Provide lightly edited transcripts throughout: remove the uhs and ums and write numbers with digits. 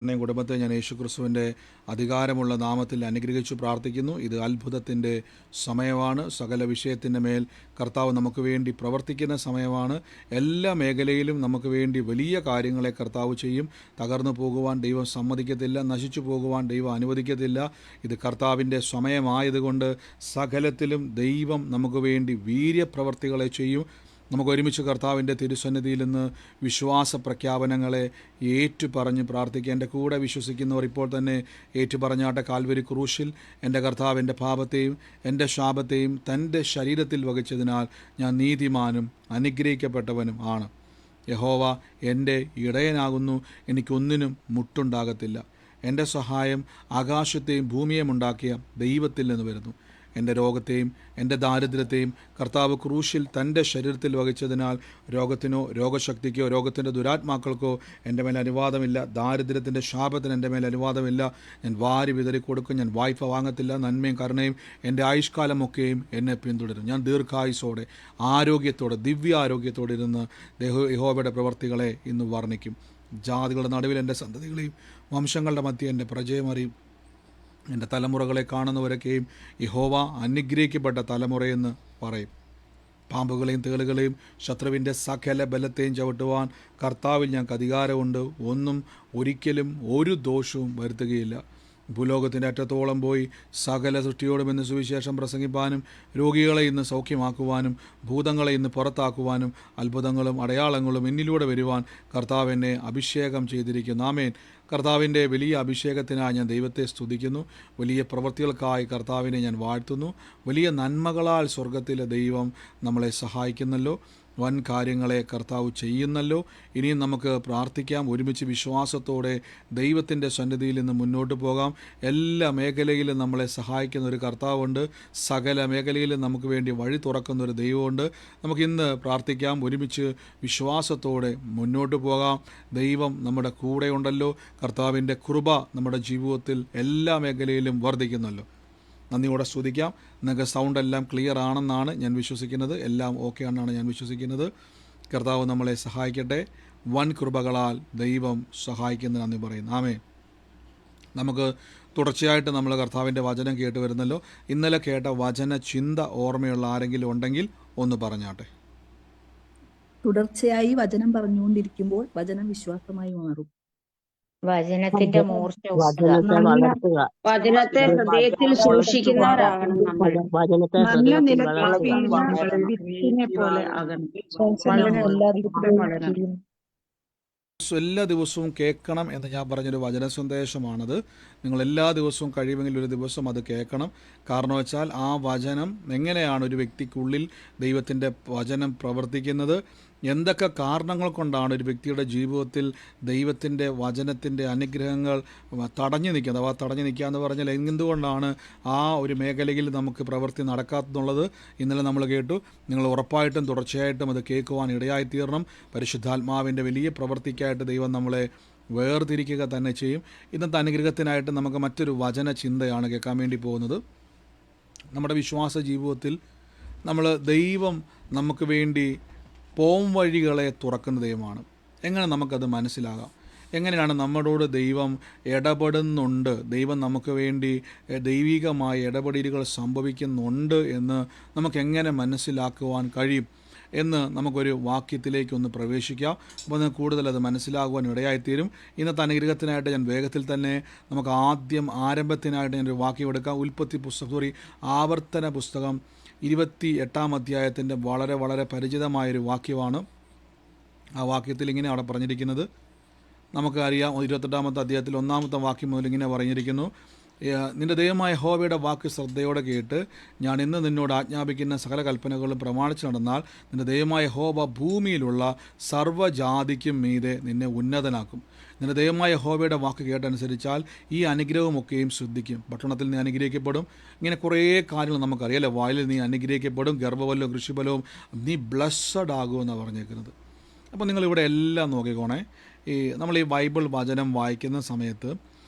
കുടുംബത്തെ ഞാൻ യേശുക്രിസ്തുവിൻ്റെ അധികാരമുള്ള നാമത്തിൽ അനുഗ്രഹിച്ചു പ്രാർത്ഥിക്കുന്നു. ഇത് അത്ഭുതത്തിൻ്റെ സമയമാണ്. സകല വിഷയത്തിൻ്റെ മേൽ കർത്താവ് നമുക്ക് വേണ്ടി പ്രവർത്തിക്കുന്ന സമയമാണ്. എല്ലാ മേഖലയിലും നമുക്ക് വേണ്ടി വലിയ കാര്യങ്ങളെ കർത്താവ് ചെയ്യും. തകർന്നു പോകുവാൻ ദൈവം സമ്മതിക്കത്തില്ല, നശിച്ചു പോകുവാൻ ദൈവം അനുവദിക്കത്തില്ല. ഇത് കർത്താവിൻ്റെ സമയമായതുകൊണ്ട് സകലത്തിലും ദൈവം നമുക്ക് വേണ്ടി വീര്യപ്രവർത്തികളെ ചെയ്യും. നമുക്ക് ഒരുമിച്ച് കർത്താവിൻ്റെ തിരുസന്നിധിയിൽ നിന്ന് വിശ്വാസ പ്രഖ്യാപനങ്ങളെ ഏറ്റുപറഞ്ഞ് പ്രാർത്ഥിക്കുക. എൻ്റെ കൂടെ വിശ്വസിക്കുന്നവർ ഇപ്പോൾ തന്നെ ഏറ്റുപറഞ്ഞാട്ടെ. കാൽവരി ക്രൂശിൽ എൻ്റെ കർത്താവ് എൻ്റെ പാപത്തെയും എൻ്റെ ശാപത്തെയും തൻ്റെ ശരീരത്തിൽ വഹിച്ചതിനാൽ ഞാൻ നീതിമാനും അനുഗ്രഹിക്കപ്പെട്ടവനും ആണ്. യഹോവ എൻ്റെ ഇടയനാകുന്നു, എനിക്കൊന്നിനും മുട്ടുണ്ടാകത്തില്ല. എൻ്റെ സഹായം ആകാശത്തെയും ഭൂമിയെയും ഉണ്ടാക്കിയ ദൈവത്തിൽ നിന്ന് വരുന്നു. എൻ്റെ രോഗത്തെയും എൻ്റെ ദാരിദ്ര്യത്തെയും കർത്താവ് ക്രൂശിൽ തൻ്റെ ശരീരത്തിൽ വഹിച്ചതിനാൽ രോഗത്തിനോ രോഗശക്തിക്കോ രോഗത്തിൻ്റെ ദുരാത്മാക്കൾക്കോ എൻ്റെ മേൽ അനുവാദമില്ല. ദാരിദ്ര്യത്തിൻ്റെ ശാപത്തിന് എൻ്റെ മേൽ അനുവാദമില്ല. ഞാൻ വാരി വിതറി കൊടുക്കും. ഞാൻ വായ്പ വാങ്ങത്തില്ല. നന്മയും കരുണയും എൻ്റെ ആയുഷ്കാലമൊക്കെയും എന്നെ പിന്തുടരും. ഞാൻ ദീർഘായുസോടെ ആരോഗ്യത്തോടെ ദിവ്യാരോഗ്യത്തോടെ ഇരുന്ന് യഹോവയുടെ പ്രവർത്തികളെ ഇന്ന് വർണ്ണിക്കും. ജാതികളുടെ നടുവിൽ എൻ്റെ സന്തതികളെയും വംശങ്ങളുടെ മധ്യ എൻ്റെ പ്രജയം അറിയും. എൻ്റെ തലമുറകളെ കാണുന്നവരൊക്കെയും യഹോവ അനുഗ്രഹിക്കപ്പെട്ട തലമുറയെന്ന് പറയും. പാമ്പുകളെയും തേളുകളെയും ശത്രുവിൻ്റെ സകല ബലത്തെയും ചവിട്ടുവാൻ കർത്താവിൽ ഞങ്ങൾക്ക് അധികാരമുണ്ട്. ഒന്നും ഒരിക്കലും ഒരു ദോഷവും വരുത്തുകയില്ല. ഭൂലോകത്തിൻ്റെ അറ്റത്തോളം പോയി സകല സൃഷ്ടിയോടും ഇന്ന് സുവിശേഷം പ്രസംഗിപ്പാനും രോഗികളെ ഇന്ന് സൗഖ്യമാക്കുവാനും ഭൂതങ്ങളെ ഇന്ന് പുറത്താക്കുവാനും അത്ഭുതങ്ങളും അടയാളങ്ങളും എന്നിലൂടെ വരുവാൻ കർത്താവ് എന്നെ അഭിഷേകം ചെയ്തിരിക്കുന്നു. ആമേൻ. കർത്താവിൻ്റെ വലിയ അഭിഷേകത്തിനായി ഞാൻ ദൈവത്തെ സ്തുതിക്കുന്നു. വലിയ പ്രവൃത്തികൾക്കായി കർത്താവിനെ ഞാൻ വാഴ്ത്തുന്നു. വലിയ നന്മകളാൽ സ്വർഗത്തിലെ ദൈവം നമ്മളെ സഹായിക്കുന്നല്ലോ. വൻ കാര്യങ്ങളെ കർത്താവ് ചെയ്യുന്നല്ലോ. ഇനിയും നമുക്ക് പ്രാർത്ഥിക്കാം. ഒരുമിച്ച് വിശ്വാസത്തോടെ ദൈവത്തിൻ്റെ സന്നിധിയിൽ നിന്ന് മുന്നോട്ട് പോകാം. എല്ലാ മേഖലയിലും നമ്മളെ സഹായിക്കുന്ന ഒരു കർത്താവുണ്ട്. സകല മേഖലയിലും നമുക്ക് വേണ്ടി വഴി തുറക്കുന്ന ഒരു ദൈവമുണ്ട്. നമുക്കിന്ന് പ്രാർത്ഥിക്കാം. ഒരുമിച്ച് വിശ്വാസത്തോടെ മുന്നോട്ട് പോകാം. ദൈവം നമ്മുടെ കൂടെയുണ്ടല്ലോ. കർത്താവിൻ്റെ കൃപ നമ്മുടെ ജീവിതത്തിൽ എല്ലാ മേഖലയിലും വർദ്ധിക്കുന്നല്ലോ. നന്ദിയോടെ സ്തുതിക്കാം. നിങ്ങൾക്ക് സൗണ്ട് എല്ലാം ക്ലിയർ ആണെന്നാണ് ഞാൻ വിശ്വസിക്കുന്നത്. എല്ലാം ഓക്കെ ആണെന്നാണ് ഞാൻ വിശ്വസിക്കുന്നത്. കർത്താവ് നമ്മളെ സഹായിക്കട്ടെ. വൻ കൃപകളാൽ ദൈവം സഹായിക്കുന്നതിന് നന്ദി പറയുന്നു. ആമേൻ. നമുക്ക് തുടർച്ചയായിട്ട് നമ്മൾ കർത്താവിൻ്റെ വചനം കേട്ട് വരുന്നല്ലോ. ഇന്നലെ കേട്ട വചന ചിന്ത ഓർമ്മയുള്ള ആരെങ്കിലും ഉണ്ടെങ്കിൽ ഒന്ന് പറഞ്ഞാട്ടെ. തുടർച്ചയായി വചനം പറഞ്ഞുകൊണ്ടിരിക്കുമ്പോൾ വചനം വിശ്വാസമായി മാറും. വചനത്തിന്റെ മൂർച്ച വചനത്തെ വളർത്തുക. വചനത്തെ ഹൃദയത്തിൽ സൂക്ഷിക്കുന്നവരാകണം നമ്മൾ. വചനത്തെ നല്ല ഹൃദയത്തിൽ നിലത്ത് വീണ വളർത്തുക. വിത്തിനെ പോലെ ആകണം. എല്ലാ ദിവസവും കേൾക്കണം എന്ന് ഞാൻ പറഞ്ഞൊരു വചന സന്ദേശമാണത്. നിങ്ങൾ എല്ലാ ദിവസവും കഴിയുമെങ്കിൽ ഒരു ദിവസം അത് കേൾക്കണം. കാരണം വെച്ചാൽ ആ വചനം എങ്ങനെയാണ് ഒരു വ്യക്തിക്കുള്ളിൽ ദൈവത്തിൻ്റെ വചനം പ്രവർത്തിക്കുന്നത്, എന്തൊക്കെ കാരണങ്ങൾ കൊണ്ടാണ് ഒരു വ്യക്തിയുടെ ജീവിതത്തിൽ ദൈവത്തിൻ്റെ വചനത്തിൻ്റെ അനുഗ്രഹങ്ങൾ തടഞ്ഞു നിൽക്കുന്നത്. അഥവാ തടഞ്ഞു നിൽക്കുക എന്ന് പറഞ്ഞാൽ എന്തുകൊണ്ടാണ് ആ ഒരു മേഖലയിൽ നമുക്ക് പ്രവൃത്തി നടക്കാത്തെന്നുള്ളത് ഇന്നലെ നമ്മൾ കേട്ടു. നിങ്ങൾ ഉറപ്പായിട്ടും തുടർച്ചയായിട്ടും അത് കേൾക്കുവാൻ ഇടയായിത്തീരണം. പരിശുദ്ധാത്മാവിൻ്റെ വലിയ പ്രവൃത്തിക്കായിട്ട് ദൈവം നമ്മളെ വേർതിരിക്കുക തന്നെ ചെയ്യും. ഇന്നത്തെ അനുഗ്രഹത്തിനായിട്ട് നമുക്ക് മറ്റൊരു വചന ചിന്തയാണ് കേൾക്കാൻ വേണ്ടി പോകുന്നത്. നമ്മുടെ വിശ്വാസ ജീവിതത്തിൽ നമ്മൾ ദൈവം നമുക്ക് വേണ്ടി പോം വഴികളെ തുറക്കുന്ന ദൈവമാണ്. എങ്ങനെ നമുക്കത് മനസ്സിലാകാം? എങ്ങനെയാണ് നമ്മളോട് ദൈവം ഇടപെടുന്നുണ്ട്, ദൈവം നമുക്ക് വേണ്ടി ദൈവികമായ ഇടപെടലുകൾ സംഭവിക്കുന്നുണ്ട് എന്ന് നമുക്കെങ്ങനെ മനസ്സിലാക്കുവാൻ കഴിയും എന്ന് നമുക്കൊരു വാക്യത്തിലേക്കൊന്ന് പ്രവേശിക്കാം. അപ്പോൾ നിങ്ങൾക്ക് കൂടുതൽ അത് മനസ്സിലാകുവാൻ ഇടയായിത്തീരും. ഇന്നത്തെ അനുഗ്രഹത്തിനായിട്ട് ഞാൻ വേഗത്തിൽ തന്നെ നമുക്ക് ആരംഭത്തിനായിട്ട് ഞാനൊരു വാക്യം എടുക്കാം. ആവർത്തന പുസ്തകം 28-ാം അധ്യായത്തിൻ്റെ വളരെ വളരെ പരിചിതമായൊരു വാക്യമാണ്. ആ വാക്യത്തിൽ ഇങ്ങനെ അവിടെ പറഞ്ഞിരിക്കുന്നത് നമുക്കറിയാം. 28-ാമത്തെ അധ്യായത്തിൽ 1-ാമത്തെ വാക്യം മുതൽ ഇങ്ങനെ പറഞ്ഞിരിക്കുന്നു: നിന്റെ ദൈവമായ യഹോവയുടെ വാക്ക് ശ്രദ്ധയോടെ കേട്ട് ഞാൻ ഇന്ന് നിന്നോട് ആജ്ഞാപിക്കുന്ന സകല കൽപ്പനകളും പ്രമാണിച്ച് നടന്നാൽ നിന്റെ ദൈവമായ യഹോവ ഭൂമിയിലുള്ള സർവ്വജാതിക്കും മീതെ നിന്നെ ഉന്നതനാക്കും. നിന്റെ ദൈവമായ യഹോവയുടെ വാക്ക് കേട്ടനുസരിച്ചാൽ ഈ അനുഗ്രഹമൊക്കെയും ശ്രദ്ധിക്കും. പട്ടണത്തിൽ നീ അനുഗ്രഹിക്കപ്പെടും. ഇങ്ങനെ കുറേ കാര്യങ്ങൾ നമുക്കറിയാമല്ലോ. വായിൽ നീ അനുഗ്രഹിക്കപ്പെടും, ഗർഭഫലവും കൃഷിഫലവും, നീ ബ്ലസ്സഡ് ആകുമെന്നാണ് പറഞ്ഞേക്കുന്നത്. അപ്പോൾ നിങ്ങളിവിടെ എല്ലാം നോക്കിക്കോണേ. നമ്മൾ ഈ ബൈബിൾ വചനം വായിക്കുന്ന സമയത്ത്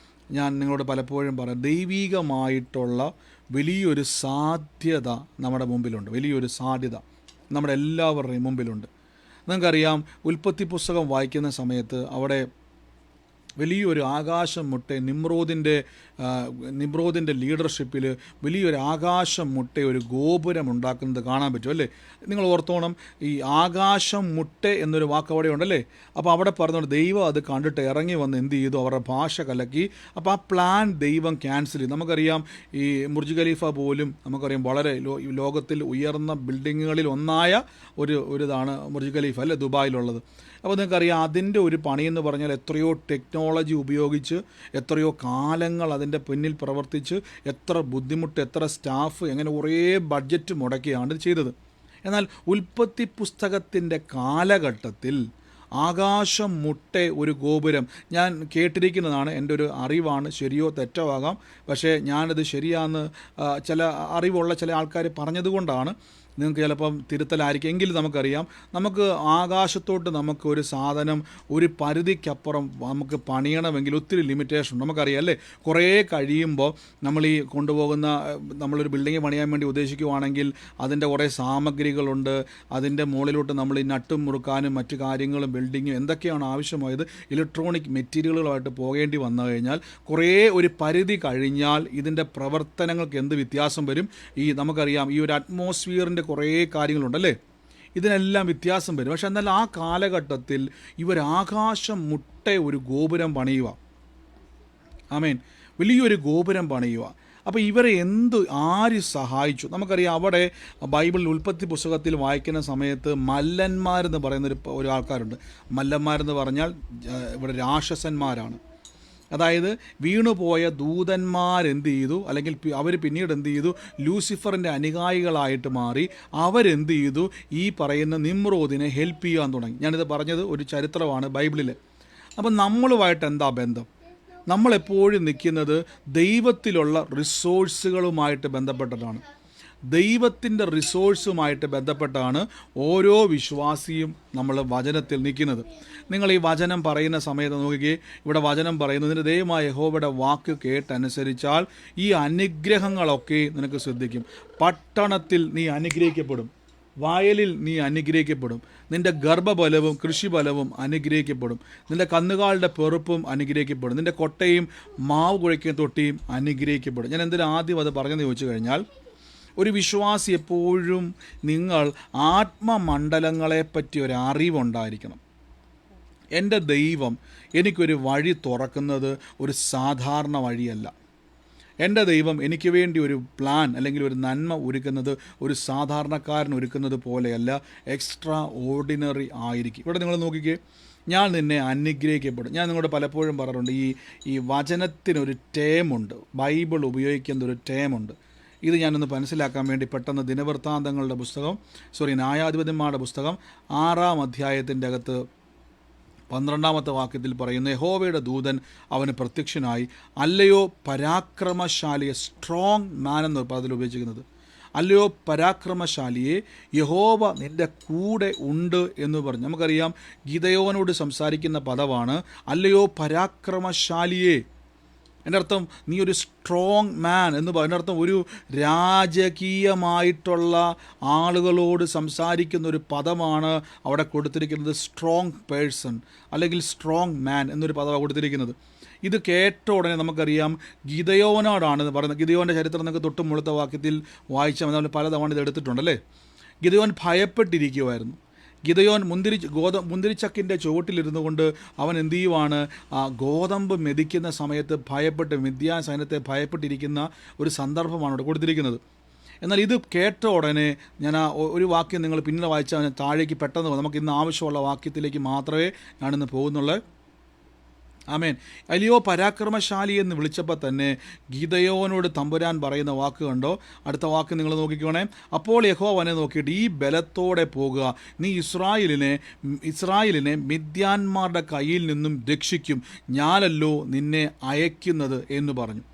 ഞാൻ നിങ്ങളോട് പലപ്പോഴും പറയാം, ദൈവികമായിട്ടുള്ള വലിയൊരു സാധ്യത നമ്മുടെ മുമ്പിലുണ്ട്. വലിയൊരു സാധ്യത നമ്മുടെ എല്ലാവരുടെയും മുമ്പിലുണ്ട്. നിങ്ങൾക്കറിയാം, ഉൽപ്പത്തി പുസ്തകം വായിക്കുന്ന സമയത്ത് അവിടെ വലിയൊരു ആകാശം മുട്ടെ നിമ്രോദിൻ്റെ ലീഡർഷിപ്പിൽ വലിയൊരു ആകാശം മുട്ട ഒരു ഗോപുരം ഉണ്ടാക്കുന്നത് കാണാൻ പറ്റും അല്ലേ? നിങ്ങൾ ഓർത്തോണം, ഈ ആകാശം മുട്ട എന്നൊരു വാക്ക് അവിടെ ഉണ്ടല്ലേ. അപ്പോൾ അവിടെ പറഞ്ഞുകൊണ്ട് ദൈവം അത് കണ്ടിട്ട് ഇറങ്ങി വന്ന് എന്ത് ചെയ്തു? അവരുടെ ഭാഷ കലക്കി. അപ്പോൾ ആ പ്ലാൻ ദൈവം ക്യാൻസൽ ചെയ്തു. നമുക്കറിയാം ഈ ബുർജ് ഖലീഫ പോലും നമുക്കറിയാം വളരെ ലോകത്തിൽ ഉയർന്ന ബിൽഡിങ്ങുകളിൽ ഒന്നായ ഇതാണ് ബുർജ് ഖലീഫ അല്ലേ, ദുബായിലുള്ളത്. അപ്പോൾ നിങ്ങൾക്കറിയാം അതിൻ്റെ ഒരു പണിയെന്ന് പറഞ്ഞാൽ എത്രയോ ടെക്നോളജി ഉപയോഗിച്ച് എത്രയോ കാലങ്ങൾ അതിൻ്റെ പിന്നിൽ പ്രവർത്തിച്ച് എത്ര ബുദ്ധിമുട്ട്, എത്ര സ്റ്റാഫ്, എങ്ങനെ കുറേ ബഡ്ജറ്റ് മുടക്കിയാണ് ഇത് ചെയ്തത്. എന്നാൽ ഉൽപ്പത്തി പുസ്തകത്തിൻ്റെ കാലഘട്ടത്തിൽ ആകാശം മുട്ട ഒരു ഗോപുരം ഞാൻ കേട്ടിരിക്കുന്നതാണ്, എൻ്റെ ഒരു അറിവാണ്, ശരിയോ തെറ്റോ ആകാം. പക്ഷേ ഞാനത് ശരിയാന്ന് ചില അറിവുള്ള ചില ആൾക്കാർ പറഞ്ഞതുകൊണ്ടാണ്. നിങ്ങൾക്ക് ചിലപ്പം തിരുത്തലായിരിക്കും. എങ്കിലും നമുക്കറിയാം, നമുക്ക് ആകാശത്തോട്ട് നമുക്ക് ഒരു സാധനം ഒരു പരിധിക്കപ്പുറം നമുക്ക് പണിയണമെങ്കിൽ ഒത്തിരി ലിമിറ്റേഷൻ നമുക്കറിയാം അല്ലേ. കുറേ കഴിയുമ്പോൾ നമ്മൾ ഈ കൊണ്ടുപോകുന്ന നമ്മളൊരു ബിൽഡിംഗ് പണിയാൻ വേണ്ടി ഉദ്ദേശിക്കുവാണെങ്കിൽ അതിൻ്റെ കുറേ സാമഗ്രികളുണ്ട്. അതിൻ്റെ മുകളിലോട്ട് നമ്മൾ ഈ നട്ടും മുറുക്കാനും മറ്റു കാര്യങ്ങളും ബിൽഡിങ്ങും എന്തൊക്കെയാണ് ആവശ്യമായത് ഇലക്ട്രോണിക് മെറ്റീരിയലുകളായിട്ട് പോകേണ്ടി വന്നു കഴിഞ്ഞാൽ കുറേ ഒരു പരിധി കഴിഞ്ഞാൽ ഇതിൻ്റെ പ്രവർത്തനങ്ങൾക്ക് എന്ത് വ്യത്യാസം വരും? ഈ നമുക്കറിയാം ഈ ഒരു അറ്റ്മോസ്ഫിയറിൻ്റെ കുറേ കാര്യങ്ങളുണ്ടല്ലേ, ഇതിനെല്ലാം വ്യത്യാസം വരും. പക്ഷെ എന്നാൽ ആ കാലഘട്ടത്തിൽ ഇവർ ആകാശം മുട്ട ഒരു ഗോപുരം പണിയുക. ആമേൻ, വലിയൊരു ഗോപുരം പണിയുക. അപ്പോൾ ഇവരെ ആര് സഹായിച്ചു? നമുക്കറിയാം അവിടെ ബൈബിളിൽ ഉൽപ്പത്തി പുസ്തകത്തിൽ വായിക്കുന്ന സമയത്ത് മല്ലന്മാരെന്ന് പറയുന്ന ഒരു ആൾക്കാരുണ്ട്. മല്ലന്മാരെന്ന് പറഞ്ഞാൽ ഇവിടെ രാക്ഷസന്മാരാണ്. അതായത് വീണുപോയ ദൂതന്മാരെന്ത് ചെയ്തു, അല്ലെങ്കിൽ അവർ പിന്നീട് എന്ത് ചെയ്തു? ലൂസിഫറിൻ്റെ അനുയായികളായിട്ട് മാറി. അവരെന്ത് ചെയ്തു? ഈ പറയുന്ന നിമ്രോദിനെ ഹെൽപ്പ് ചെയ്യാൻ തുടങ്ങി. ഞാനിത് പറഞ്ഞത് ഒരു ചരിത്രമാണ് ബൈബിളിൽ. അപ്പം നമ്മളുമായിട്ട് എന്താ ബന്ധം? നമ്മളെപ്പോഴും നിൽക്കുന്നത് ദൈവത്തിലുള്ള റിസോഴ്സുകളുമായിട്ട് ബന്ധപ്പെട്ടിട്ടാണ്. ദൈവത്തിൻ്റെ റിസോഴ്സുമായിട്ട് ബന്ധപ്പെട്ടാണ് ഓരോ വിശ്വാസിയും നമ്മൾ വചനത്തിൽ നിൽക്കുന്നത്. നിങ്ങൾ ഈ വചനം പറയുന്ന സമയത്ത് നോക്കിക്കേ, ഇവിടെ വചനം പറയുന്നതിന് ദൈവമായ യഹോവയുടെ വാക്ക് കേട്ടനുസരിച്ചാൽ ഈ അനുഗ്രഹങ്ങളൊക്കെ നിനക്ക് ശ്രദ്ധിക്കും. പട്ടണത്തിൽ നീ അനുഗ്രഹിക്കപ്പെടും, വയലിൽ നീ അനുഗ്രഹിക്കപ്പെടും, നിൻ്റെ ഗർഭഫലവും കൃഷിഫലവും അനുഗ്രഹിക്കപ്പെടും, നിൻ്റെ കന്നുകാലിൻ്റെ പെറുപ്പും അനുഗ്രഹിക്കപ്പെടും, നിൻ്റെ കൊട്ടയും മാവ് കുഴയ്ക്കുന്ന തൊട്ടിയും അനുഗ്രഹിക്കപ്പെടും. ഞാൻ എന്തിനാ ആദ്യം അത് പറഞ്ഞെന്ന് ചോദിച്ചു കഴിഞ്ഞാൽ, ഒരു വിശ്വാസി എപ്പോഴും നിങ്ങൾ ആത്മമണ്ഡലങ്ങളെപ്പറ്റി ഒരു അറിവുണ്ടായിരിക്കണം. എൻ്റെ ദൈവം എനിക്കൊരു വഴി തുറക്കുന്നത് ഒരു സാധാരണ വഴിയല്ല. എൻ്റെ ദൈവം എനിക്ക് വേണ്ടി ഒരു പ്ലാൻ അല്ലെങ്കിൽ ഒരു നന്മ ഒരുക്കുന്നത് ഒരു സാധാരണക്കാരൻ ഒരുക്കുന്നത് പോലെയല്ല, എക്സ്ട്രാ ഓർഡിനറി ആയിരിക്കും. ഇവിടെ നിങ്ങൾ നോക്കിക്കേ, ഞാൻ നിന്നെ അനുഗ്രഹിക്കപ്പെടും. ഞാൻ നിങ്ങളോട് പലപ്പോഴും പറയാറുണ്ട്, ഈ വചനത്തിനൊരു ടേമുണ്ട്, ബൈബിൾ ഉപയോഗിക്കുന്ന ഒരു ടേമുണ്ട്. ഇത് ഞാനൊന്ന് മനസ്സിലാക്കാൻ വേണ്ടി പെട്ടെന്ന് ദിനവൃത്താന്തങ്ങളുടെ പുസ്തകം, ന്യായാധിപതിന്മാരുടെ പുസ്തകം 6-ാം അധ്യായത്തിൻ്റെ അകത്ത് 12-ാമത്തെ വാക്യത്തിൽ പറയുന്നു, യഹോവയുടെ ദൂതൻ അവന് പ്രത്യക്ഷനായി, അല്ലയോ പരാക്രമശാലിയെ, സ്ട്രോങ് മാൻ എന്ന് പദത്തിൽ ഉപയോഗിച്ചിരിക്കുന്നത്, അല്ലയോ പരാക്രമശാലിയെ, യഹോവ നിൻ്റെ കൂടെ ഉണ്ട് എന്ന് പറഞ്ഞു. നമുക്കറിയാം ഗിദെയോനോട് സംസാരിക്കുന്ന പദമാണ് അല്ലയോ പരാക്രമശാലിയെ. എൻ്റെ അർത്ഥം നീ ഒരു സ്ട്രോങ് മാൻ എന്ന് പറയുന്ന അർത്ഥം ഒരു രാജകീയമായിട്ടുള്ള ആളുകളോട് സംസാരിക്കുന്ന ഒരു പദമാണ് അവിടെ കൊടുത്തിരിക്കുന്നത്. സ്ട്രോങ് പേഴ്സൺ അല്ലെങ്കിൽ സ്ട്രോങ് മാൻ എന്നൊരു പദമാണ് കൊടുത്തിരിക്കുന്നത്. ഇത് കേട്ട ഉടനെ നമുക്കറിയാം ഗിദെയോനോടാണെന്ന് പറയുന്നത്. ഗിദെയോൻ്റെ ചരിത്രം നമുക്ക് തൊട്ട് മുഴുത്ത വാക്യത്തിൽ വായിച്ചാൽ നമ്മൾ പലതവണ ഇത് എടുത്തിട്ടുണ്ടല്ലേ. ഗിദെയോൻ ഭയപ്പെട്ടിരിക്കുമായിരുന്നു. ഗിദെയോൻ മുന്തിരിച്ചക്കിൻ്റെ ചുവട്ടിലിരുന്നു കൊണ്ട് അവൻ എന്ത് ചെയ്യുവാണ്? ഗോതമ്പ് മെതിക്കുന്ന സമയത്ത് ഭയപ്പെട്ട് മിദ്യാൻ സൈന്യത്തെ ഭയപ്പെട്ടിരിക്കുന്ന ഒരു സന്ദർഭമാണ് ഇവിടെ കൊടുത്തിരിക്കുന്നത്. എന്നാൽ ഇത് കേട്ട ഉടനെ ഞാൻ ഒരു വാക്യം നിങ്ങൾ പിന്നീട് വായിച്ചാൽ താഴേക്ക് പെട്ടെന്ന് നമുക്ക് ഇന്ന് ആവശ്യമുള്ള വാക്യത്തിലേക്ക് മാത്രമേ ഞാനിന്ന് പോകുന്നുള്ളൂ. ആമേൻ. അല്ലയോ പരാക്രമശാലി എന്ന് വിളിച്ചപ്പോൾ തന്നെ ഗിദെയോനോട് തമ്പുരാൻ പറയുന്ന വാക്ക് കണ്ടോ? അടുത്ത വാക്ക് നിങ്ങൾ നോക്കിക്കോണേ. അപ്പോൾ യഹോവ അവനെ നോക്കിയിട്ട്, ഈ ബലത്തോടെ പോകുക, നീ ഇസ്രായേലിനെ മിദ്യാന്മാരുടെ കയ്യിൽ നിന്നും രക്ഷിക്കും, ഞാനല്ലോ നിന്നെ അയക്കുന്നത് എന്ന് പറഞ്ഞു.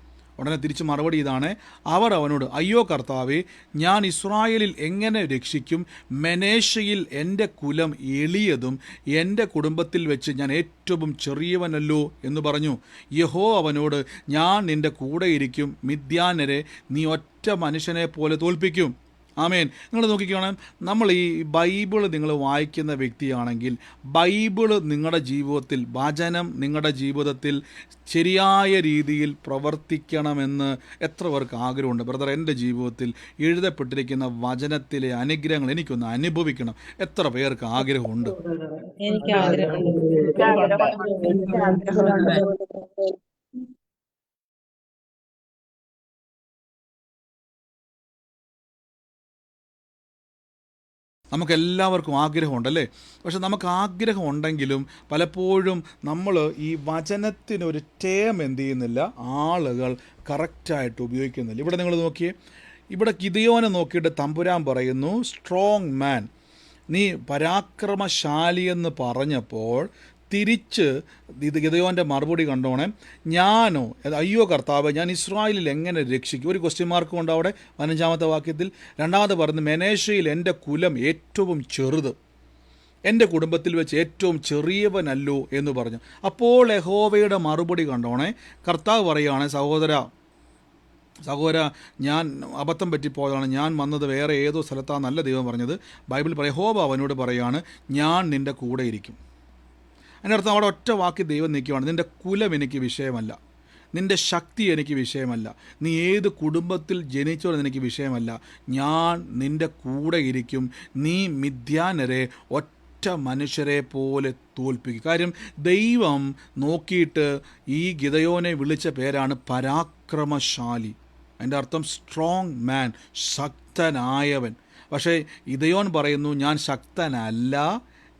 ഉടനെ തിരിച്ച് മറുപടി ഇതാണ്, അവർ അവനോട്, അയ്യോ കർത്താവേ, ഞാൻ ഇസ്രായേലിൽ എങ്ങനെ രക്ഷിക്കും? മെനേശയിൽ എൻ്റെ കുലം എളിയതും എൻ്റെ കുടുംബത്തിൽ വെച്ച് ഞാൻ ഏറ്റവും ചെറിയവനല്ലോ എന്ന് പറഞ്ഞു. യഹോവ അവനോട്, ഞാൻ നിൻ്റെ കൂടെ ഇരിക്കും, മിദ്യാനരെ നീ ഒറ്റ മനുഷ്യനെ പോലെ തോൽപ്പിക്കും. ആമേൻ. നിങ്ങൾ നോക്കിക്കോണം, നമ്മൾ ഈ ബൈബിള് നിങ്ങൾ വായിക്കുന്ന വ്യക്തിയാണെങ്കിൽ ബൈബിള് നിങ്ങളുടെ ജീവിതത്തിൽ, വചനം നിങ്ങളുടെ ജീവിതത്തിൽ ശരിയായ രീതിയിൽ പ്രവർത്തിക്കണമെന്ന് എത്ര പേർക്ക് ആഗ്രഹമുണ്ട്? ബ്രദർ, എൻ്റെ ജീവിതത്തിൽ എഴുതപ്പെട്ടിരിക്കുന്ന വചനത്തിലെ അനുഗ്രഹങ്ങൾ എനിക്കൊന്ന് അനുഭവിക്കണം. എത്ര പേർക്ക് ആഗ്രഹമുണ്ട്? എനിക്ക് ആഗ്രഹമുണ്ട്. നമുക്കെല്ലാവർക്കും ആഗ്രഹമുണ്ടല്ലേ? പക്ഷെ നമുക്ക് ആഗ്രഹം ഉണ്ടെങ്കിലും പലപ്പോഴും നമ്മൾ ഈ വചനത്തിനൊരു ടേം എന്ത് ചെയ്യുന്നില്ല, ആളുകൾ കറക്റ്റായിട്ട് ഉപയോഗിക്കുന്നില്ല. ഇവിടെ നിങ്ങൾ നോക്കിയേ, ഇവിടെ ഗിദെയോനെ നോക്കിയിട്ട് തമ്പുരാൻ പറയുന്നു, സ്ട്രോങ് മാൻ, നീ പരാക്രമശാലിയെന്ന് പറഞ്ഞപ്പോൾ തിരിച്ച് ഇത് ഗിദെയോൻ്റെ മറുപടി കണ്ടോണേ, ഞാനോ, അയ്യോ കർത്താവ്, ഞാൻ ഇസ്രായേലിൽ എങ്ങനെ രക്ഷിക്കും? ഒരു ക്വസ്റ്റ്യൻ മാർക്കും ഉണ്ട് അവിടെ 15-ാമത്തെ വാക്യത്തിൽ. രണ്ടാമത് പറഞ്ഞു, മെനേശയിൽ എൻ്റെ കുലം ഏറ്റവും ചെറുത്, എൻ്റെ കുടുംബത്തിൽ വെച്ച് ഏറ്റവും ചെറിയവനല്ലോ എന്ന് പറഞ്ഞു. അപ്പോൾ യഹോവയുടെ മറുപടി കണ്ടോണേ, കർത്താവ് പറയുകയാണ്, സഹോദര, ഞാൻ അബദ്ധം പറ്റിപ്പോയതാണ്, ഞാൻ വന്നത് വേറെ ഏതോ സ്ഥലത്താണെന്നല്ല ദൈവം പറഞ്ഞത്. ബൈബിൾ പറയും, യഹോവ അവനോട് പറയാണ്, ഞാൻ നിൻ്റെ കൂടെ ഇരിക്കും. അതിൻ്റെ അർത്ഥം അവിടെ ഒറ്റ വാക്ക് ദൈവം നിൽക്കുകയാണ്, നിൻ്റെ കുലം എനിക്ക് വിഷയമല്ല, നിൻ്റെ ശക്തി എനിക്ക് വിഷയമല്ല, നീ ഏത് കുടുംബത്തിൽ ജനിച്ചോ എനിക്ക് വിഷയമല്ല, ഞാൻ നിൻ്റെ കൂടെ ഇരിക്കും, നീ മിദ്യാനരെ ഒറ്റ മനുഷ്യരെ പോലെ തോൽപ്പിക്കും. കാര്യം ദൈവം നോക്കിയിട്ട് ഈ ഗിദെയോനെ വിളിച്ച പേരാണ് പരാക്രമശാലി. അതിൻ്റെ അർത്ഥം സ്ട്രോങ് മാൻ, ശക്തനായവൻ. പക്ഷേ ഗിദെയോൻ പറയുന്നു, ഞാൻ ശക്തനല്ല,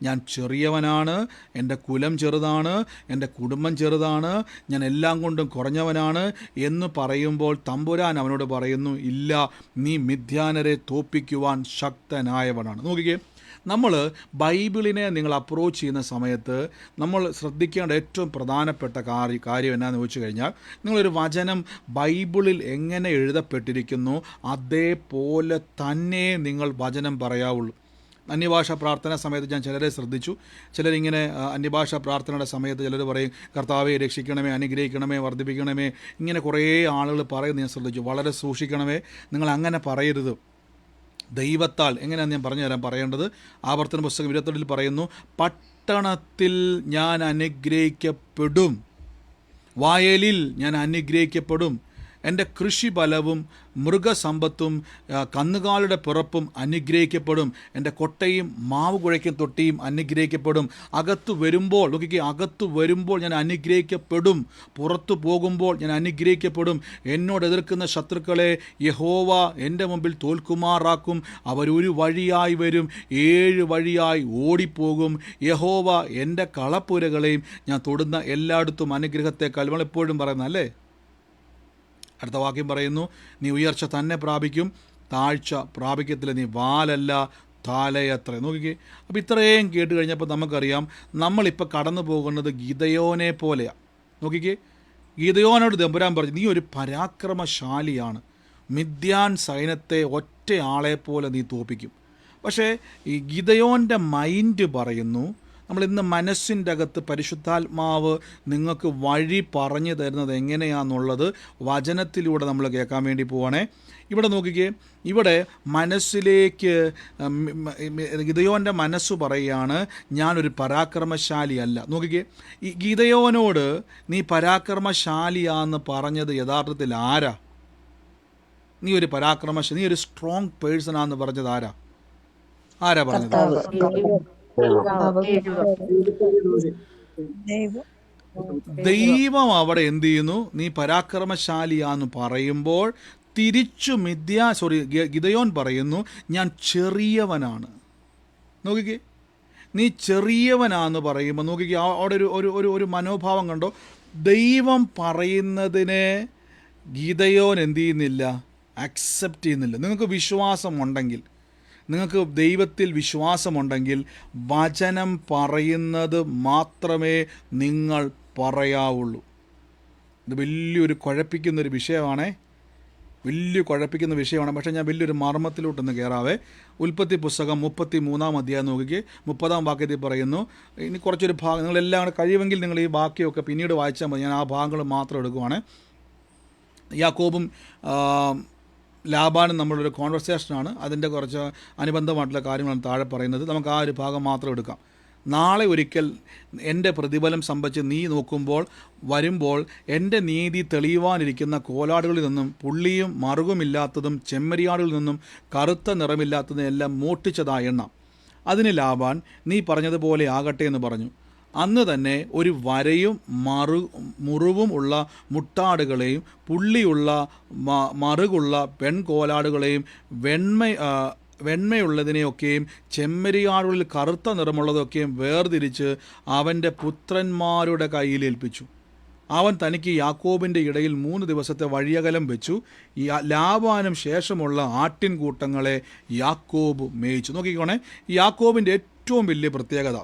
ഞാൻ ചെറിയവനാണ്, എൻ്റെ കുലം ചെറുതാണ്, എൻ്റെ കുടുംബം ചെറുതാണ്, ഞാൻ എല്ലാം കൊണ്ടും കുറഞ്ഞവനാണ് എന്ന് പറയുമ്പോൾ തമ്പുരാൻ അവനോട് പറയുന്നു, ഇല്ല, നീ മിദ്യാനരെ തോൽപ്പിക്കുവാൻ ശക്തനായവനാണ്. നോക്കിക്കേ, നമ്മൾ ബൈബിളിനെ നിങ്ങൾ അപ്രോച്ച് ചെയ്യുന്ന സമയത്ത് നമ്മൾ ശ്രദ്ധിക്കേണ്ട ഏറ്റവും പ്രധാനപ്പെട്ട കാര്യം എന്നാന്ന് ചോദിച്ചു കഴിഞ്ഞാൽ, നിങ്ങളൊരു വചനം ബൈബിളിൽ എങ്ങനെ എഴുതപ്പെട്ടിരിക്കുന്നു അതേപോലെ തന്നെ നിങ്ങൾ വചനം പറയാവുള്ളൂ. അന്യഭാഷ പ്രാർത്ഥന സമയത്ത് ഞാൻ ചിലരെ ശ്രദ്ധിച്ചു. ചിലരിങ്ങനെ അന്യഭാഷ പ്രാർത്ഥനയുടെ സമയത്ത് ചിലർ പറയും, കർത്താവെ രക്ഷിക്കണമേ, അനുഗ്രഹിക്കണമേ, വർദ്ധിപ്പിക്കണമേ, ഇങ്ങനെ കുറേ ആളുകൾ പറയുന്നത് ഞാൻ ശ്രദ്ധിച്ചു. വളരെ സൂക്ഷിക്കണമേ, നിങ്ങൾ അങ്ങനെ പറയരുത്. ദൈവത്താൽ എങ്ങനെയാണ് ഞാൻ പറഞ്ഞു തരാൻ പറയേണ്ടത്. ആവർത്തന പുസ്തകം 28 പറയുന്നു, പട്ടണത്തിൽ ഞാൻ അനുഗ്രഹിക്കപ്പെടും, വയലിൽ ഞാൻ അനുഗ്രഹിക്കപ്പെടും, എൻ്റെ കൃഷിഫലവും മൃഗസമ്പത്തും കന്നുകാലിയുടെ പിറപ്പും അനുഗ്രഹിക്കപ്പെടും, എൻ്റെ കൊട്ടയും മാവ് കുഴയ്ക്കും തൊട്ടിയും അനുഗ്രഹിക്കപ്പെടും. അകത്തു വരുമ്പോൾ നോക്കിക്കേ, അകത്തു വരുമ്പോൾ ഞാൻ അനുഗ്രഹിക്കപ്പെടും, പുറത്തു പോകുമ്പോൾ ഞാൻ അനുഗ്രഹിക്കപ്പെടും. എന്നോട് എതിർക്കുന്ന ശത്രുക്കളെ യഹോവ എൻ്റെ മുമ്പിൽ തോൽക്കുമാറാക്കും. അവരൊരു വഴിയായി വരും, 7 വഴിയായി ഓടിപ്പോകും. യഹോവ എൻ്റെ കളപ്പുരകളെയും ഞാൻ തൊടുന്ന എല്ലായിടത്തും അനുഗ്രഹത്തെക്കാൾ. നമ്മളെപ്പോഴും പറയുന്ന അല്ലേ? അടുത്ത വാക്യം പറയുന്നു, നീ ഉയർച്ച തന്നെ പ്രാപിക്കും, താഴ്ച പ്രാപിക്കത്തില്ല, നീ വാലല്ല താലയത്ര. നോക്കിക്കേ, അപ്പോൾ ഇത്രയും കേട്ട് കഴിഞ്ഞപ്പോൾ നമുക്കറിയാം നമ്മളിപ്പോൾ കടന്നു പോകുന്നത് ഗിദെയോനെ പോലെയാണ്. നോക്കിക്കേ, ഗിദെയോനോട് തമ്പുരാൻ പറഞ്ഞു, നീ ഒരു പരാക്രമശാലിയാണ്, മിദ്യാൻ സൈന്യത്തെ ഒറ്റ ആളെ പോലെ നീ തോൽപ്പിക്കും. പക്ഷേ ഈ ഗിദെയോൻ്റെ മൈൻഡ് പറയുന്നു, നമ്മളിന്ന് മനസ്സിൻ്റെ അകത്ത് പരിശുദ്ധാത്മാവ് നിങ്ങൾക്ക് വഴി പറഞ്ഞു തരുന്നത് എങ്ങനെയാണെന്നുള്ളത് വചനത്തിലൂടെ നമ്മൾ കേൾക്കാൻ വേണ്ടി പോവാണേ. ഇവിടെ നോക്കിക്കേ, ഇവിടെ മനസ്സിലേക്ക് ഗിദെയോൻ്റെ മനസ്സ് പറയുകയാണ്, ഞാനൊരു പരാക്രമശാലിയല്ല. നോക്കിക്കേ, ഈ ഗിദെയോനോട് നീ പരാക്രമശാലിയാന്ന് പറഞ്ഞത് യഥാർത്ഥത്തിൽ ആരാ? നീ ഒരു നീ ഒരു സ്ട്രോങ് പേഴ്സണാന്ന് പറഞ്ഞത് ആരാ പറഞ്ഞത്? ദൈവം അവിടെ എന്ത് ചെയ്യുന്നു? നീ പരാക്രമശാലിയാന്ന് പറയുമ്പോൾ തിരിച്ചു ഗിദെയോൻ പറയുന്നു, ഞാൻ ചെറിയവനാണ്. നോക്കിക്കേ, നീ ചെറിയവനാന്ന് പറയുമ്പോൾ നോക്കിക്കേ, അവിടെ ഒരു മനോഭാവം കണ്ടോ? ദൈവം പറയുന്നതിനെ ഗിദെയോൻ എന്ത് ചെയ്യുന്നില്ല, അക്സെപ്റ്റ് ചെയ്യുന്നില്ല. നിങ്ങൾക്ക് വിശ്വാസമുണ്ടെങ്കിൽ, നിങ്ങൾക്ക് ദൈവത്തിൽ വിശ്വാസമുണ്ടെങ്കിൽ വചനം പറയുന്നത് മാത്രമേ നിങ്ങൾ പറയാവുള്ളൂ. ഇത് വലിയൊരു കുഴപ്പിക്കുന്നൊരു വിഷയമാണേ, വലിയ കുഴപ്പിക്കുന്ന വിഷയമാണ്. പക്ഷേ ഞാൻ വലിയൊരു മർമ്മത്തിലോട്ടൊന്ന് കയറാവേ. ഉൽപ്പത്തി പുസ്തകം 33-ാം അധ്യായം നോക്കിക്കേ, 30-ാം വാക്യത്തിൽ പറയുന്നു. ഇനി കുറച്ചൊരു ഭാഗം നിങ്ങളെല്ലാം കൂടെ കഴിയുമെങ്കിൽ നിങ്ങൾ ഈ ബാക്കിയൊക്കെ പിന്നീട് വായിച്ചാൽ മതി. ഞാൻ ആ ഭാഗങ്ങൾ മാത്രം എടുക്കുവാണ്. യാക്കോബും ലാബാനും നമ്മളൊരു കോൺവെർസേഷനാണ്. അതിൻ്റെ കുറച്ച് അനുബന്ധമായിട്ടുള്ള കാര്യങ്ങളാണ് താഴെ പറയുന്നത്. നമുക്ക് ആ ഒരു ഭാഗം മാത്രം എടുക്കാം. നാളെ ഒരിക്കൽ എൻ്റെ പ്രതിഫലം സംബന്ധിച്ച് നീ നോക്കുമ്പോൾ വരുമ്പോൾ എൻ്റെ നീതി തെളിയുവാനിരിക്കുന്ന കോലാടുകളിൽ നിന്നും പുള്ളിയും മറുകുമില്ലാത്തതും ചെമ്മരിയാടുകളിൽ നിന്നും കറുത്ത നിറമില്ലാത്തതും എല്ലാം മോഷ്ടിച്ചതായ എണ്ണ. അതിന് ലാബാൻ, നീ പറഞ്ഞതുപോലെ ആകട്ടെ എന്ന് പറഞ്ഞു. അന്ന് തന്നെ ഒരു വരയും മുറിവും ഉള്ള മുട്ടാടുകളെയും പുള്ളിയുള്ള മറുകുള്ള പെൺകോലാടുകളെയും വെണ്മയുള്ളതിനെയൊക്കെയും ചെമ്മരിയാടുകളിൽ കറുത്ത നിറമുള്ളതൊക്കെയും വേർതിരിച്ച് അവൻ്റെ പുത്രന്മാരുടെ കയ്യിൽ ഏൽപ്പിച്ചു. അവൻ തനിക്ക് യാക്കോബിൻ്റെ ഇടയിൽ 3 ദിവസത്തെ വഴിയകലം വെച്ചു. ലാബാനും ശേഷമുള്ള ആട്ടിൻകൂട്ടങ്ങളെ യാക്കോബ് മേയിച്ചു. നോക്കിക്കോണേ, യാക്കോബിൻ്റെ ഏറ്റവും വലിയ പ്രത്യേകത,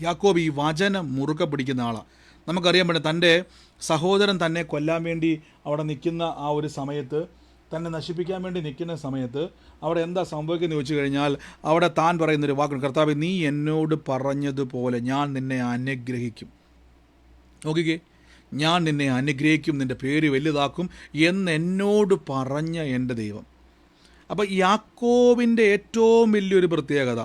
യാക്കോബ് ഈ വചനം മുറുകെ പിടിക്കുന്ന ആളാണ്. നമുക്കറിയാൻ പറ്റും, തൻ്റെ സഹോദരൻ തന്നെ കൊല്ലാൻ വേണ്ടി അവിടെ നിൽക്കുന്ന ആ ഒരു സമയത്ത്, തന്നെ നശിപ്പിക്കാൻ വേണ്ടി നിൽക്കുന്ന സമയത്ത് അവിടെ എന്താ സംഭവിക്കുന്നത് ചോദിച്ചു കഴിഞ്ഞാൽ, അവിടെ താൻ പറയുന്നൊരു വാക്കുണ്ട്, കർത്താവേ നീ എന്നോട് പറഞ്ഞതുപോലെ ഞാൻ നിന്നെ അനുഗ്രഹിക്കും. നോക്കിക്കേ, ഞാൻ നിന്നെ അനുഗ്രഹിക്കും, നിൻ്റെ പേര് വലുതാക്കും എന്നോട് പറഞ്ഞ എൻ്റെ ദൈവം. അപ്പോൾ യാക്കോബിൻ്റെ ഏറ്റവും വലിയൊരു പ്രത്യേകത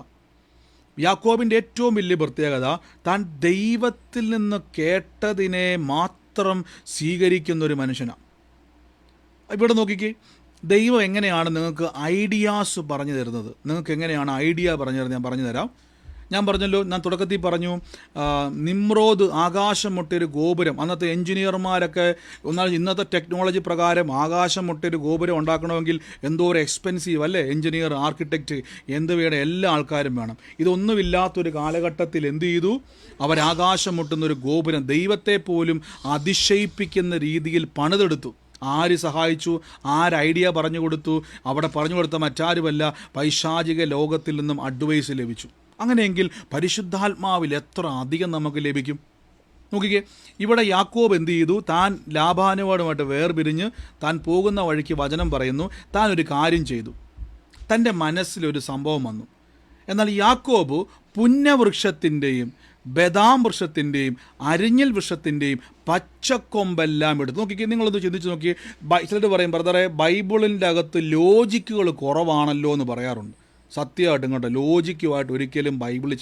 താൻ ദൈവത്തിൽ നിന്ന് കേട്ടതിനെ മാത്രം സ്വീകരിക്കുന്നൊരു മനുഷ്യനാണ്. ഇവിടെ നോക്കിക്കേ, ദൈവം എങ്ങനെയാണ് നിങ്ങൾക്ക് ഐഡിയാസ് പറഞ്ഞു തരുന്നത്, നിങ്ങൾക്ക് എങ്ങനെയാണ് ഐഡിയ പറഞ്ഞു തരുന്നത്, ഞാൻ പറഞ്ഞു തരാം. ഞാൻ പറഞ്ഞല്ലോ, ഞാൻ തുടക്കത്തിൽ പറഞ്ഞു, നിമ്രോദ് ആകാശം മുട്ടിയൊരു ഗോപുരം, അന്നത്തെ എൻജിനീയർമാരൊക്കെ ഒന്നാൽ ഇന്നത്തെ ടെക്നോളജി പ്രകാരം ആകാശം മുട്ടിയൊരു ഗോപുരം ഉണ്ടാക്കണമെങ്കിൽ എന്തോ ഒരു എക്സ്പെൻസീവ് അല്ലേ, എൻജിനീയർ, ആർക്കിടെക്റ്റ് എന്ത് വേണം, എല്ലാ ആൾക്കാരും വേണം. ഇതൊന്നുമില്ലാത്തൊരു കാലഘട്ടത്തിൽ എന്ത് ചെയ്തു, അവരാകാശം മുട്ടുന്നൊരു ഗോപുരം ദൈവത്തെ പോലും അതിശയിപ്പിക്കുന്ന രീതിയിൽ പണിതെടുത്തു. ആര് സഹായിച്ചു, ആര് ഐഡിയ പറഞ്ഞു കൊടുത്തു? അവിടെ പറഞ്ഞു കൊടുത്ത മറ്റാരുമല്ല, പൈശാചിക ലോകത്തിൽ നിന്നും അഡ്വൈസ് ലഭിച്ചു. അങ്ങനെയെങ്കിൽ പരിശുദ്ധാത്മാവിൽ എത്ര അധികം നമുക്ക് ലഭിക്കും. നോക്കിക്കേ, ഇവിടെ യാക്കോബ് എന്ത് ചെയ്തു, താൻ ലാബാനുമായിട്ട് വേർപിരിഞ്ഞ് താൻ പോകുന്ന വഴിക്ക് വചനം പറയുന്നു, താൻ ഒരു കാര്യം ചെയ്തു. തൻ്റെ മനസ്സിലൊരു സംഭവം വന്നു. എന്നാൽ യാക്കോബ് പുന്നവൃക്ഷത്തിൻ്റെയും ബദാം വൃക്ഷത്തിൻ്റെയും അരിഞ്ഞൽ വൃക്ഷത്തിൻ്റെയും പച്ചക്കൊമ്പെല്ലാം എടുത്തു. നോക്കിക്കേ, നിങ്ങളൊന്ന് ചിന്തിച്ച് നോക്കിയേ. ചിലർ പറയും, ബ്രദറെ ബൈബിളിൻ്റെ അകത്ത് ലോജിക്കുകൾ കുറവാണല്ലോ എന്ന് പറയാറുണ്ട്. സത്യമായിട്ടും കേട്ടോ, ലോജിക്കുമായിട്ട് ഒരിക്കലും ബൈബിളിൽ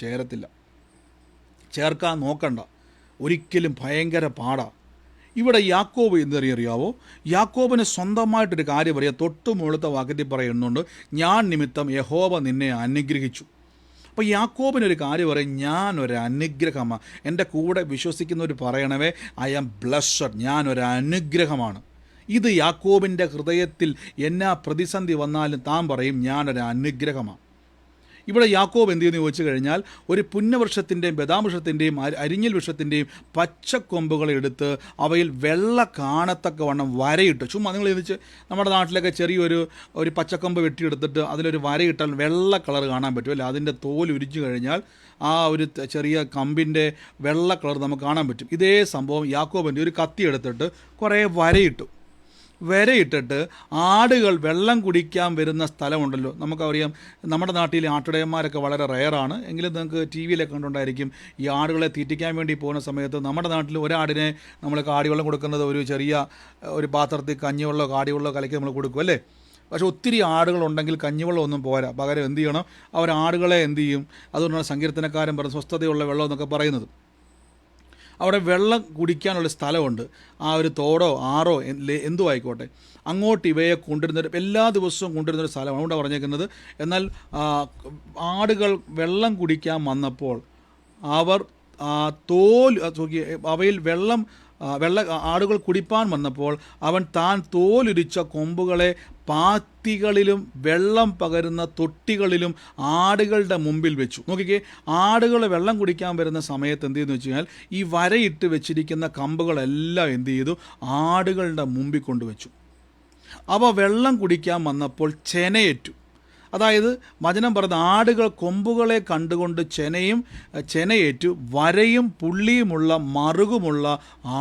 ചേർക്കാൻ നോക്കണ്ട, ഒരിക്കലും ഭയങ്കര പാടാ. ഇവിടെ യാക്കോബ് എന്തറിയാവോ, യാക്കോബിന് സ്വന്തമായിട്ടൊരു കാര്യം പറയാം. തൊട്ട് മുകളിലത്തെ വാക്യത്തിൽ പറയുന്നുണ്ട്, ഞാൻ നിമിത്തം യഹോവ നിന്നെ അനുഗ്രഹിച്ചു. അപ്പോൾ യാക്കോബിനൊരു കാര്യം പറയും, ഞാനൊരു അനുഗ്രഹമാണ്. എൻ്റെ കൂടെ വിശ്വസിക്കുന്നവർ പറയണവേ, ഐ ആം ബ്ലെസ്സഡ്, ഞാനൊരു അനുഗ്രഹമാണ്. ഇത് യാക്കോബിൻ്റെ ഹൃദയത്തിൽ എന്നാ പ്രതിസന്ധി വന്നാലും താൻ പറയും, ഞാനൊരു അനുഗ്രഹമാണ്. ഇവിടെ യാക്കോബ് എന്ത് ചെയ്യുന്നു ചോദിച്ചു കഴിഞ്ഞാൽ, ഒരു പുന്നവൃക്ഷത്തിൻ്റെയും ബദാംവൃക്ഷത്തിൻ്റെയും അരിഞ്ഞൽ വൃക്ഷത്തിൻ്റെയും പച്ചക്കൊമ്പുകൾ എടുത്ത് അവയിൽ വെള്ള കാണത്തക്കവണ്ണം വരയിട്ടു. ചുമ്മാ നിങ്ങൾ ചോദിച്ച്, നമ്മുടെ നാട്ടിലൊക്കെ ചെറിയൊരു പച്ചക്കൊമ്പ് വെട്ടിയെടുത്തിട്ട് അതിലൊരു വരയിട്ടാൽ വെള്ള കളർ കാണാൻ പറ്റും അല്ലേ, അതിൻ്റെ തോൽ ഉരിച്ചു കഴിഞ്ഞാൽ ആ ഒരു ചെറിയ കമ്പിൻ്റെ വെള്ള കളർ നമുക്ക് കാണാൻ പറ്റും. ഇതേ സംഭവം യാക്കോബിൻ്റെ ഒരു കത്തി എടുത്തിട്ട് കുറേ വരയിട്ടിട്ട് ആടുകൾ വെള്ളം കുടിക്കാൻ വരുന്ന സ്ഥലമുണ്ടല്ലോ, നമുക്കറിയാം നമ്മുടെ നാട്ടിലെ ആട്ടിടയന്മാരൊക്കെ വളരെ റെയറാണ്, എങ്കിലും നിങ്ങൾക്ക് ടി വിയിലൊക്കെ കണ്ടുകൊണ്ടായിരിക്കും ഈ ആടുകളെ തീറ്റിക്കാൻ വേണ്ടി പോകുന്ന സമയത്ത് നമ്മുടെ നാട്ടിൽ ഒരാടിനെ നമ്മൾ കാടിവെള്ളം കൊടുക്കുന്നത് ഒരു പാത്രത്തിൽ കഞ്ഞിവെള്ളമോ കാടിവെള്ളമോ കലക്കി നമ്മൾ കൊടുക്കും അല്ലേ. പക്ഷേ ഒത്തിരി ആടുകളുണ്ടെങ്കിൽ കഞ്ഞിവെള്ളം ഒന്നും പോരാ, പകരം എന്ത് ചെയ്യണം, അവർ ആടുകളെ എന്ത് ചെയ്യും, അതുകൊണ്ടാണ് സങ്കീർത്തനക്കാരൻ പറഞ്ഞ് സ്വസ്ഥതയുള്ള വെള്ളം എന്നൊക്കെ പറയുന്നത്. അവിടെ വെള്ളം കുടിക്കാനുള്ള സ്ഥലമുണ്ട്, ആ ഒരു തോടോ ആറോ എന്തോ ആയിക്കോട്ടെ, അങ്ങോട്ട് ഇവയെ എല്ലാ ദിവസവും കൊണ്ടുവരുന്നൊരു സ്ഥലമാണ്. അതുകൊണ്ട് പറഞ്ഞേക്കുന്നത്, എന്നാൽ ആടുകൾ വെള്ളം കുടിക്കാൻ വന്നപ്പോൾ അവർ അവയിൽ ആടുകൾ കുടിപ്പാൻ വന്നപ്പോൾ അവൻ താൻ തോലുരിച്ച കൊമ്പുകളെ പാത്തികളിലും വെള്ളം പകരുന്ന തൊട്ടികളിലും ആടുകളുടെ മുമ്പിൽ വെച്ചു. നോക്കിക്കേ, ആടുകൾ വെള്ളം കുടിക്കാൻ വരുന്ന സമയത്ത് എന്ത് ചെയ്യുന്നു വെച്ച് കഴിഞ്ഞാൽ, ഈ വരയിട്ട് വെച്ചിരിക്കുന്ന കമ്പുകളെല്ലാം എന്ത് ചെയ്തു, ആടുകളുടെ മുമ്പിൽ കൊണ്ടുവച്ചു. അവ വെള്ളം കുടിക്കാൻ വന്നപ്പോൾ ചെനയേറ്റു. അതായത് വചനം പറഞ്ഞ ആടുകൾ കൊമ്പുകളെ കണ്ടുകൊണ്ട് ചെനയേറ്റു വരയും പുള്ളിയുമുള്ള മറുകുമുള്ള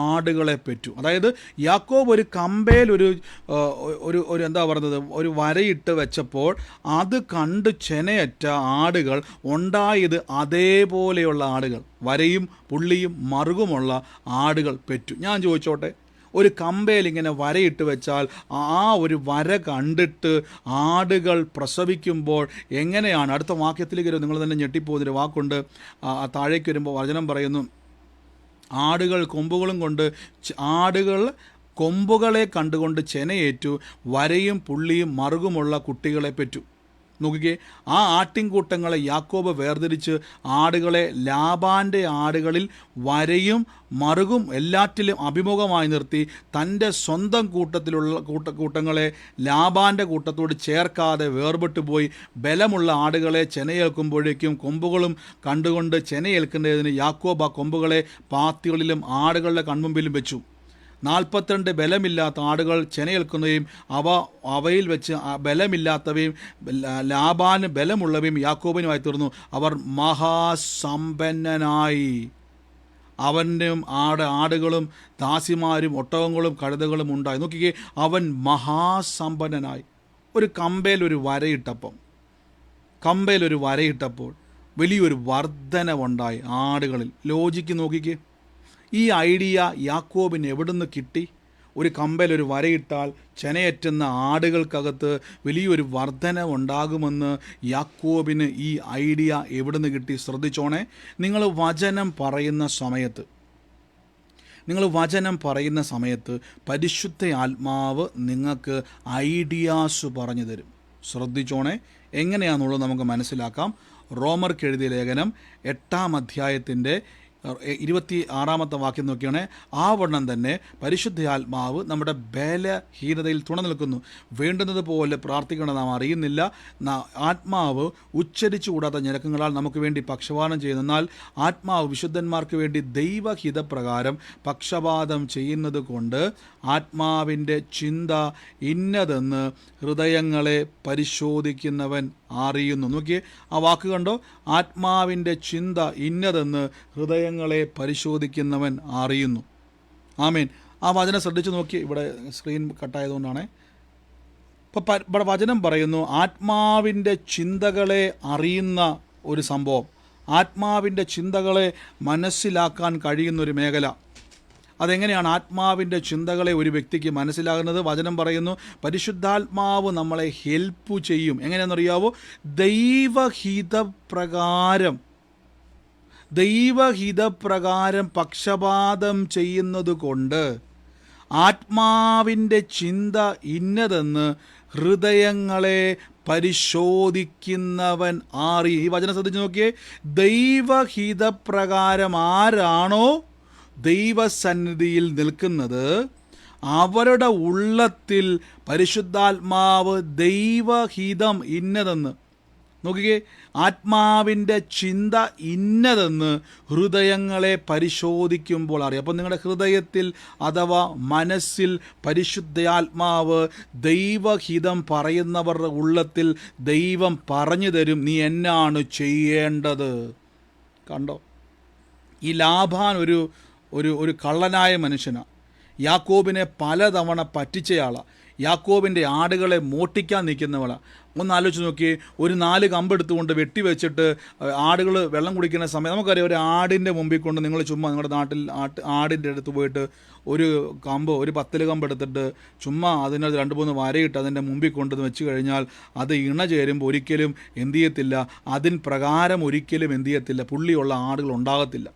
ആടുകളെ പെറ്റു. അതായത് യാക്കോബ് ഒരു കമ്പയിൽ ഒരു എന്താ പറയുന്നത്, ഒരു വരയിട്ട് വെച്ചപ്പോൾ അത് കണ്ട് ചെനയറ്റ ആടുകൾ ഉണ്ടായത് അതേപോലെയുള്ള ആടുകൾ, വരയും പുള്ളിയും മറുകുമുള്ള ആടുകൾ പെറ്റു. ഞാൻ ചോദിച്ചോട്ടെ, ഒരു കമ്പയിൽ ഇങ്ങനെ വരയിട്ട് വെച്ചാൽ ആ ഒരു വര കണ്ടിട്ട് ആടുകൾ പ്രസവിക്കുമ്പോൾ എങ്ങനെയാണ്, അടുത്ത വാക്യത്തിലേക്ക് വരും, നിങ്ങൾ തന്നെ ഞെട്ടിപ്പോകുന്നൊരു വാക്കുണ്ട്. താഴേക്ക് വരുമ്പോൾ വചനം പറയുന്നു, ആടുകൾ കൊമ്പുകളെ കണ്ടുകൊണ്ട് ചെനയേറ്റു, വരയും പുള്ളിയും മറുകുമുള്ള കുട്ടികളെ പെറ്റു. നോക്കിക്കേ, ആ ആട്ടിൻകൂട്ടങ്ങളെ യാക്കോബ് വേർതിരിച്ച് ആടുകളെ ലാബാൻ്റെ ആടുകളിൽ വരയും മറുകും എല്ലാറ്റിലും അഭിമുഖമായി നിർത്തി തൻ്റെ സ്വന്തം കൂട്ടങ്ങളെ ലാബാൻ്റെ കൂട്ടത്തോട് ചേർക്കാതെ വേർപെട്ടു പോയി. ബലമുള്ള ആടുകളെ ചെനയേൽക്കുമ്പോഴേക്കും കൊമ്പുകളും കണ്ടുകൊണ്ട് ചെനയേൽക്കുന്നതിന് യാക്കോബ് ആ കൊമ്പുകളെ പാത്തികളിലും ആടുകളുടെ കൺമുമ്പിലും വെച്ചു. 42 ബലമില്ലാത്ത ആടുകൾ ചെനയേൽക്കുന്നവയും അവയിൽ വെച്ച് ബലമില്ലാത്തവയും ലാബാന് ബലമുള്ളവയും യാക്കോബിനുമായി തീർന്നു. അവർ മഹാസമ്പന്നനായി. അവനും ആടുകളും ദാസിമാരും ഒട്ടകങ്ങളും കഴുതകളും ഉണ്ടായി. നോക്കിക്കേ, അവൻ മഹാസമ്പന്നനായി. ഒരു കമ്പയിൽ ഒരു വരയിട്ടപ്പോൾ വലിയൊരു വർധനവുണ്ടായി ആടുകളിൽ. ലോജിക്ക് നോക്കിക്കേ, ഈ ഐഡിയ യാക്കോബിന് എവിടുന്ന് കിട്ടി? ഒരു കമ്പയിൽ ഒരു വരയിട്ടാൽ ചെനയേറ്റുന്ന ആടുകൾക്കകത്ത് വലിയൊരു വർധനവുണ്ടാകുമെന്ന് യാക്കോബിന് ഈ ഐഡിയ എവിടുന്ന് കിട്ടി? ശ്രദ്ധിച്ചോണേ. നിങ്ങൾ വചനം പറയുന്ന സമയത്ത് പരിശുദ്ധ ആത്മാവ് നിങ്ങൾക്ക് ഐഡിയാസ് പറഞ്ഞു തരും. ശ്രദ്ധിച്ചോണേ, എങ്ങനെയാണെന്നുള്ളത് നമുക്ക് മനസ്സിലാക്കാം. റോമർക്ക് എഴുതിയ ലേഖനം 8-ാം അധ്യായത്തിൻ്റെ 26-ാമത്തെ വാക്യം നോക്കിയാണേ, ആ വണ്ണം തന്നെ പരിശുദ്ധാത്മാവ് നമ്മുടെ ബലഹീനതയിൽ തുണ നിൽക്കുന്നു. വേണ്ടുന്നത് പോലെ പ്രാർത്ഥിക്കണം നാം അറിയുന്നില്ല. ആത്മാവ് ഉച്ചരിച്ചുകൂടാത്ത ഞരക്കങ്ങളാൽ നമുക്ക് വേണ്ടി പക്ഷപാതം ചെയ്യുന്നതിനാൽ ആത്മാവ് വിശുദ്ധന്മാർക്ക് വേണ്ടി ദൈവഹിതപ്രകാരം പക്ഷപാതം ചെയ്യുന്നത് കൊണ്ട് ആത്മാവിൻ്റെ ചിന്ത ഇന്നതെന്ന് ഹൃദയങ്ങളെ പരിശോധിക്കുന്നവൻ അറിയുന്നു. നോക്കിയേ, ആ വാക്ക് കണ്ടോ? ആത്മാവിൻ്റെ ചിന്ത ഇന്നതെന്ന് ഹൃദയങ്ങളെ പരിശോധിക്കുന്നവൻ അറിയുന്നു. ആമേൻ. ആ വചനം ശ്രദ്ധിച്ച് നോക്കി. ഇവിടെ സ്ക്രീൻ കട്ടായതുകൊണ്ടാണ്. ഇപ്പോൾ ഇവിടെ വചനം പറയുന്നു, ആത്മാവിൻ്റെ ചിന്തകളെ അറിയുന്ന ഒരു സംഭവം, ആത്മാവിൻ്റെ ചിന്തകളെ മനസ്സിലാക്കാൻ കഴിയുന്നൊരു മേഖല. അതെങ്ങനെയാണ് ആത്മാവിൻ്റെ ചിന്തകളെ ഒരു വ്യക്തിക്ക് മനസ്സിലാകുന്നത്? വചനം പറയുന്നു, പരിശുദ്ധാത്മാവ് നമ്മളെ ഹെൽപ്പ് ചെയ്യും. എങ്ങനെയാണെന്നറിയാവോ? ദൈവഹിതപ്രകാരം പക്ഷപാതം ചെയ്യുന്നത് കൊണ്ട് ആത്മാവിൻ്റെ ചിന്ത ഇന്നതെന്ന് ഹൃദയങ്ങളെ പരിശോധിക്കുന്നവൻ അറിയും. ഈ വചനം ശ്രദ്ധിച്ച് നോക്കിയേ. ദൈവഹിതപ്രകാരം ആരാണോ ദൈവസന്നിധിയിൽ നിൽക്കുന്നത് അവരുടെ ഉള്ളത്തിൽ പരിശുദ്ധാത്മാവ് ദൈവഹിതം ഇന്നതെന്ന്, നോക്കിക്കേ, ആത്മാവിൻ്റെ ചിന്ത ഇന്നതെന്ന് ഹൃദയങ്ങളെ പരിശോധിക്കുമ്പോൾ അറിയാം. അപ്പം നിങ്ങളുടെ ഹൃദയത്തിൽ അഥവാ മനസ്സിൽ പരിശുദ്ധാത്മാവ് ദൈവഹിതം പറയുന്നവരുടെ ഉള്ളത്തിൽ ദൈവം പറഞ്ഞു തരും, നീ എന്നാണ് ചെയ്യേണ്ടത്. കണ്ടോ? ഈ ലാബാൻ ഒരു കള്ളനായ മനുഷ്യനാണ്. യാക്കോബിനെ പലതവണ പറ്റിച്ചയാളാണ്. യാക്കോബിൻ്റെ ആടുകളെ മോട്ടിക്കാൻ നിൽക്കുന്നവളാണ്. ഒന്ന് ആലോചിച്ച് നോക്കി. ഒരു 4 കമ്പെടുത്തുകൊണ്ട് വെട്ടിവെച്ചിട്ട് ആടുകൾ വെള്ളം കുടിക്കുന്ന സമയം, നമുക്കറിയാം, ഒരു ആടിൻ്റെ മുമ്പിൽ കൊണ്ട് നിങ്ങൾ ചുമ്മാ നിങ്ങളുടെ നാട്ടിൽ ആടിൻ്റെ അടുത്ത് പോയിട്ട് ഒരു 10 കമ്പ് എടുത്തിട്ട് ചുമ്മാ അതിനകത്ത് 2-3 വരയിട്ട് അതിൻ്റെ മുമ്പിൽ കൊണ്ടുവന്ന് വെച്ച് കഴിഞ്ഞാൽ അത് ഇണ ചേരുമ്പോൾ ഒരിക്കലും എന്ത് ചെയ്യത്തില്ല, അതിൻ പ്രകാരം ഒരിക്കലും എന്ത് ചെയ്യത്തില്ല, പുള്ളിയുള്ള ആടുകൾ ഉണ്ടാകത്തില്ല.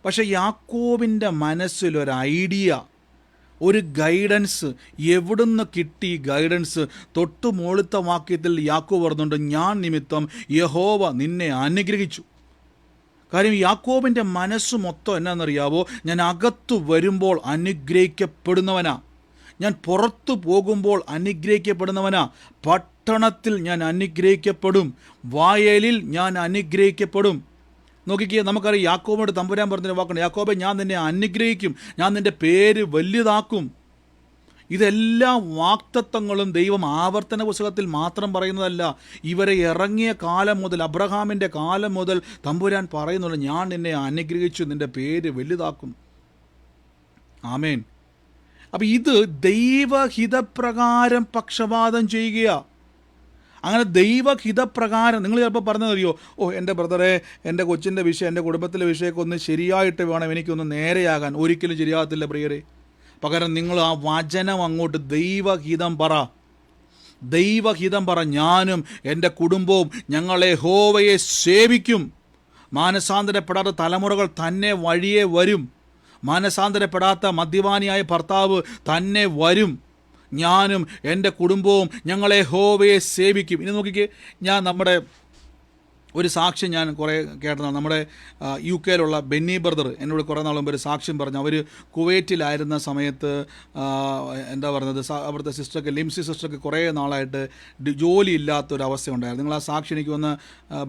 പക്ഷേ യാക്കോബിൻ്റെ മനസ്സിലൊരു ഐഡിയ, ഒരു ഗൈഡൻസ്. എവിടുന്ന് കിട്ടി ഗൈഡൻസ്? തൊട്ടു മുകളിലത്തെ വാക്യത്തിൽ യാക്കോബ് പറഞ്ഞുകൊണ്ട്, ഞാൻ നിമിത്തം യഹോവ നിന്നെ അനുഗ്രഹിച്ചു. കാര്യം യാക്കോബിൻ്റെ മനസ്സ് മൊത്തം എന്നാണെന്നറിയാവോ? ഞാൻ അകത്തു വരുമ്പോൾ അനുഗ്രഹിക്കപ്പെടുന്നവനാ, ഞാൻ പുറത്തു പോകുമ്പോൾ അനുഗ്രഹിക്കപ്പെടുന്നവനാ, പട്ടണത്തിൽ ഞാൻ അനുഗ്രഹിക്കപ്പെടും, വയലിൽ ഞാൻ അനുഗ്രഹിക്കപ്പെടും. നോക്കിക്കേ, നമുക്കറിയാം യാക്കോബോട് തമ്പുരാൻ പറഞ്ഞൊരു വാക്കാണ്, യാക്കോബെ ഞാൻ നിന്നെ അനുഗ്രഹിക്കും, ഞാൻ നിൻ്റെ പേര് വലുതാക്കും. ഇതെല്ലാം വാക്തത്വങ്ങളും ദൈവം ആവർത്തന പുസ്തകത്തിൽ മാത്രം പറയുന്നതല്ല. ഇവരെ ഇറങ്ങിയ കാലം മുതൽ, അബ്രഹാമിൻ്റെ കാലം മുതൽ തമ്പുരാൻ പറയുന്നുണ്ട്, ഞാൻ നിന്നെ അനുഗ്രഹിച്ചു, നിൻ്റെ പേര് വലുതാക്കും. ആമേൻ. അപ്പം ഇത് ദൈവഹിതപ്രകാരം പക്ഷപാതം ചെയ്യുകയാണ്. അങ്ങനെ ദൈവഹിതപ്രകാരം നിങ്ങൾ ചിലപ്പോൾ പറഞ്ഞതറിയോ, എൻ്റെ ബ്രദറെ, എൻ്റെ കൊച്ചിൻ്റെ വിഷയം, എൻ്റെ കുടുംബത്തിലെ വിഷയമൊക്കെ ഒന്ന് ശരിയായിട്ട് വേണം എനിക്കൊന്ന് നേരെയാകാൻ. ഒരിക്കലും ശരിയാകത്തില്ല പ്രിയരെ. പകരം നിങ്ങൾ ആ വചനം അങ്ങോട്ട് ദൈവഹിതം പറ, ഞാനും എൻ്റെ കുടുംബവും ഞങ്ങളെ യഹോവയെ സേവിക്കും. മാനസാന്തരപ്പെടാത്ത തലമുറകൾ തന്നെ വഴിയെ വരും. മാനസാന്തരപ്പെടാത്ത മദ്യപാനിയായ ഭർത്താവ് തന്നെ വരും. ഞാനും എൻ്റെ കുടുംബവും ഞങ്ങളെ യഹോവയെ സേവിക്കും. ഇനി നോക്കിക്കേ, ഞാൻ നമ്മുടെ ഒരു സാക്ഷ്യം ഞാൻ കുറേ കേട്ടതാണ്. നമ്മുടെ UK ബെന്നി ബ്രദർ എന്നോട് കുറേ നാൾ മുമ്പ് ഒരു സാക്ഷ്യം പറഞ്ഞു. അവർ കുവൈറ്റിലായിരുന്ന സമയത്ത് എന്താ പറയുന്നത്, അവിടുത്തെ സിസ്റ്റർക്ക്, ലിംസി സിസ്റ്റർക്ക് കുറേ നാളായിട്ട് ജോലി ഇല്ലാത്തൊരവസ്ഥ ഉണ്ടായിരുന്നു. നിങ്ങൾ ആ സാക്ഷ്യം എനിക്ക് വന്ന്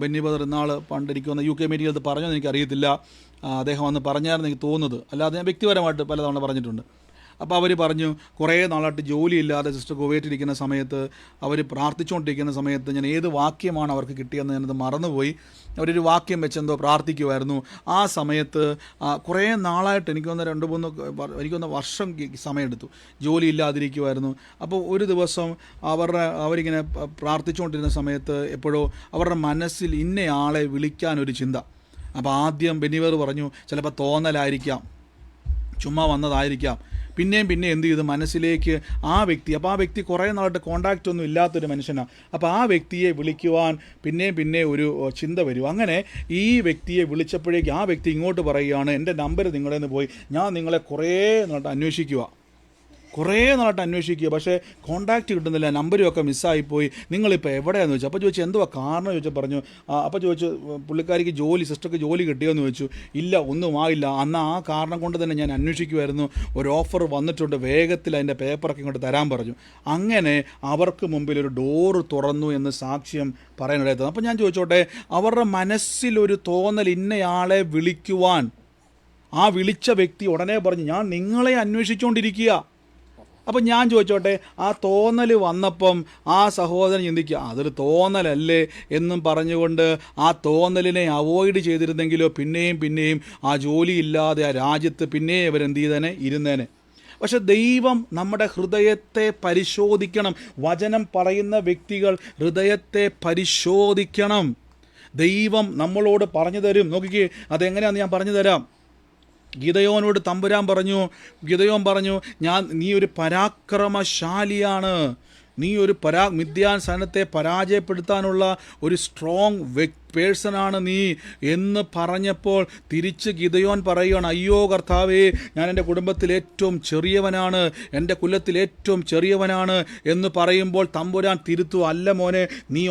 ബെന്നി ബ്രദർ ഇന്നാൾ പണ്ട് എനിക്ക് വന്ന് UK മീറ്റിംഗിൽ അത് പറഞ്ഞതെന്ന് എനിക്കറിയത്തില്ല. അദ്ദേഹം വന്ന് പറഞ്ഞായിരുന്നു എനിക്ക് തോന്നുന്നത്, അല്ലാതെ ഞാൻ വ്യക്തിപരമായിട്ട് പലതവണ പറഞ്ഞിട്ടുണ്ട്. അപ്പോൾ അവർ പറഞ്ഞു, കുറേ നാളായിട്ട് ജോലിയില്ലാതെ സിസ്റ്റർ കുവൈറ്റിരിക്കുന്ന സമയത്ത് അവർ പ്രാർത്ഥിച്ചുകൊണ്ടിരിക്കുന്ന സമയത്ത് ഞാൻ ഏത് വാക്യമാണ് അവർക്ക് കിട്ടിയെന്ന് ഞാനത് മറന്നുപോയി. അവരൊരു വാക്യം വെച്ചെന്തോ പ്രാർത്ഥിക്കുമായിരുന്നു. ആ സമയത്ത് കുറേ നാളായിട്ട് എനിക്ക് വന്ന വർഷം സമയമെടുത്തു, ജോലി ഇല്ലാതിരിക്കുമായിരുന്നു. അപ്പോൾ ഒരു ദിവസം അവരിങ്ങനെ പ്രാർത്ഥിച്ചുകൊണ്ടിരുന്ന സമയത്ത് എപ്പോഴോ അവരുടെ മനസ്സിൽ ഇന്നയാളെ വിളിക്കാനൊരു ചിന്ത. അപ്പോൾ ആദ്യം ബെന്നിവർ പറഞ്ഞു, ചിലപ്പോൾ തോന്നലായിരിക്കാം, ചുമ്മാ വന്നതായിരിക്കാം. പിന്നെയും എന്ത് ചെയ്തു, മനസ്സിലേക്ക് ആ വ്യക്തി കുറേ നാളായിട്ട് കോണ്ടാക്റ്റ് ഒന്നും ഇല്ലാത്തൊരു മനുഷ്യനാണ്. അപ്പോൾ ആ വ്യക്തിയെ വിളിക്കുവാൻ പിന്നെ ഒരു ചിന്ത വരും. അങ്ങനെ ഈ വ്യക്തിയെ വിളിച്ചപ്പോഴേക്ക് ആ വ്യക്തി ഇങ്ങോട്ട് പറയുകയാണ്, എൻ്റെ നമ്പർ നിങ്ങളുടെ നിന്ന് പോയി, ഞാൻ നിങ്ങളെ കുറേ നാളായിട്ട് അന്വേഷിക്കുക, പക്ഷേ കോണ്ടാക്റ്റ് കിട്ടുന്നില്ല, നമ്പരുമൊക്കെ മിസ്സായിപ്പോയി, നിങ്ങളിപ്പോൾ എവിടെയാണെന്ന് ചോദിച്ചു. അപ്പോൾ ചോദിച്ചു എന്തുവാ കാരണം ചോദിച്ചാൽ പറഞ്ഞു, അപ്പോൾ ചോദിച്ചു പുള്ളിക്കാരിക്ക് സിസ്റ്റർക്ക് ജോലി കിട്ടിയോന്ന് ചോദിച്ചു. ഇല്ല, ഒന്നും ആയില്ല, അന്ന് ആ കാരണം കൊണ്ട് തന്നെ ഞാൻ അന്വേഷിക്കുമായിരുന്നു, ഒരു ഓഫർ വന്നിട്ടുണ്ട്, വേഗത്തിൽ അതിൻ്റെ പേപ്പറൊക്കെ ഇങ്ങോട്ട് തരാൻ പറഞ്ഞു. അങ്ങനെ അവർക്ക് മുമ്പിൽ ഒരു ഡോറ് തുറന്നു എന്ന് സാക്ഷ്യം പറയാനിടയായിരുന്നു. അപ്പോൾ ഞാൻ ചോദിച്ചോട്ടെ, അവരുടെ മനസ്സിലൊരു തോന്നൽ ഇന്നയാളെ വിളിക്കുവാൻ, ആ വിളിച്ച വ്യക്തി ഉടനെ പറഞ്ഞു, ഞാൻ നിങ്ങളെ അന്വേഷിച്ചുകൊണ്ടിരിക്കുക. അപ്പം ഞാൻ ചോദിച്ചോട്ടെ, ആ തോന്നൽ വന്നപ്പം ആ സഹോദരൻ ചിന്തിക്കുക, അതൊരു തോന്നലല്ലേ എന്നും പറഞ്ഞുകൊണ്ട് ആ തോന്നലിനെ അവോയ്ഡ് ചെയ്തിരുന്നെങ്കിലോ പിന്നെയും ആ ജോലിയില്ലാതെ ആ രാജ്യത്ത് പിന്നെയും അവരെന്ത് ചെയ്തേനെ, ഇരുന്നേനെ. പക്ഷെ ദൈവം നമ്മുടെ ഹൃദയത്തെ പരിശോധിക്കണം. വചനം പറയുന്ന വ്യക്തികൾ ഹൃദയത്തെ പരിശോധിക്കണം. ദൈവം നമ്മളോട് പറഞ്ഞു തരും. നോക്കിക്കേ, അതെങ്ങനെയാണെന്ന് ഞാൻ പറഞ്ഞു തരാം. ഗിദെയോനോട് തമ്പുരാൻ പറഞ്ഞു, നീ ഒരു പരാക്രമശാലിയാണ്, നീ ഒരു മിദ്യാൻ സൈന്യത്തെ പരാജയപ്പെടുത്താനുള്ള ഒരു സ്ട്രോങ് പേഴ്സണാണ് നീ എന്ന് പറഞ്ഞപ്പോൾ തിരിച്ച് ഗിദെയോൻ പറയുകയാണ്, അയ്യോ കർത്താവേ, ഞാൻ എൻ്റെ കുടുംബത്തിൽ ഏറ്റവും ചെറിയവനാണ്, എൻ്റെ കുലത്തിൽ ഏറ്റവും ചെറിയവനാണ് എന്ന് പറയുമ്പോൾ തമ്പുരാൻ തിരുത്തു, അല്ല മോനെ, നീ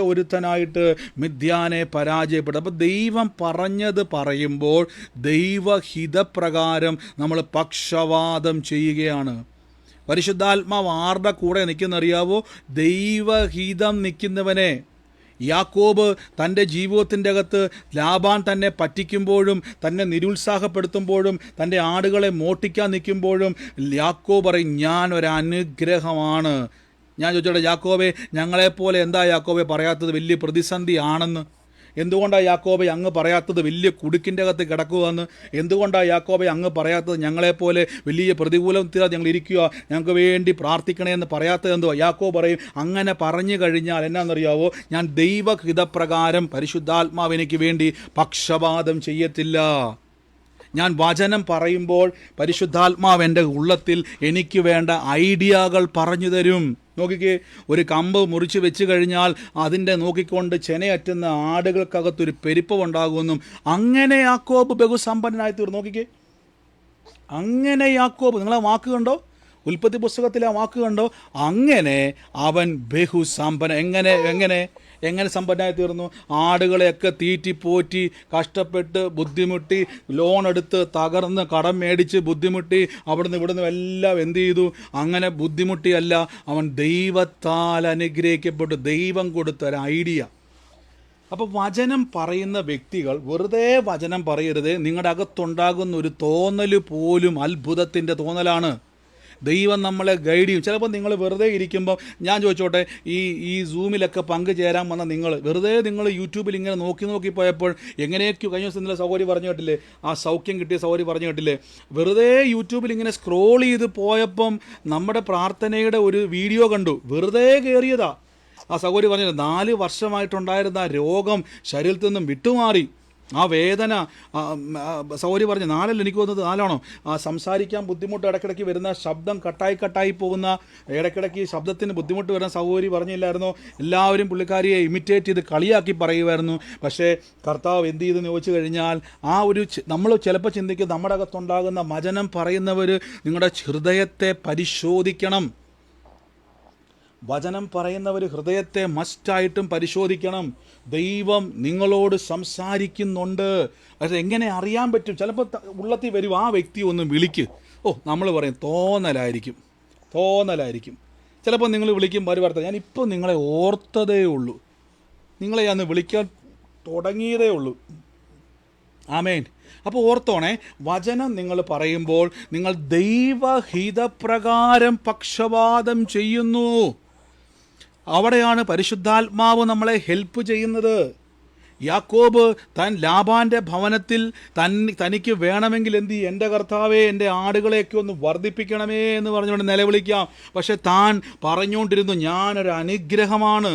ഒരുത്തനായിട്ട് മിദ്യാനെ പരാജയപ്പെടും. അപ്പോൾ ദൈവം പറഞ്ഞത് പറയുമ്പോൾ ദൈവഹിതപ്രകാരം നമ്മൾ പക്ഷവാദം ചെയ്യുകയാണ്. പരിശുദ്ധാത്മാവ് ആരുടെ കൂടെ നിൽക്കുന്നറിയാവോ? ദൈവഹിതം നിൽക്കുന്നവനെ. യാക്കോബ് തൻ്റെ ജീവിതത്തിൻ്റെ അകത്ത് ലാബാൻ തന്നെ പറ്റിക്കുമ്പോഴും തന്നെ നിരുത്സാഹപ്പെടുത്തുമ്പോഴും തൻ്റെ ആടുകളെ മോട്ടിക്കാൻ നിൽക്കുമ്പോഴും യാക്കോബ് പറയും, ഞാൻ ഒരനുഗ്രഹമാണ്. ഞാൻ ചോദിച്ചോട്ടെ, യാക്കോബെ, ഞങ്ങളെപ്പോലെ എന്താ യാക്കോബെ പറയാത്തത് വലിയ പ്രതിസന്ധി ആണെന്ന്? എന്തുകൊണ്ടാണ് യാക്കോബെ അങ്ങ് പറയാത്തത് വലിയ കുടുക്കിൻ്റെ അകത്ത് കിടക്കുകയെന്ന്? എന്തുകൊണ്ടാണ് യാക്കോബെ അങ്ങ് പറയാത്തത് ഞങ്ങളെപ്പോലെ വലിയ പ്രതികൂലത്തിൽ ഞങ്ങൾ ഇരിക്കുക, ഞങ്ങൾക്ക് വേണ്ടി പ്രാർത്ഥിക്കണമെന്ന് പറയാത്തത് എന്തുവാ? യാക്കോബ് പറയും, അങ്ങനെ പറഞ്ഞു കഴിഞ്ഞാൽ എന്നാണെന്നറിയാവോ, ഞാൻ ദൈവഹിതപ്രകാരം പരിശുദ്ധാത്മാവ് എനിക്ക് വേണ്ടി പക്ഷപാതം ചെയ്യത്തില്ല. ഞാൻ വചനം പറയുമ്പോൾ പരിശുദ്ധാത്മാവ് എൻ്റെ ഉള്ളത്തിൽ എനിക്ക് വേണ്ട ഐഡിയകൾ പറഞ്ഞു തരും. നോക്കിക്കേ, ഒരു കമ്പ് മുറിച്ച് വെച്ച് കഴിഞ്ഞാൽ അതിൻ്റെ നോക്കിക്കൊണ്ട് ചെനയറ്റുന്ന ആടുകൾക്കകത്തൊരു പെരുപ്പമുണ്ടാകുമെന്നും അങ്ങനെ യാക്കോബ് ബഹുസമ്പന്നനായി തീർന്നു. നോക്കിക്കേ, അങ്ങനെ യാക്കോബ്, നിങ്ങളെ വാക്ക് കണ്ടോ? ഉൽപ്പത്തി പുസ്തകത്തിലെ ആ വാക്ക് കണ്ടോ? അങ്ങനെ അവൻ എങ്ങനെ സമ്പന്നനായി തീർന്നു? ആടുകളെയൊക്കെ തീറ്റിപ്പോറ്റി കഷ്ടപ്പെട്ട് ബുദ്ധിമുട്ടി ലോൺ എടുത്ത് തകർന്ന് കടം മേടിച്ച് ബുദ്ധിമുട്ടി ഇവിടുന്ന് എല്ലാം എന്ത് ചെയ്തു? അങ്ങനെ ബുദ്ധിമുട്ടിയല്ല, അവൻ ദൈവത്താൽ അനുഗ്രഹിക്കപ്പെട്ടു. ദൈവം കൊടുത്തൊരു ഐഡിയ. അപ്പോൾ വചനം പറയുന്ന വ്യക്തികൾ വെറുതെ വചനം പറയരുത്. നിങ്ങളുടെ അകത്തുണ്ടാകുന്ന ഒരു തോന്നൽ പോലും അത്ഭുതത്തിൻ്റെ തോന്നലാണ്. ദൈവം നമ്മളെ ഗൈഡ് ചെയ്യും. ചിലപ്പോൾ നിങ്ങൾ വെറുതെ ഇരിക്കുമ്പോൾ, ഞാൻ ചോദിച്ചോട്ടെ, ഈ സൂമിലൊക്കെ പങ്കുചേരാൻ വന്ന നിങ്ങൾ യൂട്യൂബിൽ ഇങ്ങനെ നോക്കി പോയപ്പോൾ എങ്ങനെയൊക്കെ കഴിഞ്ഞ ദിവസം ഇന്നലെ സൗകര്യം പറഞ്ഞു കേട്ടില്ലേ, ആ സൗഖ്യം കിട്ടിയ സൗകര്യം പറഞ്ഞു കേട്ടില്ലേ, വെറുതെ യൂട്യൂബിൽ ഇങ്ങനെ സ്ക്രോൾ ചെയ്ത് പോയപ്പം നമ്മുടെ പ്രാർത്ഥനയുടെ ഒരു വീഡിയോ കണ്ടു. വെറുതെ കയറിയതാ. ആ സൗകര്യം പറഞ്ഞത് 4 വർഷമായിട്ടുണ്ടായിരുന്ന ആ രോഗം ശരീരത്തിൽ നിന്നും വിട്ടുമാറി. ആ വേദന, സൗരി പറഞ്ഞ് 4 എനിക്ക് തോന്നുന്നത് 4 സംസാരിക്കാൻ ബുദ്ധിമുട്ട് ഇടയ്ക്കിടയ്ക്ക് വരുന്ന ശബ്ദം കട്ടായി പോകുന്ന, ഇടയ്ക്കിടയ്ക്ക് ശബ്ദത്തിന് ബുദ്ധിമുട്ട് വരുന്ന സൗരി പറഞ്ഞില്ലായിരുന്നോ? എല്ലാവരും പുള്ളിക്കാരിയെ ഇമിറ്റേറ്റ് ചെയ്ത് കളിയാക്കി പറയുമായിരുന്നു. പക്ഷേ കർത്താവ് എന്ത് ചെയ്തെന്ന് ചോദിച്ചു കഴിഞ്ഞാൽ, ആ ഒരു നമ്മൾ ചിലപ്പോൾ ചിന്തിക്കും നമ്മുടെ അകത്തുണ്ടാകുന്ന വചനം പറയുന്നവർ നിങ്ങളുടെ ഹൃദയത്തെ പരിശോധിക്കണം. വചനം പറയുന്നവർ ഹൃദയത്തെ മസ്റ്റായിട്ടും പരിശോധിക്കണം. ദൈവം നിങ്ങളോട് സംസാരിക്കുന്നുണ്ട്. അത് എങ്ങനെ അറിയാൻ പറ്റും? ചിലപ്പോൾ ഉള്ളത്തിൽ വരും, ആ വ്യക്തി ഒന്ന് വിളിക്ക്. നമ്മൾ പറയും തോന്നലായിരിക്കും. ചിലപ്പോൾ നിങ്ങൾ വിളിക്കും പരിവർത്തനം, ഞാനിപ്പോൾ നിങ്ങളെ ഓർത്തതേ ഉള്ളൂ, നിങ്ങളെ ഞാൻ വിളിക്കാൻ തുടങ്ങിയതേ ഉള്ളൂ. ആമേൻ. അപ്പോൾ ഓർത്തോണേ, വചനം നിങ്ങൾ പറയുമ്പോൾ നിങ്ങൾ ദൈവഹിതപ്രകാരം പക്ഷപാതം ചെയ്യുന്നു. അവിടെയാണ് പരിശുദ്ധാത്മാവ് നമ്മളെ ഹെൽപ്പ് ചെയ്യുന്നത്. യാക്കോബ് ലാബാൻ്റെ ഭവനത്തിൽ തനിക്ക് വേണമെങ്കിൽ എന്ത് ചെയ്യും? എൻ്റെ കർത്താവേ, എൻ്റെ ആടുകളെയൊക്കെ ഒന്ന് വർദ്ധിപ്പിക്കണമേ എന്ന് പറഞ്ഞുകൊണ്ട് നിലവിളിക്കാം. പക്ഷെ താൻ പറഞ്ഞുകൊണ്ടിരുന്നു, ഞാനൊരു അനുഗ്രഹമാണ്.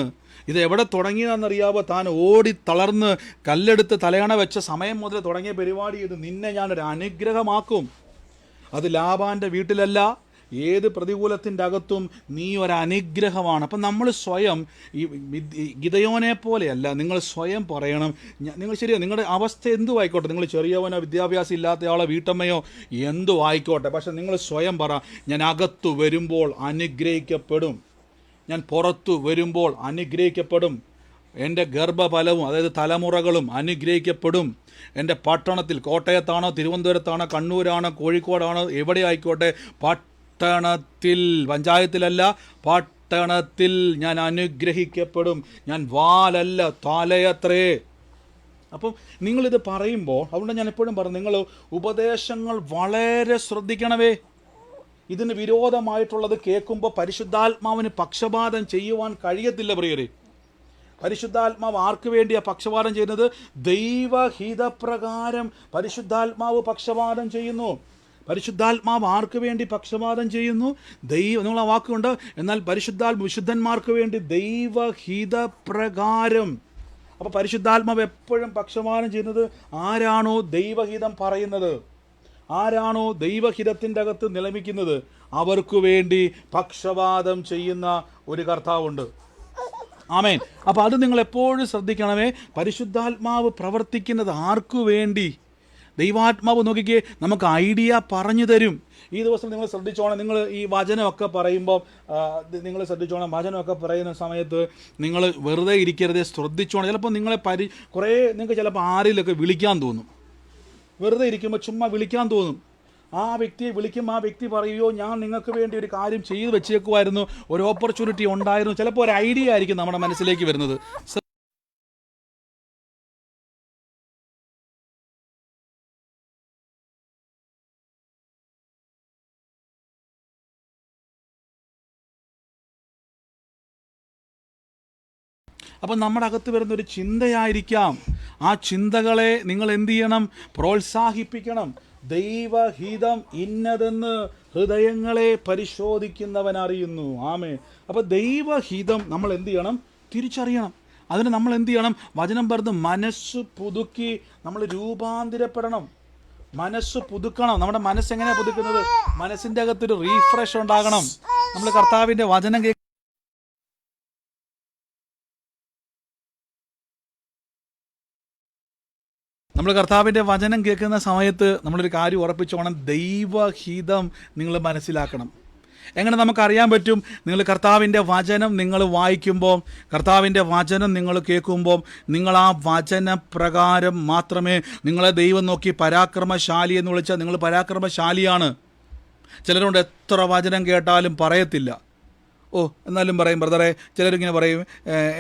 ഇത് എവിടെ തുടങ്ങിയതെന്നറിയാവോ? താൻ ഓടി തളർന്ന് കല്ലെടുത്ത് തലയണ വെച്ച സമയം മുതൽ തുടങ്ങിയ പരിപാടി ഇത്. നിന്നെ ഞാനൊരു അനുഗ്രഹമാക്കും. അത് ലാബാൻ്റെ വീട്ടിലല്ല, ഏത് പ്രതികൂലത്തിൻ്റെ അകത്തും നീ ഒരു അനുഗ്രഹമാണ്. അപ്പം നമ്മൾ സ്വയം ഈ ഗിദയോനെ പോലെയല്ല, നിങ്ങൾ സ്വയം പറയണം. നിങ്ങൾ ശരിയാണ്, നിങ്ങളുടെ അവസ്ഥ എന്തു ആയിക്കോട്ടെ, നിങ്ങൾ ചെറിയവനോ വിദ്യാഭ്യാസം ഇല്ലാത്തയാളോ വീട്ടമ്മയോ എന്തു ആയിക്കോട്ടെ, പക്ഷെ നിങ്ങൾ സ്വയം പറ, ഞാൻ അകത്തു വരുമ്പോൾ അനുഗ്രഹിക്കപ്പെടും, ഞാൻ പുറത്തു വരുമ്പോൾ അനുഗ്രഹിക്കപ്പെടും, എൻ്റെ ഗർഭഫലവും അതായത് തലമുറകളും അനുഗ്രഹിക്കപ്പെടും. എൻ്റെ പട്ടണത്തിൽ, കോട്ടയത്താണോ തിരുവനന്തപുരത്താണോ കണ്ണൂരാണോ കോഴിക്കോടാണോ എവിടെ ആയിക്കോട്ടെ, പട്ടണത്തിൽ, പഞ്ചായത്തിലല്ല, പട്ടണത്തിൽ ഞാൻ അനുഗ്രഹിക്കപ്പെടും. ഞാൻ വാലല്ല തലയത്രേ. അപ്പം നിങ്ങളിത് പറയുമ്പോൾ, അതുകൊണ്ട് ഞാൻ എപ്പോഴും പറഞ്ഞു, നിങ്ങൾ ഉപദേശങ്ങൾ വളരെ ശ്രദ്ധിക്കണമേ. ഇതിന് വിരോധമായിട്ടുള്ളത് കേൾക്കുമ്പോൾ പരിശുദ്ധാത്മാവിന് പക്ഷപാതം ചെയ്യുവാൻ കഴിയത്തില്ല പ്രിയരെ. പരിശുദ്ധാത്മാവ് ആർക്ക് വേണ്ടിയാണ് പക്ഷപാതം ചെയ്യുന്നത്? ദൈവഹിതപ്രകാരം പരിശുദ്ധാത്മാവ് പക്ഷപാതം ചെയ്യുന്നു. പരിശുദ്ധാത്മാവ് ആർക്ക് വേണ്ടി പക്ഷപാതം ചെയ്യുന്നു? നിങ്ങൾ ആ വാക്കുണ്ട്. എന്നാൽ വിശുദ്ധന്മാർക്ക് വേണ്ടി ദൈവഹിതപ്രകാരം. അപ്പോൾ പരിശുദ്ധാത്മാവ് എപ്പോഴും പക്ഷപാതം ചെയ്യുന്നത് ആരാണോ ദൈവഹിതം പറയുന്നത്, ആരാണോ ദൈവഹിതത്തിൻ്റെ അകത്ത് നിലനിൽക്കുന്നത്, അവർക്ക് വേണ്ടി പക്ഷപാതം ചെയ്യുന്ന ഒരു കർത്താവുണ്ട്. ആമേൻ. അപ്പോൾ അത് നിങ്ങൾ എപ്പോഴും ശ്രദ്ധിക്കണമേ. പരിശുദ്ധാത്മാവ് പ്രവർത്തിക്കുന്നത് ആർക്കു വേണ്ടി? ദൈവാത്മാവ് നോക്കിക്കേ, നമുക്ക് ഐഡിയ പറഞ്ഞു തരും. ഈ ദിവസം നിങ്ങൾ ശ്രദ്ധിച്ചോണം, നിങ്ങൾ ഈ വചനമൊക്കെ പറയുമ്പോൾ നിങ്ങൾ ശ്രദ്ധിച്ചോണം, വചനമൊക്കെ പറയുന്ന സമയത്ത് നിങ്ങൾ വെറുതെ ഇരിക്കരുത്, ശ്രദ്ധിച്ചോണം. ചിലപ്പോൾ നിങ്ങളെ കുറേ നിങ്ങൾക്ക് ചിലപ്പോൾ ആരെങ്കിലുമൊക്കെ വിളിക്കാൻ തോന്നും. വെറുതെ ഇരിക്കുമ്പോൾ ചുമ്മാ വിളിക്കാൻ തോന്നും. ആ വ്യക്തിയെ വിളിക്കുമ്പോൾ ആ വ്യക്തി പറയുമോ, ഞാൻ നിങ്ങൾക്ക് വേണ്ടി ഒരു കാര്യം ചെയ്ത് വെച്ചേക്കുമായിരുന്നു, ഒരു ഓപ്പർച്യൂണിറ്റി ഉണ്ടായിരുന്നു. ചിലപ്പോൾ ഒരു ഐഡിയ ആയിരിക്കും നമ്മുടെ മനസ്സിലേക്ക് വരുന്നത്. അപ്പം നമ്മുടെ അകത്ത് വരുന്നൊരു ചിന്തയായിരിക്കാം. ആ ചിന്തകളെ നിങ്ങൾ എന്ത് ചെയ്യണം? പ്രോത്സാഹിപ്പിക്കണം. ദൈവഹിതം ഇന്നതെന്ന് ഹൃദയങ്ങളെ പരിശോധിക്കുന്നവൻ അറിയുന്നു. ആമേ. അപ്പോൾ ദൈവഹിതം നമ്മൾ എന്ത് ചെയ്യണം? തിരിച്ചറിയണം. അതിന് നമ്മൾ എന്ത് ചെയ്യണം? വചനം പറഞ്ഞ് മനസ്സ് പുതുക്കി നമ്മൾ രൂപാന്തരപ്പെടണം. മനസ്സ് പുതുക്കണം. നമ്മുടെ മനസ്സെങ്ങനെയാണ് പുതുക്കുന്നത്? മനസ്സിൻ്റെ അകത്തൊരു റീഫ്രഷ് ഉണ്ടാകണം. നമ്മൾ കർത്താവിൻ്റെ വചനം കേൾക്കുന്ന സമയത്ത് നമ്മളൊരു കാര്യം ഉറപ്പിച്ചോണം, ദൈവഹിതം നിങ്ങൾ മനസ്സിലാക്കണം. എങ്ങനെ നമുക്കറിയാൻ പറ്റും? നിങ്ങൾ കർത്താവിൻ്റെ വചനം നിങ്ങൾ വായിക്കുമ്പോൾ, കർത്താവിൻ്റെ വചനം നിങ്ങൾ കേൾക്കുമ്പോൾ, നിങ്ങൾ ആ വചനപ്രകാരം മാത്രമേ, നിങ്ങളെ ദൈവം നോക്കി പരാക്രമശാലി എന്ന് വിളിച്ചാൽ നിങ്ങൾ പരാക്രമശാലിയാണ്. ചിലരുണ്ട് എത്ര വചനം കേട്ടാലും പറയത്തില്ല. എന്നാലും പറയും, ബ്രദറെ, ചിലരിങ്ങനെ പറയും,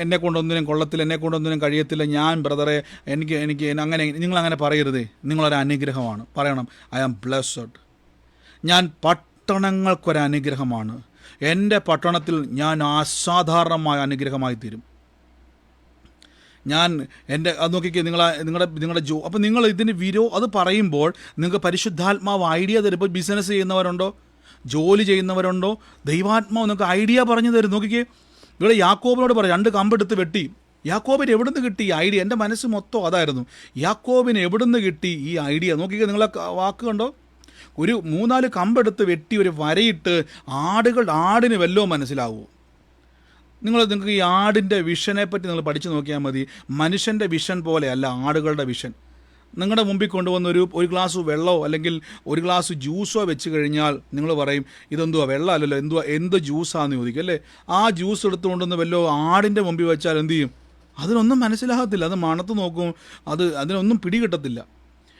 എന്നെക്കൊണ്ടൊന്നിനും കൊള്ളത്തില്ല, എന്നെക്കൊണ്ടൊന്നിനും കഴിയത്തില്ല, ഞാൻ ബ്രദറെ എനിക്ക് അങ്ങനെ. നിങ്ങളങ്ങനെ പറയരുതേ. നിങ്ങളൊരു അനുഗ്രഹമാണ്. പറയണം, ഐ ആം ബ്ലെസ്ഡ്. ഞാൻ പട്ടണങ്ങൾക്കൊരനുഗ്രഹമാണ്. എൻ്റെ പട്ടണത്തിൽ ഞാൻ അസാധാരണമായ അനുഗ്രഹമായി തീരും. ഞാൻ അത് നോക്കിക്കേ, നിങ്ങളുടെ അപ്പം നിങ്ങൾ ഇതിന് അത് പറയുമ്പോൾ നിങ്ങൾക്ക് പരിശുദ്ധാത്മാവ് ഐഡിയ തരും. ഇപ്പോൾ ബിസിനസ് ചെയ്യുന്നവരുണ്ടോ, ജോലി ചെയ്യുന്നവരുണ്ടോ, ദൈവാത്മാവ് നിങ്ങൾക്ക് ഐഡിയ പറഞ്ഞു തരും. നോക്കിക്കേ, ഇവിടെ യാക്കോബിനോട് പറയും, 2 കമ്പെടുത്ത് വെട്ടി യാക്കോബിന് എവിടുന്ന് കിട്ടി ഈ ഐഡിയ? എൻ്റെ മനസ്സ് മൊത്തം അതായിരുന്നു. യാക്കോബിന് എവിടുന്ന് കിട്ടി ഈ ഐഡിയ? നോക്കിക്കേ, നിങ്ങളെ വാക്ക് കണ്ടോ? ഒരു 3-4 കമ്പെടുത്ത് വെട്ടി ഒരു വരയിട്ട് ആടിന് വല്ലോ മനസ്സിലാവുമോ? നിങ്ങൾക്ക് ഈ ആടിൻ്റെ വിഷനെ പറ്റി നിങ്ങൾ പഠിച്ചു നോക്കിയാൽ മതി. മനുഷ്യൻ്റെ വിഷൻ പോലെയല്ല ആടുകളുടെ വിഷൻ. നിങ്ങളുടെ മുമ്പിൽ കൊണ്ടുവന്ന് ഒരു ഗ്ലാസ് വെള്ളമോ അല്ലെങ്കിൽ ഒരു ഗ്ലാസ് ജ്യൂസോ വെച്ച് കഴിഞ്ഞാൽ നിങ്ങൾ പറയും ഇതെന്തുവാ, വെള്ളം അല്ലല്ലോ, എന്ത് ജ്യൂസാന്ന് ചോദിക്കും അല്ലേ? ആ ജ്യൂസ് എടുത്തുകൊണ്ടുവന്ന് വല്ലോ ആടിൻ്റെ മുമ്പിൽ വെച്ചാൽ എന്ത് ചെയ്യും? അതിനൊന്നും മനസ്സിലാകത്തില്ല. അത് മണത്ത് നോക്കും, അതിനൊന്നും പിടികിട്ടത്തില്ല.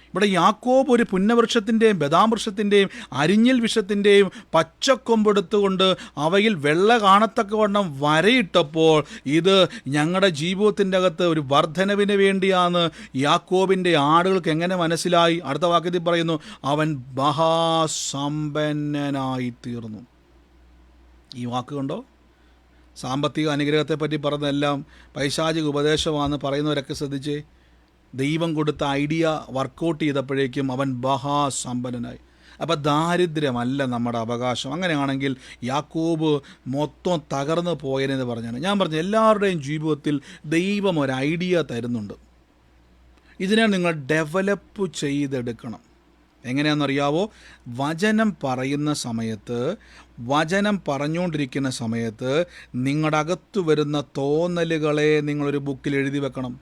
ഇവിടെ യാക്കോബ് ഒരു പുന്നവൃക്ഷത്തിൻ്റെയും ബദാംവൃക്ഷത്തിൻ്റെയും അരിഞ്ഞൽ വൃക്ഷത്തിൻ്റെയും പച്ചക്കൊമ്പെടുത്തുകൊണ്ട് അവയിൽ വെള്ള കാണത്തക്കവണ്ണം വരയിട്ടപ്പോൾ ഇത് ഞങ്ങളുടെ ജീവിതത്തിൻ്റെ അകത്ത് ഒരു വർധനവിന് വേണ്ടിയാണ് യാക്കോബിൻ്റെ ആടുകൾക്ക് എങ്ങനെ മനസ്സിലായി? അടുത്ത വാക്യത്തിൽ പറയുന്നു, അവൻ മഹാസമ്പന്നനായി തീർന്നു. ഈ വാക്ക് കണ്ടോ? സാമ്പത്തിക അനുഗ്രഹത്തെപ്പറ്റി പറഞ്ഞതെല്ലാം പൈശാചിക ഉപദേശമാണെന്ന് പറയുന്നവരൊക്കെ ശ്രദ്ധിച്ചേ. ദൈവം കൊടുത്ത ഐഡിയ വർക്കൗട്ട് ചെയ്തപ്പോഴേക്കും അവൻ മഹാസമ്പന്നനായി. അപ്പോൾ ദാരിദ്ര്യമല്ല നമ്മുടെ അവകാശം. അങ്ങനെയാണെങ്കിൽ യാക്കോബ് മൊത്തം തകർന്നു പോയതെന്ന് പറഞ്ഞാണ്. ഞാൻ പറഞ്ഞു, എല്ലാവരുടെയും ജീവിതത്തിൽ ദൈവം ഒരു ഐഡിയ തരുന്നുണ്ട്. ഇതിനെ നിങ്ങൾ ഡെവലപ്പ് ചെയ്തെടുക്കണം. എങ്ങനെയാണെന്നറിയാവോ? വചനം പറയുന്ന സമയത്ത്, വചനം പറഞ്ഞുകൊണ്ടിരിക്കുന്ന സമയത്ത് നിങ്ങളുടെ അകത്ത് വരുന്ന തോന്നലുകളെ നിങ്ങളൊരു ബുക്കിൽ എഴുതി വെക്കണം.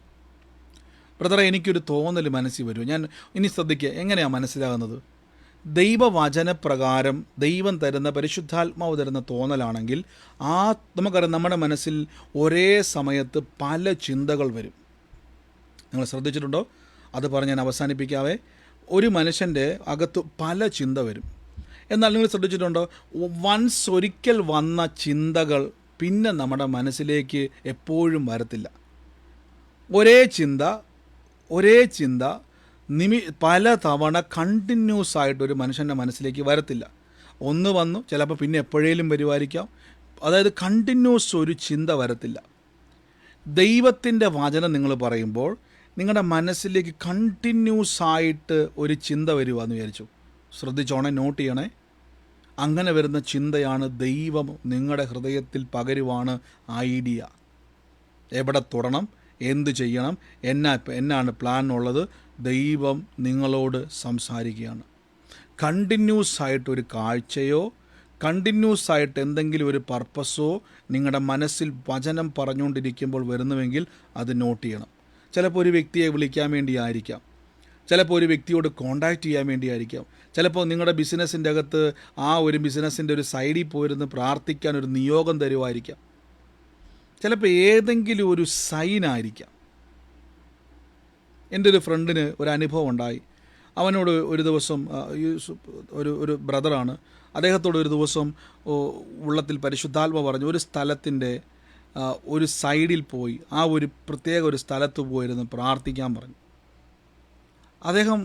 ബ്രദറെ, എനിക്കൊരു തോന്നൽ മനസ്സിൽ വരും. ഞാൻ ഇനി ശ്രദ്ധിക്കുക, എങ്ങനെയാണ് മനസ്സിലാകുന്നത്? ദൈവവചനപ്രകാരം ദൈവം തരുന്ന, പരിശുദ്ധാത്മാവ് തരുന്ന തോന്നലാണെങ്കിൽ നമുക്കറിയാം നമ്മുടെ മനസ്സിൽ ഒരേ സമയത്ത് പല ചിന്തകൾ വരും. നിങ്ങൾ ശ്രദ്ധിച്ചിട്ടുണ്ടോ? അത് പറഞ്ഞ് ഞാൻ അവസാനിപ്പിക്കാവേ. ഒരു മനുഷ്യൻ്റെ അകത്ത് പല ചിന്ത വരും. എന്നാൽ നിങ്ങൾ ശ്രദ്ധിച്ചിട്ടുണ്ടോ, ഒരിക്കൽ വന്ന ചിന്തകൾ പിന്നെ നമ്മുടെ മനസ്സിലേക്ക് എപ്പോഴും വരത്തില്ല. ഒരേ ചിന്ത പല തവണ കണ്ടിന്യൂസ് ആയിട്ട് ഒരു മനുഷ്യൻ്റെ മനസ്സിലേക്ക് വരത്തില്ല. ഒന്ന് വന്നു, ചിലപ്പോൾ പിന്നെ എപ്പോഴേലും വരുമായിരിക്കാം. അതായത് കണ്ടിന്യൂസ് ഒരു ചിന്ത വരത്തില്ല. ദൈവത്തിൻ്റെ വചനം നിങ്ങൾ പറയുമ്പോൾ നിങ്ങളുടെ മനസ്സിലേക്ക് കണ്ടിന്യൂസ് ആയിട്ട് ഒരു ചിന്ത വരുവാന്ന് വിചാരിച്ചു. ശ്രദ്ധിച്ചോണേ, നോട്ട് ചെയ്യണേ. അങ്ങനെ വരുന്ന ചിന്തയാണ് ദൈവം നിങ്ങളുടെ ഹൃദയത്തിൽ പകരുവാണ് ഐഡിയ. എവിടെ തൊടണം, എന്ത് ചെയ്യണം, എന്നാണ് പ്ലാൻ ഉള്ളത്, ദൈവം നിങ്ങളോട് സംസാരിക്കുകയാണ്. കണ്ടിന്യൂസ് ആയിട്ടൊരു കാഴ്ചയോ കണ്ടിന്യൂസ് ആയിട്ട് എന്തെങ്കിലും ഒരു പർപ്പസോ നിങ്ങളുടെ മനസ്സിൽ വചനം പറഞ്ഞുകൊണ്ടിരിക്കുമ്പോൾ വരുന്നുവെങ്കിൽ അത് നോട്ട് ചെയ്യണം. ചിലപ്പോൾ ഒരു വ്യക്തിയെ വിളിക്കാൻ വേണ്ടിയായിരിക്കാം, ചിലപ്പോൾ ഒരു വ്യക്തിയോട് കോണ്ടാക്റ്റ് ചെയ്യാൻ വേണ്ടിയായിരിക്കാം, ചിലപ്പോൾ നിങ്ങളുടെ ബിസിനസ്സിൻ്റെ അകത്ത് ആ ഒരു ബിസിനസ്സിൻ്റെ ഒരു സൈഡിൽ പോയിരുന്ന് പ്രാർത്ഥിക്കാൻ ഒരു നിയോഗം തരുമായിരിക്കാം, ചിലപ്പോൾ ഏതെങ്കിലും ഒരു സൈനായിരിക്കാം. എൻ്റെ ഒരു ഫ്രണ്ടിന് ഒരു അനുഭവം ഉണ്ടായി. അവനോട് ഒരു ദിവസം ഒരു ബ്രദറാണ്, അദ്ദേഹത്തോട് ഒരു ദിവസം ഉള്ളത്തിൽ പരിശുദ്ധാത്മ പറഞ്ഞു ഒരു സ്ഥലത്തിൻ്റെ ഒരു സൈഡിൽ പോയി ആ ഒരു പ്രത്യേക ഒരു സ്ഥലത്ത് പോയിരുന്ന് പ്രാർത്ഥിക്കാൻ പറഞ്ഞു. അദ്ദേഹം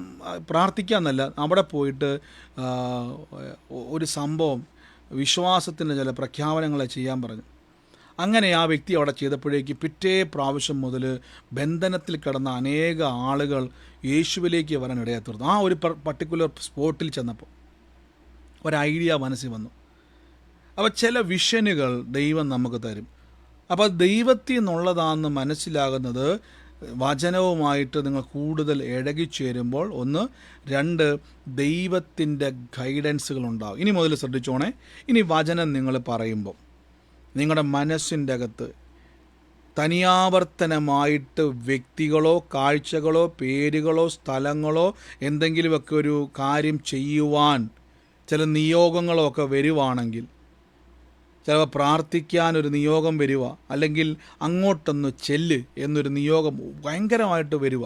പ്രാർത്ഥിക്കാമെന്നല്ല, അവിടെ പോയിട്ട് ഒരു സംഭവം വിശ്വാസത്തിൻ്റെ ചില പ്രഖ്യാപനങ്ങളെ ചെയ്യാൻ പറഞ്ഞു. അങ്ങനെ ആ വ്യക്തി അവിടെ ചെയ്തപ്പോഴേക്ക് പിറ്റേ പ്രാവശ്യം മുതൽ ബന്ധനത്തിൽ കിടന്ന അനേക ആളുകൾ യേശുവിലേക്ക് വരാൻ ഇടയാത്തീർന്നു. ആ ഒരു പർട്ടിക്കുലർ സ്പോട്ടിൽ ചെന്നപ്പോൾ ഒരു ഐഡിയ മനസ്സിൽ വന്നു. അപ്പോൾ ചില വിഷനുകൾ ദൈവം നമുക്ക് തരും. അപ്പോൾ ദൈവത്തിൽ നിന്നുള്ളതാണെന്ന് മനസ്സിലാകുന്നത് വചനവുമായിട്ട് നിങ്ങൾ കൂടുതൽ ഇഴകിച്ചേരുമ്പോൾ. 1, 2 ദൈവത്തിൻ്റെ ഗൈഡൻസുകളുണ്ടാകും. ഇനി മുതൽ ശ്രദ്ധിച്ചോണേ. ഇനി വചനം നിങ്ങൾ പറയുമ്പോൾ നിങ്ങളുടെ മനസ്സിൻ്റെ അകത്ത് തനിയാവർത്തനമായിട്ട് വ്യക്തികളോ കാഴ്ചകളോ പേരുകളോ സ്ഥലങ്ങളോ എന്തെങ്കിലുമൊക്കെ ഒരു കാര്യം ചെയ്യുവാൻ ചില നിയോഗങ്ങളോ ഒക്കെ വരുവാണെങ്കിൽ, ചിലപ്പോൾ പ്രാർത്ഥിക്കാനൊരു നിയോഗം വരിക, അല്ലെങ്കിൽ അങ്ങോട്ടൊന്ന് ചെല്ല് എന്നൊരു നിയോഗം ഭയങ്കരമായിട്ട് വരിക.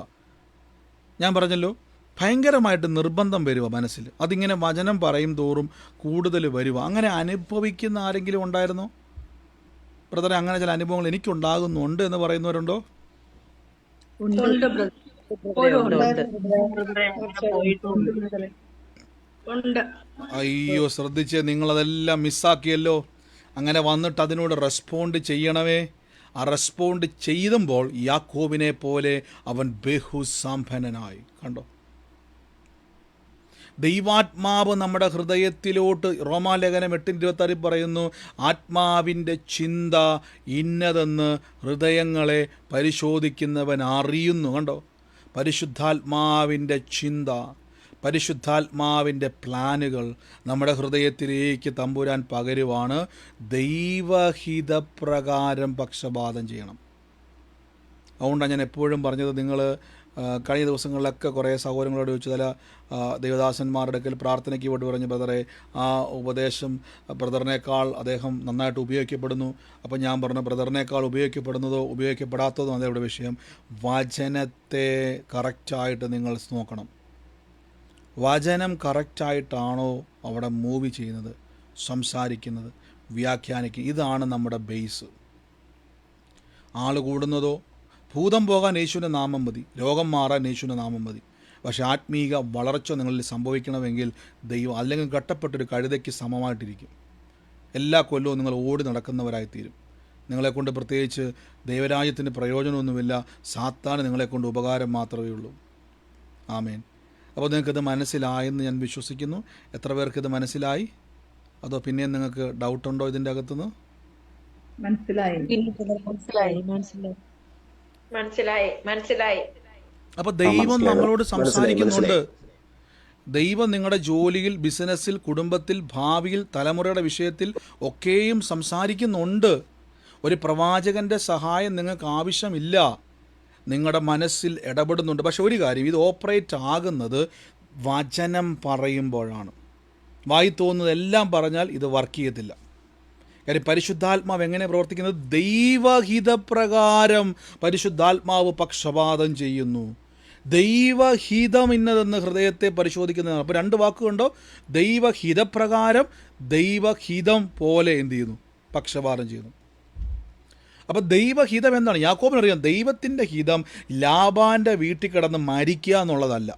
ഞാൻ പറഞ്ഞല്ലോ, ഭയങ്കരമായിട്ട് നിർബന്ധം വരിക മനസ്സിൽ. അതിങ്ങനെ വചനം പറയും തോറും കൂടുതൽ വരിക. അങ്ങനെ അനുഭവിക്കുന്ന ആരെങ്കിലും ഉണ്ടായിരുന്നോ? ബ്രദറെ, അങ്ങനെ ചില അനുഭവങ്ങൾ എനിക്കുണ്ടാകുന്നുണ്ട് എന്ന് പറയുന്നവരുണ്ടോ? അയ്യോ, ശ്രദ്ധിച്ച്, നിങ്ങളതെല്ലാം മിസ്സാക്കിയല്ലോ. അങ്ങനെ വന്നിട്ട് അതിനോട് റെസ്പോണ്ട് ചെയ്യണമേ. ആ റെസ്പോണ്ട് ചെയ്യുമ്പോൾ യാക്കോബിനെ പോലെ അവൻ ബഹുസമ്പന്നനായി. കണ്ടോ? ദൈവാത്മാവ് നമ്മുടെ ഹൃദയത്തിലോട്ട്, റോമാലേഖനം 8:26 പറയുന്നു, ആത്മാവിൻ്റെ ചിന്ത ഇന്നതെന്ന് ഹൃദയങ്ങളെ പരിശോധിക്കുന്നവൻ അറിയുന്നു. കണ്ടോ, പരിശുദ്ധാത്മാവിൻ്റെ ചിന്ത, പരിശുദ്ധാത്മാവിൻ്റെ പ്ലാനുകൾ നമ്മുടെ ഹൃദയത്തിലേക്ക് തമ്പുരാൻ പകരുവാണ്. ദൈവഹിതപ്രകാരം പക്ഷപാതം ചെയ്യണം. അതുകൊണ്ടാണ് ഞാൻ എപ്പോഴും പറഞ്ഞത്, നിങ്ങൾ കഴിഞ്ഞ ദിവസങ്ങളിലൊക്കെ കുറേ സഹോദരങ്ങളോട് ചോദിച്ചു, ചില ദേവദാസന്മാരുടെ അടുക്കൽ പ്രാർത്ഥനയ്ക്ക് വേണ്ടി പറഞ്ഞു, ബ്രദറെ ആ ഉപദേശം ബ്രദറിനേക്കാൾ അദ്ദേഹം നന്നായിട്ട് ഉപയോഗിക്കപ്പെടുന്നു. അപ്പോൾ ഞാൻ പറഞ്ഞു, ബ്രദറിനേക്കാൾ ഉപയോഗിക്കപ്പെടുന്നതോ ഉപയോഗിക്കപ്പെടാത്തതോ അതേവിടെ വിഷയം, വചനത്തെ കറക്റ്റായിട്ട് നിങ്ങൾ നോക്കണം. വചനം കറക്റ്റായിട്ടാണോ അവിടെ മൂവി ചെയ്യുന്നത്, സംസാരിക്കുന്നത്, വ്യാഖ്യാനിക്കുന്നത്? ഇതാണ് നമ്മുടെ ബേസ്. ആൾ കൂടുന്നതോ, ഭൂതം പോകാൻ യേശുവിൻ്റെ നാമം മതി, രോഗം മാറാൻ യേശുവിൻ്റെ നാമം മതി. പക്ഷേ ആത്മീക വളർച്ച നിങ്ങളിൽ സംഭവിക്കണമെങ്കിൽ ദൈവം അല്ലെങ്കിൽ കട്ടപ്പെട്ടൊരു കഴുതയ്ക്ക് സമമായിട്ടിരിക്കും. എല്ലാ കൊല്ലവും നിങ്ങൾ ഓടി നടക്കുന്നവരായിത്തീരും. നിങ്ങളെക്കൊണ്ട് പ്രത്യേകിച്ച് ദൈവരാജ്യത്തിന് പ്രയോജനമൊന്നുമില്ല, സാത്താന് നിങ്ങളെക്കൊണ്ട് ഉപകാരം മാത്രമേ ഉള്ളൂ. ആമേൻ. അപ്പോൾ നിങ്ങൾക്കിത് മനസ്സിലായെന്ന് ഞാൻ വിശ്വസിക്കുന്നു. എത്ര പേർക്കിത് മനസ്സിലായി? അതോ പിന്നെയും നിങ്ങൾക്ക് ഡൗട്ടുണ്ടോ ഇതിൻ്റെ അകത്തുനിന്ന്? മനസ്സിലായി. മനസ്സിലായി. അപ്പോൾ ദൈവം നമ്മളോട് സംസാരിക്കുന്നുണ്ട്. ദൈവം നിങ്ങളുടെ ജോലിയിൽ, ബിസിനസ്സിൽ, കുടുംബത്തിൽ, ഭാവിയിൽ, തലമുറയുടെ വിഷയത്തിൽ ഒക്കെയും സംസാരിക്കുന്നുണ്ട്. ഒരു പ്രവാചകൻ്റെ സഹായം നിങ്ങൾക്ക് ആവശ്യമില്ല, നിങ്ങളുടെ മനസ്സിൽ ഇടപെടുന്നുണ്ട്. പക്ഷെ ഒരു കാര്യം, ഇത് ഓപ്പറേറ്റ് ആകുന്നത് വചനം പറയുമ്പോഴാണ്. വായി തോന്നുന്നതെല്ലാം പറഞ്ഞാൽ ഇത് വർക്ക് ചെയ്യത്തില്ല. കാര്യം പരിശുദ്ധാത്മാവ് എങ്ങനെ പ്രവർത്തിക്കുന്നത്? ദൈവഹിതപ്രകാരം പരിശുദ്ധാത്മാവ് പക്ഷപാതം ചെയ്യുന്നു. ദൈവഹിതം ഇന്നതെന്ന് ഹൃദയത്തെ പരിശോധിക്കുന്നതാണ്. അപ്പോൾ രണ്ട് വാക്കുണ്ടോ, ദൈവഹിതപ്രകാരം, ദൈവഹിതം പോലെ എന്ത് ചെയ്യുന്നു? പക്ഷപാതം ചെയ്യുന്നു. അപ്പോൾ ദൈവഹിതം എന്താണ്? യാക്കോബിനറിയാം, ദൈവത്തിൻ്റെ ഹിതം ലാബാൻ്റെ വീട്ടിൽ കിടന്ന് മരിക്കുക എന്നുള്ളതല്ല.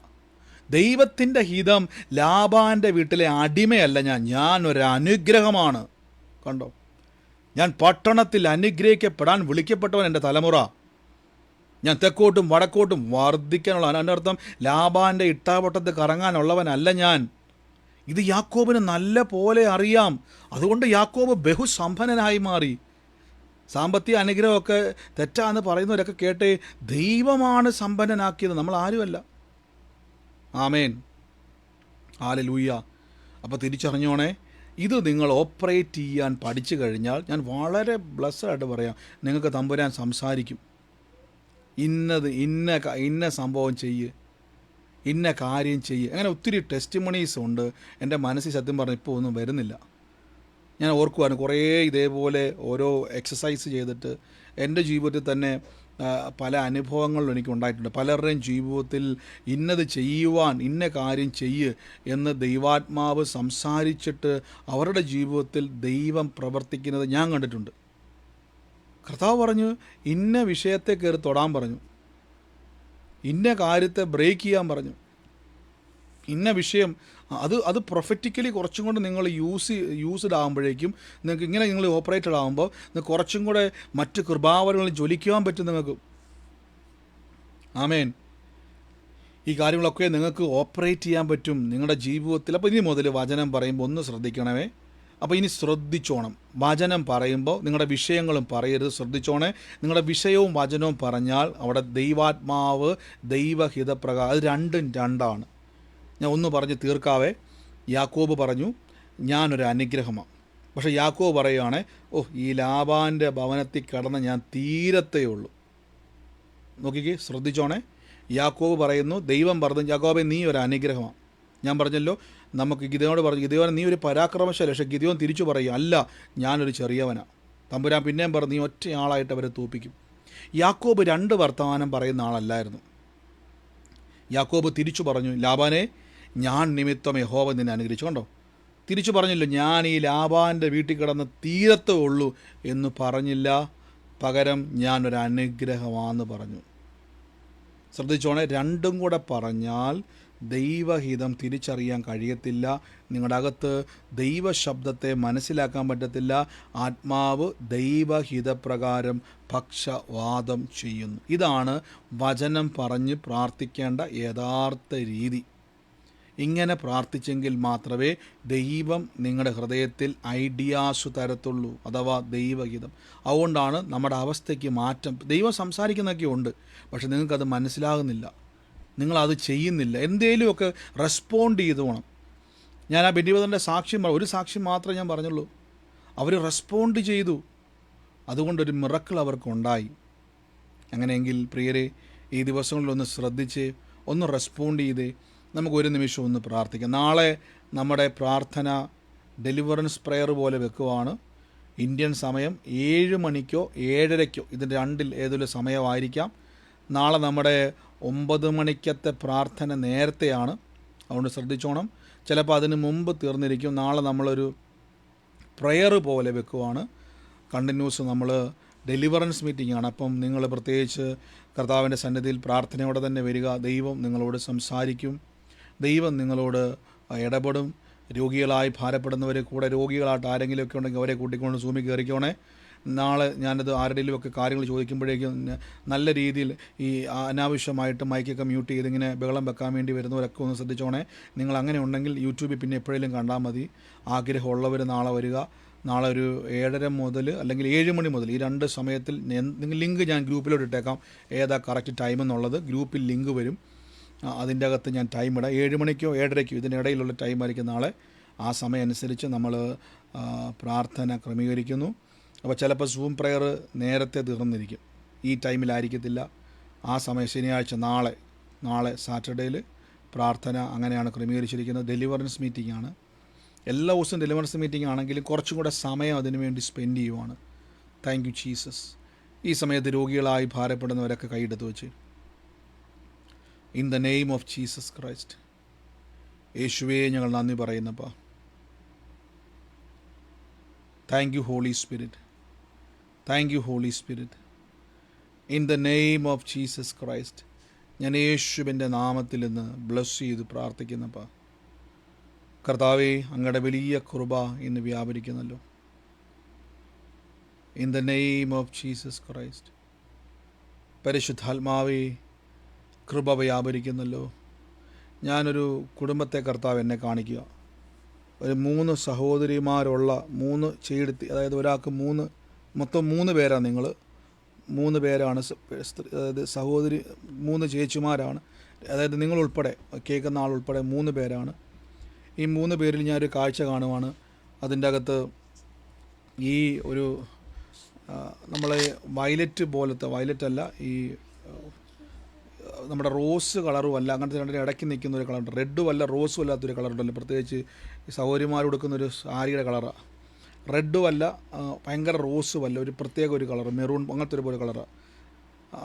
ദൈവത്തിൻ്റെ ഹിതം ലാബാൻ്റെ വീട്ടിലെ അടിമയല്ല ഞാൻ ഒരു അനുഗ്രഹമാണ്. കണ്ടോ, ഞാൻ പട്ടണത്തിൽ അനുഗ്രഹിക്കപ്പെടാൻ വിളിക്കപ്പെട്ടവൻ എൻ്റെ തലമുറ. ഞാൻ തെക്കോട്ടും വടക്കോട്ടും വർദ്ധിക്കാനുള്ള, അതിനർത്ഥം ലാബാൻ്റെ ഇട്ടാവട്ടത്ത് കറങ്ങാനുള്ളവനല്ല ഞാൻ. ഇത് യാക്കോബിന് നല്ല പോലെ അറിയാം. അതുകൊണ്ട് യാക്കോബ് ബഹുസമ്പന്നനായി മാറി. സാമ്പത്തിക അനുഗ്രഹമൊക്കെ തെറ്റാന്ന് പറയുന്നവരൊക്കെ കേട്ടേ, ദൈവമാണ് സമ്പന്നനാക്കിയത്, നമ്മൾ ആരുമല്ല. ആമേൻ, ഹല്ലേലൂയ. അപ്പോൾ തിരിച്ചറിഞ്ഞോണേ, ഇത് നിങ്ങൾ ഓപ്പറേറ്റ് ചെയ്യാൻ പഠിച്ചു കഴിഞ്ഞാൽ ഞാൻ വളരെ ബ്ലസ്സായിട്ട് പറയാം, നിങ്ങൾക്ക് തമ്പുരാൻ സംസാരിക്കും. ഇന്ന സംഭവം ചെയ്യ്, ഇന്ന കാര്യം ചെയ്യ്. അങ്ങനെ ഒത്തിരി ടെസ്റ്റിമണീസ് ഉണ്ട്. എൻ്റെ മനസ്സിൽ സത്യം പറഞ്ഞാൽ ഇപ്പോൾ ഒന്നും വരുന്നില്ല. ഞാൻ ഓർക്കുവാണ്, കുറേ ഇതേപോലെ ഓരോ എക്സസൈസ് ചെയ്തിട്ട് എൻ്റെ ജീവിതത്തിൽ തന്നെ പല അനുഭവങ്ങളും എനിക്കുണ്ടായിട്ടുണ്ട്. പലരുടെയും ജീവിതത്തിൽ ഇന്നത് ചെയ്യുവാൻ, ഇന്ന കാര്യം ചെയ്യ് എന്ന് ദൈവാത്മാവ് സംസാരിച്ചിട്ട് അവരുടെ ജീവിതത്തിൽ ദൈവം പ്രവർത്തിക്കുന്നത് ഞാൻ കണ്ടിട്ടുണ്ട്. കർത്താവ് പറഞ്ഞു, ഇന്ന വിഷയത്തെ കയറി തൊടാൻ പറഞ്ഞു, ഇന്ന കാര്യത്തെ ബ്രേക്ക് ചെയ്യാൻ പറഞ്ഞു, ഇന്ന വിഷയം അത് പ്രൊഫറ്റിക്കലി കുറച്ചും കൂടെ നിങ്ങൾ യൂസ്ഡ് ആകുമ്പോഴേക്കും നിങ്ങൾക്ക് ഇങ്ങനെ നിങ്ങൾ ഓപ്പറേറ്റഡ് ആകുമ്പോൾ നിങ്ങൾക്ക് കുറച്ചും കൂടെ മറ്റ് കൃപാവരങ്ങളിൽ ജ്വലിക്കുവാൻ പറ്റും നിങ്ങൾക്ക്. ആമേൻ. ഈ കാര്യങ്ങളൊക്കെ നിങ്ങൾക്ക് ഓപ്പറേറ്റ് ചെയ്യാൻ പറ്റും നിങ്ങളുടെ ജീവിതത്തിൽ. അപ്പോൾ ഇനി മുതൽ വചനം പറയുമ്പോൾ ഒന്ന് ശ്രദ്ധിക്കണമേ. അപ്പോൾ ഇനി ശ്രദ്ധിച്ചോണം, വചനം പറയുമ്പോൾ നിങ്ങളുടെ വിഷയങ്ങളും പറയരുത്, ശ്രദ്ധിച്ചോണേ. നിങ്ങളുടെ വിഷയവും വചനവും പറഞ്ഞാൽ അവിടെ ദൈവാത്മാവ്, ദൈവഹിതപ്രകാരം, അത് രണ്ടും രണ്ടാണ്. ഞാൻ ഒന്ന് പറഞ്ഞ് തീർക്കാവേ. യാക്കോബ് പറഞ്ഞു, ഞാനൊരു അനുഗ്രഹമാണ്. പക്ഷേ യാക്കോബ് പറയുകയാണെ, ഈ ലാബാൻ്റെ ഭവനത്തിൽ കടന്ന് ഞാൻ തീരത്തേ ഉള്ളൂ. നോക്കിക്കേ, ശ്രദ്ധിച്ചോണേ. യാക്കോബ് പറയുന്നു, ദൈവം പറഞ്ഞു, യാക്കോബെ നീ ഒരു അനുഗ്രഹമാണ്. ഞാൻ പറഞ്ഞല്ലോ, നമുക്ക് ഗിദെയോനോട് പറഞ്ഞു, ഗിദെയോൻ നീ ഒരു പരാക്രമശാലി. പക്ഷേ ഗിദെയോൻ തിരിച്ചു പറയും, അല്ല, ഞാനൊരു ചെറിയവനാണ്. തമ്പുരാൻ പിന്നെയും പറഞ്ഞു, നീ ഒറ്റയാളായിട്ട് അവരെ തോൽപ്പിക്കും. യാക്കോബ് രണ്ട് വർത്തമാനം പറയുന്ന ആളല്ലായിരുന്നു. യാക്കോബ് തിരിച്ചു പറഞ്ഞു, ലാബാനെ, ഞാൻ നിമിത്തം യഹോവ നിന്നെ അനുഗ്രഹിച്ചു. കണ്ടോ, തിരിച്ചു പറഞ്ഞില്ല, ഞാൻ ഈ ലാബാൻ്റെ വീട്ടിൽ കിടന്ന് തീരത്തേ ഉള്ളൂ എന്ന് പറഞ്ഞില്ല, പകരം ഞാനൊരു അനുഗ്രഹമാണെന്ന് പറഞ്ഞു. ശ്രദ്ധിച്ചോണേ, രണ്ടും കൂടെ പറഞ്ഞാൽ ദൈവഹിതം തിരിച്ചറിയാൻ കഴിയത്തില്ല. നിങ്ങളുടെ അകത്ത് ദൈവശബ്ദത്തെ മനസ്സിലാക്കാൻ പറ്റത്തില്ല. ആത്മാവ് ദൈവഹിതപ്രകാരം പക്ഷവാദം ചെയ്യുന്നു. ഇതാണ് വചനം പറഞ്ഞ് പ്രാർത്ഥിക്കേണ്ട യഥാർത്ഥ രീതി. ഇങ്ങനെ പ്രാർത്ഥിച്ചെങ്കിൽ മാത്രമേ ദൈവം നിങ്ങളുടെ ഹൃദയത്തിൽ ഐഡിയാസ് തരത്തുള്ളൂ, അഥവാ ദൈവഗീതം. അതുകൊണ്ടാണ് നമ്മുടെ അവസ്ഥയ്ക്ക് മാറ്റം. ദൈവം സംസാരിക്കുന്നതൊക്കെ ഉണ്ട്, പക്ഷെ നിങ്ങൾക്കത് മനസ്സിലാകുന്നില്ല, നിങ്ങളത് ചെയ്യുന്നില്ല. എന്തേലുമൊക്കെ റെസ്പോണ്ട് ചെയ്ത് പോകണം. ഞാൻ ആ ബെന്യബദറിൻ്റെ സാക്ഷ്യം, ഒരു സാക്ഷ്യം മാത്രമേ ഞാൻ പറഞ്ഞുള്ളൂ. അവർ റെസ്പോണ്ട് ചെയ്തു, അതുകൊണ്ടൊരു മിറക്കിൾ അവർക്കുണ്ടായി. അങ്ങനെയെങ്കിൽ പ്രിയരെ, ഈ ദിവസങ്ങളിലൊന്ന് ശ്രദ്ധിച്ച് ഒന്ന് റെസ്പോണ്ട് ചെയ്തേ. നമുക്കൊരു നിമിഷം ഒന്ന് പ്രാർത്ഥിക്കാം. നാളെ നമ്മുടെ പ്രാർത്ഥന ഡെലിവറൻസ് പ്രെയർ പോലെ വെക്കുവാണ്. ഇന്ത്യൻ സമയം 7 മണിക്കോ 7:30ക്കോ, ഇതിൻ്റെ രണ്ടിൽ ഏതൊരു സമയമായിരിക്കാം. നാളെ നമ്മുടെ 9 മണിക്കത്തെ പ്രാർത്ഥന നേരത്തെയാണ്, അതുകൊണ്ട് ശ്രദ്ധിച്ചോണം. ചിലപ്പോൾ അതിന് മുമ്പ് തീർന്നിരിക്കും. നാളെ നമ്മളൊരു പ്രെയർ പോലെ വെക്കുവാണ്. കണ്ടിന്യൂസ് നമ്മൾ ഡെലിവറൻസ് മീറ്റിംഗ് ആണ്. അപ്പം നിങ്ങൾ പ്രത്യേകിച്ച് കർത്താവിൻ്റെ സന്നിധിയിൽ പ്രാർത്ഥനയോടെ തന്നെ വരിക. ദൈവം നിങ്ങളോട് സംസാരിക്കും, ദൈവം നിങ്ങളോട് ഇടപെടും. രോഗികളായി ഭാരപ്പെടുന്നവർ, കൂടെ രോഗികളായിട്ട് ആരെങ്കിലുമൊക്കെ ഉണ്ടെങ്കിൽ അവരെ കൂട്ടിക്കൊണ്ട് സൂമിൽ കയറിക്കോണേ. നാളെ ഞാനത് ആരുടെയിലുമൊക്കെ കാര്യങ്ങൾ ചോദിക്കുമ്പോഴേക്കും നല്ല രീതിയിൽ ഈ അനാവശ്യമായിട്ട് മൈക്കൊക്കെ മ്യൂട്ട് ചെയ്തിങ്ങനെ ബഹളം വെക്കാൻ വേണ്ടി വരുന്നവരൊക്കെ ഒന്ന് ശ്രദ്ധിച്ചോണേ. നിങ്ങൾ അങ്ങനെ ഉണ്ടെങ്കിൽ യൂട്യൂബിൽ പിന്നെ എപ്പോഴേലും കണ്ടാൽ മതി. ആഗ്രഹമുള്ളവർ നാളെ വരിക. നാളെ ഒരു 7:30 മുതൽ അല്ലെങ്കിൽ 7 മണി മുതൽ ഈ 2 സമയത്തിൽ നിങ്ങൾ ലിങ്ക് ഞാൻ ഗ്രൂപ്പിലോട്ട് ഇട്ടേക്കാം, ഏതാ കറക്റ്റ് ടൈം എന്നുള്ളത്. ഗ്രൂപ്പിൽ ലിങ്ക് വരും, അതിൻ്റെ അകത്ത് ഞാൻ ടൈം ഇടാം. 7 മണിക്കോ 7:30ക്കോ ഇതിനിടയിലുള്ള ടൈമായിരിക്കും നാളെ. ആ സമയം അനുസരിച്ച് നമ്മൾ പ്രാർത്ഥന ക്രമീകരിക്കുന്നു. അപ്പോൾ ചിലപ്പോൾ സൂം പ്രെയർ നേരത്തെ തീർന്നിരിക്കും, ഈ ടൈമിലായിരിക്കത്തില്ല. ആ സമയം ശനിയാഴ്ച, നാളെ സാറ്റർഡേയിൽ പ്രാർത്ഥന അങ്ങനെയാണ് ക്രമീകരിച്ചിരിക്കുന്നത്. ഡെലിവറൻസ് മീറ്റിംഗ് ആണ്. എല്ലാ ദിവസവും ഡെലിവറൻസ് മീറ്റിംഗ് ആണെങ്കിലും കുറച്ചും കൂടെ സമയം അതിനു വേണ്ടി സ്പെൻഡ് ചെയ്യുവാണ്. Thank you Jesus. ഈ സമയത്ത് രോഗികളായി ഭാരപ്പെടുന്നവരൊക്കെ കൈയെടുത്ത് വെച്ച്, in the name of Jesus Christ, യേശുവേ ഞങ്ങൾ നന്ദി പറയുന്നപ്പാ. Thank you Holy Spirit, thank you Holy Spirit. In the name of Jesus Christ, ഞാൻ യേശുവിൻ്റെ നാമത്തിൽ നിന്ന് ബ്ലസ് ചെയ്ത് പ്രാർത്ഥിക്കുന്നപ്പാ. കർത്താവേ, അങ്ങയുടെ വലിയ കൃപ ഇന്ന് വ്യാപരിക്കുന്നല്ലോ. In the name of Jesus Christ, പരിശുദ്ധാത്മാവേ, കൃപ വ്യാപരിക്കുന്നല്ലോ. ഞാനൊരു കുടുംബത്തെ കർത്താവ് എന്നെ കാണിക്കുക. ഒരു 3 സഹോദരിമാരുള്ള 3 ചേടത്തി, അതായത് ഒരാൾക്ക് മൊത്തം 3 പേരാണ്. നിങ്ങൾ 3 പേരാണ്, അതായത് സഹോദരി 3 ചേച്ചിമാരാണ്. അതായത് നിങ്ങളുൾപ്പെടെ, കേൾക്കുന്ന ആളുൾപ്പെടെ 3 പേരാണ്. ഈ 3 പേരിൽ ഞാനൊരു കാഴ്ച കാണുവാണ്. അതിൻ്റെ അകത്ത് ഈ ഒരു നമ്മളെ വയലറ്റ് അല്ല, ഈ നമ്മുടെ റോസ് കളറും അല്ല, അങ്ങനത്തെ രണ്ടിനും ഇടയ്ക്ക് നിൽക്കുന്ന ഒരു കളറുണ്ട്. റെഡും അല്ല റോസും അല്ലാത്തൊരു കളറുണ്ടല്ലോ, പ്രത്യേകിച്ച് ഈ സഹോദരിമാർ കൊടുക്കുന്നൊരു സാരിയുടെ കളറാണ്. റെഡും അല്ല, ഭയങ്കര റോസും അല്ല, ഒരു പ്രത്യേക ഒരു കളർ, മെറൂൺ അങ്ങനത്തെ ഒരു പോലെ കളറാണ്.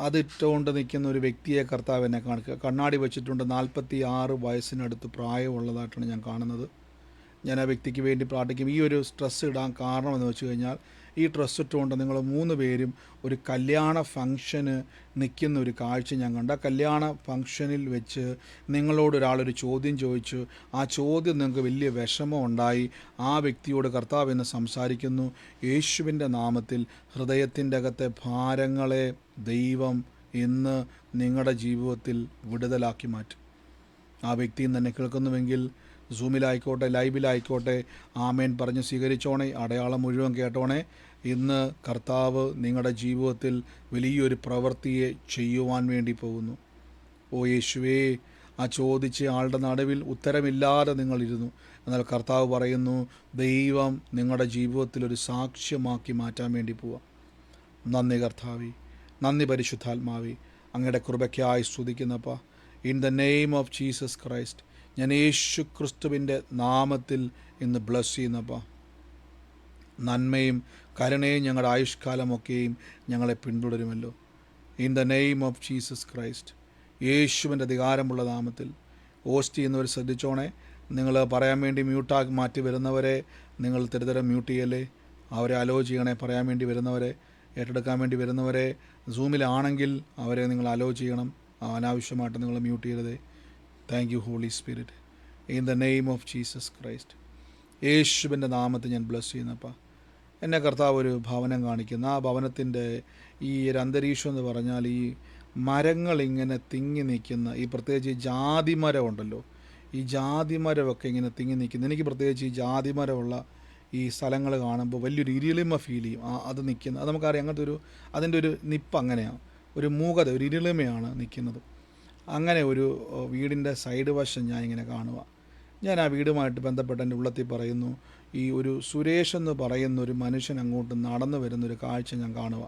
അതിട്ടുകൊണ്ട് നിൽക്കുന്ന ഒരു വ്യക്തിയെ കർത്താവ് എന്നെ കാണിക്കുക. കണ്ണാടി വെച്ചിട്ടുണ്ട്. 46 വയസ്സിനടുത്ത് പ്രായമുള്ളതായിട്ടാണ് ഞാൻ കാണുന്നത്. ഞാൻ ആ വ്യക്തിക്ക് വേണ്ടി പ്രാർത്ഥിക്കും. ഈ ഒരു സ്ട്രെസ് ഇടാൻ കാരണമെന്ന് വെച്ച് കഴിഞ്ഞാൽ, ഈ ഡ്രസ്സ് ഇട്ടുകൊണ്ട് നിങ്ങൾ 3 പേരും ഒരു കല്യാണ ഫംഗ്ഷന് നിൽക്കുന്ന ഒരു കാഴ്ച ഞാൻ കണ്ട. കല്യാണ ഫംഗ്ഷനിൽ വെച്ച് നിങ്ങളോട് ഒരാളൊരു ചോദ്യം ചോദിച്ചു. ആ ചോദ്യം നിങ്ങൾക്ക് വലിയ വിഷമം ഉണ്ടായി. ആ വ്യക്തിയോട് കർത്താവ് എന്ന് സംസാരിക്കുന്നു. യേശുവിൻ്റെ നാമത്തിൽ ഹൃദയത്തിൻ്റെ അകത്തെ ഭാരങ്ങളെ ദൈവം ഇന്ന് നിങ്ങളുടെ ജീവിതത്തിൽ വിടുതലാക്കി മാറ്റും. ആ വ്യക്തിയും തന്നെ കേൾക്കുന്നുവെങ്കിൽ സൂമിലായിക്കോട്ടെ, ലൈവിലായിക്കോട്ടെ, ആമേൻ പറഞ്ഞ് സ്വീകരിച്ചോണേ. അടയാളം മുഴുവൻ കേട്ടോണേ. ഇന്ന് കർത്താവ് നിങ്ങളുടെ ജീവിതത്തിൽ വലിയൊരു പ്രവൃത്തിയെ ചെയ്യുവാൻ വേണ്ടി പോകുന്നു. ഓ യേശുവേ, ആ ചോദിച്ച ആളുടെ നടുവിൽ ഉത്തരമില്ലാതെ നിങ്ങളിരുന്നു. എന്നാൽ കർത്താവ് പറയുന്നു, ദൈവം നിങ്ങളുടെ ജീവിതത്തിൽ ഒരു സാക്ഷ്യമാക്കി മാറ്റാൻ വേണ്ടി പോവാം. നന്ദി കർത്താവേ, നന്ദി പരിശുദ്ധാത്മാവേ, അങ്ങയുടെ കൃപയ്ക്കായി സ്തുതിക്കുന്നപ്പാ. In the name of Jesus Christ, ഞാൻ യേശു ക്രിസ്തുവിൻ്റെ നാമത്തിൽ ഇന്ന് ബ്ലസ് ചെയ്യുന്നപ്പാ. നന്മയും കരുണയും ഞങ്ങളുടെ ആയുഷ്കാലമൊക്കെയും ഞങ്ങളെ പിന്തുടരുമല്ലോ. In the name of Jesus Christ, യേശുവിൻ്റെ അധികാരമുള്ള നാമത്തിൽ. ഹോസ്റ്റ് ചെയ്യുന്നവർ ശ്രദ്ധിച്ചോണേ. നിങ്ങൾ പറയാൻ വേണ്ടി മ്യൂട്ടാക്കി മാറ്റി വരുന്നവരെ നിങ്ങൾ തരതരം മ്യൂട്ട് ചെയ്യല്ലേ. അവരെ അലോ ചെയ്യണേ. പറയാൻ വേണ്ടി വരുന്നവരെ, ഏറ്റെടുക്കാൻ വേണ്ടി വരുന്നവരെ, സൂമിലാണെങ്കിൽ അവരെ നിങ്ങൾ അലോ ചെയ്യണം. അനാവശ്യമായിട്ട് നിങ്ങൾ മ്യൂട്ട് ചെയ്യരുതേ. Thank you Holy Spirit. In the name of Jesus Christ, യേശുവിൻ്റെ നാമത്തിൽ ഞാൻ ബ്ലസ് ചെയ്യുന്നപ്പാ. എന്നെ കർത്താവ് ഒരു ഭവനം കാണിക്കുന്ന, ആ ഭവനത്തിൻ്റെ ഈ ഒരു അന്തരീക്ഷം എന്ന് പറഞ്ഞാൽ, ഈ മരങ്ങളിങ്ങനെ തിങ്ങി നിൽക്കുന്ന, ഈ പ്രത്യേകിച്ച് ജാതി മരം ഉണ്ടല്ലോ, ഈ ജാതിമരമൊക്കെ ഇങ്ങനെ തിങ്ങി നിൽക്കുന്നു. എനിക്ക് പ്രത്യേകിച്ച് ഈ ജാതിമരമുള്ള ഈ സ്ഥലങ്ങൾ കാണുമ്പോൾ വലിയൊരു ഇരുളിമ ഫീൽ ചെയ്യും. അത് നിൽക്കുന്നത് അത് നമുക്കറിയാം. അങ്ങനത്തെ അതിൻ്റെ ഒരു നിപ്പ് അങ്ങനെയാണ്, ഒരു മൂകത, ഒരു ഇരുളിമയാണ് നിൽക്കുന്നത്. അങ്ങനെ ഒരു വീടിൻ്റെ സൈഡ് വശം ഞാനിങ്ങനെ കാണുക. ഞാൻ ആ വീടുമായിട്ട് ബന്ധപ്പെട്ട് എൻ്റെ ഉള്ളത്തിൽ പറയുന്നു, ഈ ഒരു സുരേഷ് എന്ന് പറയുന്ന ഒരു മനുഷ്യൻ അങ്ങോട്ട് നടന്നു വരുന്നൊരു കാഴ്ച ഞാൻ കാണുക.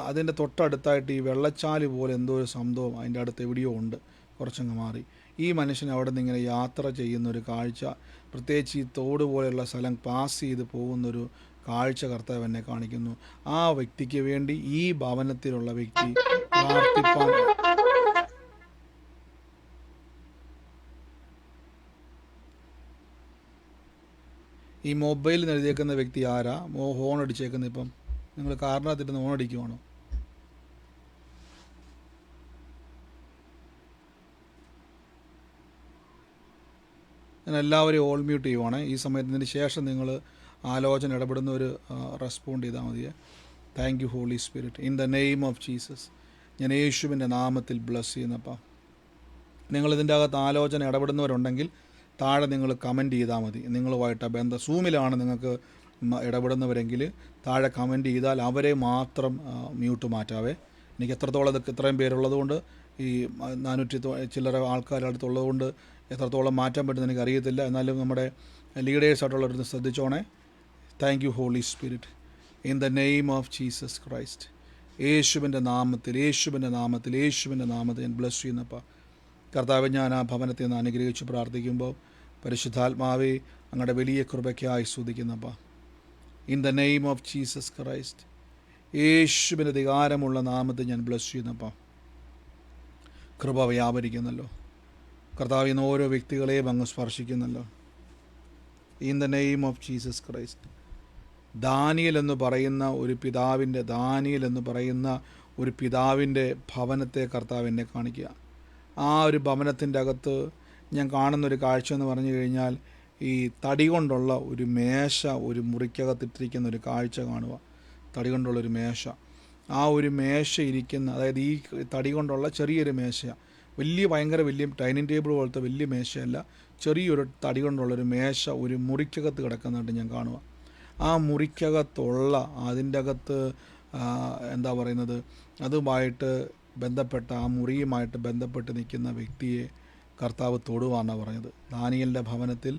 അതിൻ്റെ തൊട്ടടുത്തായിട്ട് ഈ വെള്ളച്ചാല് പോലെ എന്തോ ഒരു സംഭവം അതിൻ്റെ അടുത്ത് എവിടെയോ ഉണ്ട്, കുറച്ചങ്ങ് മാറി. ഈ മനുഷ്യൻ അവിടെ നിന്ന് ഇങ്ങനെ യാത്ര ചെയ്യുന്നൊരു കാഴ്ച, പ്രത്യേകിച്ച് ഈ തോട് പോലെയുള്ള സ്ഥലം പാസ് ചെയ്ത് പോകുന്നൊരു കാഴ്ച കർത്താവ് എന്നെ കാണിക്കുന്നു. ആ വ്യക്തിക്ക് വേണ്ടി ഈ ഭവനത്തിലുള്ള വ്യക്തി പ്രാർത്ഥിപ്പാൻ. ഈ മൊബൈലിൽ എഴുതിയേക്കുന്ന വ്യക്തി ആരാ? ഹോൺ അടിച്ചേക്കുന്നത്? ഇപ്പം നിങ്ങൾ കാറിനകത്തിട്ട് ഹോൺ അടിക്കുവാണോ? ഞാൻ എല്ലാവരെയും ഓൾ മ്യൂട്ട് ചെയ്യുവാണ് ഈ സമയത്തിന് ശേഷം നിങ്ങൾ ആലോചന ഇടപെടുന്നവർ റെസ്പോണ്ട് ചെയ്താൽ മതിയെ. Thank you Holy Spirit. In the name of Jesus ഞാൻ യേശുവിൻ്റെ നാമത്തിൽ ബ്ലസ് ചെയ്യുന്നപ്പാ. നിങ്ങളിതിൻ്റെ അകത്ത് ആലോചന ഇടപെടുന്നവരുണ്ടെങ്കിൽ താഴെ നിങ്ങൾ കമൻറ്റ് ചെയ്താൽ മതി. നിങ്ങളുമായിട്ട് ബന്ധം സൂമിലാണ് നിങ്ങൾക്ക് ഇടപെടുന്നവരെങ്കിൽ താഴെ കമൻറ്റ് ചെയ്താൽ അവരെ മാത്രം മ്യൂട്ട് മാറ്റാവേ. എനിക്ക് എത്രത്തോളം ഇത്രയും പേരുള്ളതുകൊണ്ട്, ഈ 400 ചില്ലറ ആൾക്കാരുടെ അടുത്തുള്ളതുകൊണ്ട് എത്രത്തോളം മാറ്റാൻ പറ്റുമെന്ന് എനിക്കറിയത്തില്ല. എന്നാലും നമ്മുടെ ലീഡേഴ്സായിട്ടുള്ളവരൊന്ന് ശ്രദ്ധിച്ചോണേ. Thank you Holy Spirit. In the name of Jesus Christ, യേശുവിൻ്റെ നാമത്തിൽ യേശുവിൻ്റെ നാമത്തിൽ യേശുവിൻ്റെ നാമത്തിൽ ഞാൻ ബ്ലസ് ചെയ്യുന്നപ്പാ. കർത്താവ്, ഞാൻ ആ ഭവനത്തെ ഒന്ന് അനുഗ്രഹിച്ച് പ്രാർത്ഥിക്കുമ്പോൾ പരിശുദ്ധാത്മാവെ അങ്ങയുടെ വലിയ കൃപയ്ക്കായി സ്തുതിക്കുന്നപ്പാ. In the name of Jesus Christ, യേശുവിൻ്റെ അധികാരമുള്ള നാമത്തിൽ ഞാൻ ബ്ലസ് ചെയ്യുന്നപ്പാ. കൃപ വ്യാപരിക്കുന്നല്ലോ കർത്താവ്, ഇന്ന് ഓരോ വ്യക്തികളെയും അങ്ങ് സ്പർശിക്കുന്നല്ലോ. In the name of Jesus Christ. Daniel എന്ന് പറയുന്ന ഒരു പിതാവിൻ്റെ ഭവനത്തെ കർത്താവ് എന്നെ കാണിക്കുക. ആ ഒരു ഭവനത്തിൻ്റെ അകത്ത് ഞാൻ കാണുന്നൊരു കാഴ്ച എന്ന് പറഞ്ഞു കഴിഞ്ഞാൽ, ഈ തടി കൊണ്ടുള്ള ഒരു മേശ ഒരു മുറിക്കകത്തിട്ടിരിക്കുന്ന ഒരു കാഴ്ച കാണുക. തടി കൊണ്ടുള്ളൊരു മേശ, ആ ഒരു മേശ ഇരിക്കുന്ന, അതായത് ഈ തടി കൊണ്ടുള്ള ചെറിയൊരു മേശ, ഭയങ്കര വലിയ ഡൈനിങ് ടേബിൾ പോലത്തെ വലിയ മേശയല്ല, ചെറിയൊരു തടി കൊണ്ടുള്ളൊരു മേശ ഒരു മുറിക്കകത്ത് കിടക്കുന്നതായിട്ട് ഞാൻ കാണുക. ആ മുറിക്കകത്തുള്ള അതിൻ്റെ അകത്ത് എന്താ പറയുന്നത്, അതുമായിട്ട് ബന്ധപ്പെട്ട ആ മുറിയുമായിട്ട് ബന്ധപ്പെട്ട് നിൽക്കുന്ന വ്യക്തിയെ കർത്താവ് തൊടുവാന്നാണ് പറഞ്ഞത്. ദാനിയേലിൻ്റെ ഭവനത്തിൽ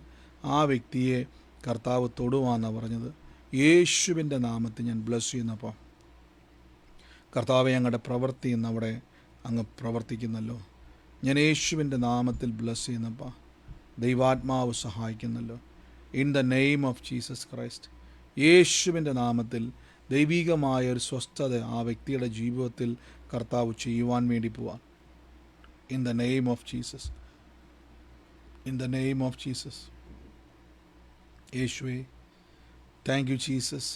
ആ വ്യക്തിയെ കർത്താവ് തൊടുവാന്നാണ് പറഞ്ഞത്. യേശുവിൻ്റെ നാമത്തിൽ ഞാൻ ബ്ലസ് ചെയ്യുന്നപ്പോൾ കർത്താവെ, ഞങ്ങളുടെ പ്രവൃത്തി ഇന്ന് അവിടെ അങ്ങ് പ്രവർത്തിക്കുന്നല്ലോ. ഞാൻ യേശുവിൻ്റെ നാമത്തിൽ ബ്ലസ് ചെയ്യുന്നപ്പോൾ ദൈവാത്മാവ് സഹായിക്കുന്നല്ലോ. In the name of Jesus Christ, യേശുവിൻ്റെ നാമത്തിൽ ദൈവികമായ ഒരു സ്വസ്ഥത ആ വ്യക്തിയുടെ ജീവിതത്തിൽ കർത്താവ് ചെയ്യുവാൻ വേണ്ടി പോവാൻ. In the name of Jesus, in the name of Jesus. യേശുവേ, താങ്ക് യു ജീസസ്.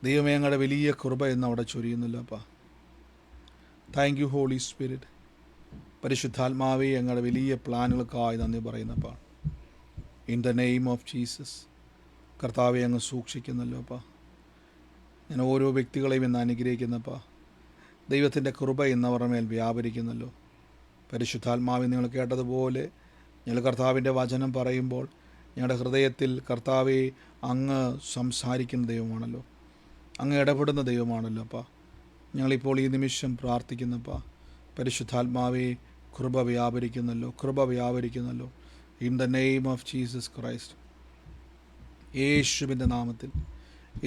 ദൈവമേ, ഞങ്ങളുടെ വലിയ കൃപ എന്ന് അവിടെ ചൊരിയുന്നില്ല അപ്പാ. Thank you Holy Spirit. പരിശുദ്ധാത്മാവേ, ഞങ്ങളുടെ വലിയ പ്ലാനുകൾക്കായി നന്ദി പറയുന്നപ്പാ. In the name of Jesus. കർത്താവെ, അങ്ങ് സൂക്ഷിക്കുന്നല്ലോ അപ്പാ. ഞാൻ ഓരോ വ്യക്തികളെയും ഇന്ന് അനുഗ്രഹിക്കുന്നപ്പാ. ദൈവത്തിൻ്റെ കൃപ ഇന്നവരുടെ മേൽ വ്യാപരിക്കുന്നല്ലോ. പരിശുദ്ധാത്മാവിൽ നിങ്ങൾ കേട്ടതുപോലെ ഞങ്ങൾ കർത്താവിൻ്റെ വചനം പറയുമ്പോൾ ഞങ്ങളുടെ ഹൃദയത്തിൽ കർത്താവെ അങ്ങ് സംസാരിക്കുന്ന ദൈവമാണല്ലോ, അങ്ങ് ഇടപെടുന്ന ദൈവമാണല്ലോ അപ്പാ. ഞങ്ങളിപ്പോൾ ഈ നിമിഷം പ്രാർത്ഥിക്കുന്നപ്പാ. പരിശുദ്ധാത്മാവെ, കൃപ വ്യാപരിക്കുന്നല്ലോ, കൃപ വ്യാപരിക്കുന്നല്ലോ. In the name of Jesus Christ, യേശുവിൻ്റെ നാമത്തിൽ,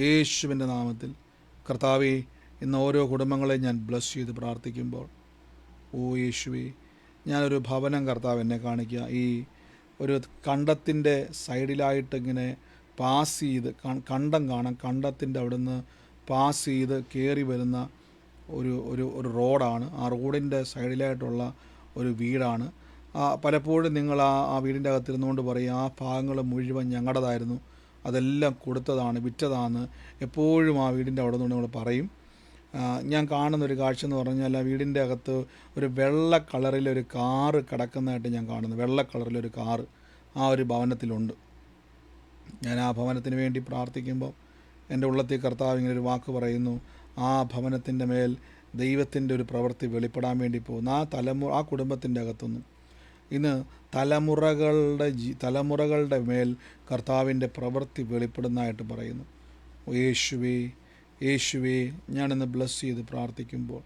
യേശുവിൻ്റെ നാമത്തിൽ കർത്താവെ, ഇന്ന് ഓരോ കുടുംബങ്ങളെ ഞാൻ ബ്ലസ് ചെയ്ത് പ്രാർത്ഥിക്കുമ്പോൾ, ഓ യേശുവേ, ഞാനൊരു ഭവനം കർത്താവ് എന്നെ കാണിക്കുക. ഈ ഒരു കണ്ടത്തിൻ്റെ സൈഡിലായിട്ട് ഇങ്ങനെ പാസ് ചെയ്ത് കണ്ടം കാണാം. കണ്ടത്തിൻ്റെ അവിടുന്ന് പാസ് ചെയ്ത് കയറി വരുന്ന ഒരു റോഡാണ്. ആ റോഡിൻ്റെ സൈഡിലായിട്ടുള്ള ഒരു വീടാണ്. പലപ്പോഴും നിങ്ങൾ ആ വീടിൻ്റെ അകത്തിരുന്നുകൊണ്ട് പറയും, ആ ഭാഗങ്ങൾ മുഴുവൻ ഞങ്ങളുടേതായിരുന്നു, അതെല്ലാം കൊടുത്തതാണ്, വിറ്റതാണ്. എപ്പോഴും ആ വീടിൻ്റെ അവിടെ നിന്ന് നമ്മൾ പറയും. ഞാൻ കാണുന്നൊരു കാഴ്ച എന്ന് പറഞ്ഞാൽ, ആ വീടിൻ്റെ അകത്ത് ഒരു വെള്ള കളറിലൊരു കാറ് കിടക്കുന്നതായിട്ട് ഞാൻ കാണുന്നു. വെള്ള കളറിലൊരു കാറ് ആ ഒരു ഭവനത്തിലുണ്ട്. ഞാൻ ആ ഭവനത്തിന് വേണ്ടി പ്രാർത്ഥിക്കുമ്പോൾ എൻ്റെ ഉള്ളത്തിൽ കർത്താവ് ഇങ്ങനെ ഒരു വാക്ക് പറയുന്നു, ആ ഭവനത്തിൻ്റെ മേൽ ദൈവത്തിൻ്റെ ഒരു പ്രവൃത്തി വെളിപ്പെടാൻ വേണ്ടി പോകുന്നു. ആ കുടുംബത്തിൻ്റെ അകത്തുനിന്നും ഇന്ന് തലമുറകളുടെ മേൽ കർത്താവിൻ്റെ പ്രവൃത്തി വെളിപ്പെടുന്നതായിട്ട് പറയുന്നു. യേശുവേ യേശുവേ, ഞാനിന്ന് ബ്ലസ് ചെയ്ത് പ്രാർത്ഥിക്കുമ്പോൾ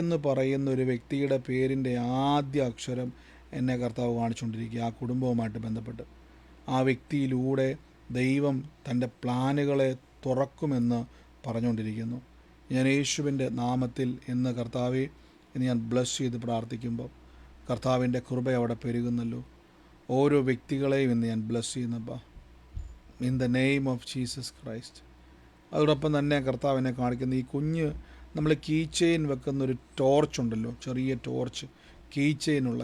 എന്ന് പറയുന്ന ഒരു വ്യക്തിയുടെ പേരിൻ്റെ ആദ്യ അക്ഷരം എന്നെ കർത്താവ് കാണിച്ചുകൊണ്ടിരിക്കുക. ആ കുടുംബവുമായിട്ട് ബന്ധപ്പെട്ട് ആ വ്യക്തിയിലൂടെ ദൈവം തൻ്റെ പ്ലാനുകളെ തുറക്കുമെന്ന് പറഞ്ഞുകൊണ്ടിരിക്കുന്നു. ഞാൻ യേശുവിൻ്റെ നാമത്തിൽ ഇന്ന് കർത്താവെ ഇന്ന് ഞാൻ ബ്ലസ് ചെയ്ത് പ്രാർത്ഥിക്കുമ്പോൾ കർത്താവിൻ്റെ കൃപ അവിടെ പെരുകുന്നല്ലോ. ഓരോ വ്യക്തികളെയും ഇന്ന് ഞാൻ ബ്ലസ് ചെയ്യുന്നപ്പാ, in the name of Jesus Christ. അതോടൊപ്പം തന്നെ കർത്താവിനെ കാണിക്കുന്ന ഈ കുഞ്ഞ് നമ്മൾ കീ ചെയിൻ വെക്കുന്നൊരു ടോർച്ച് ഉണ്ടല്ലോ, ചെറിയ ടോർച്ച്, കീ ചെയിനുള്ള,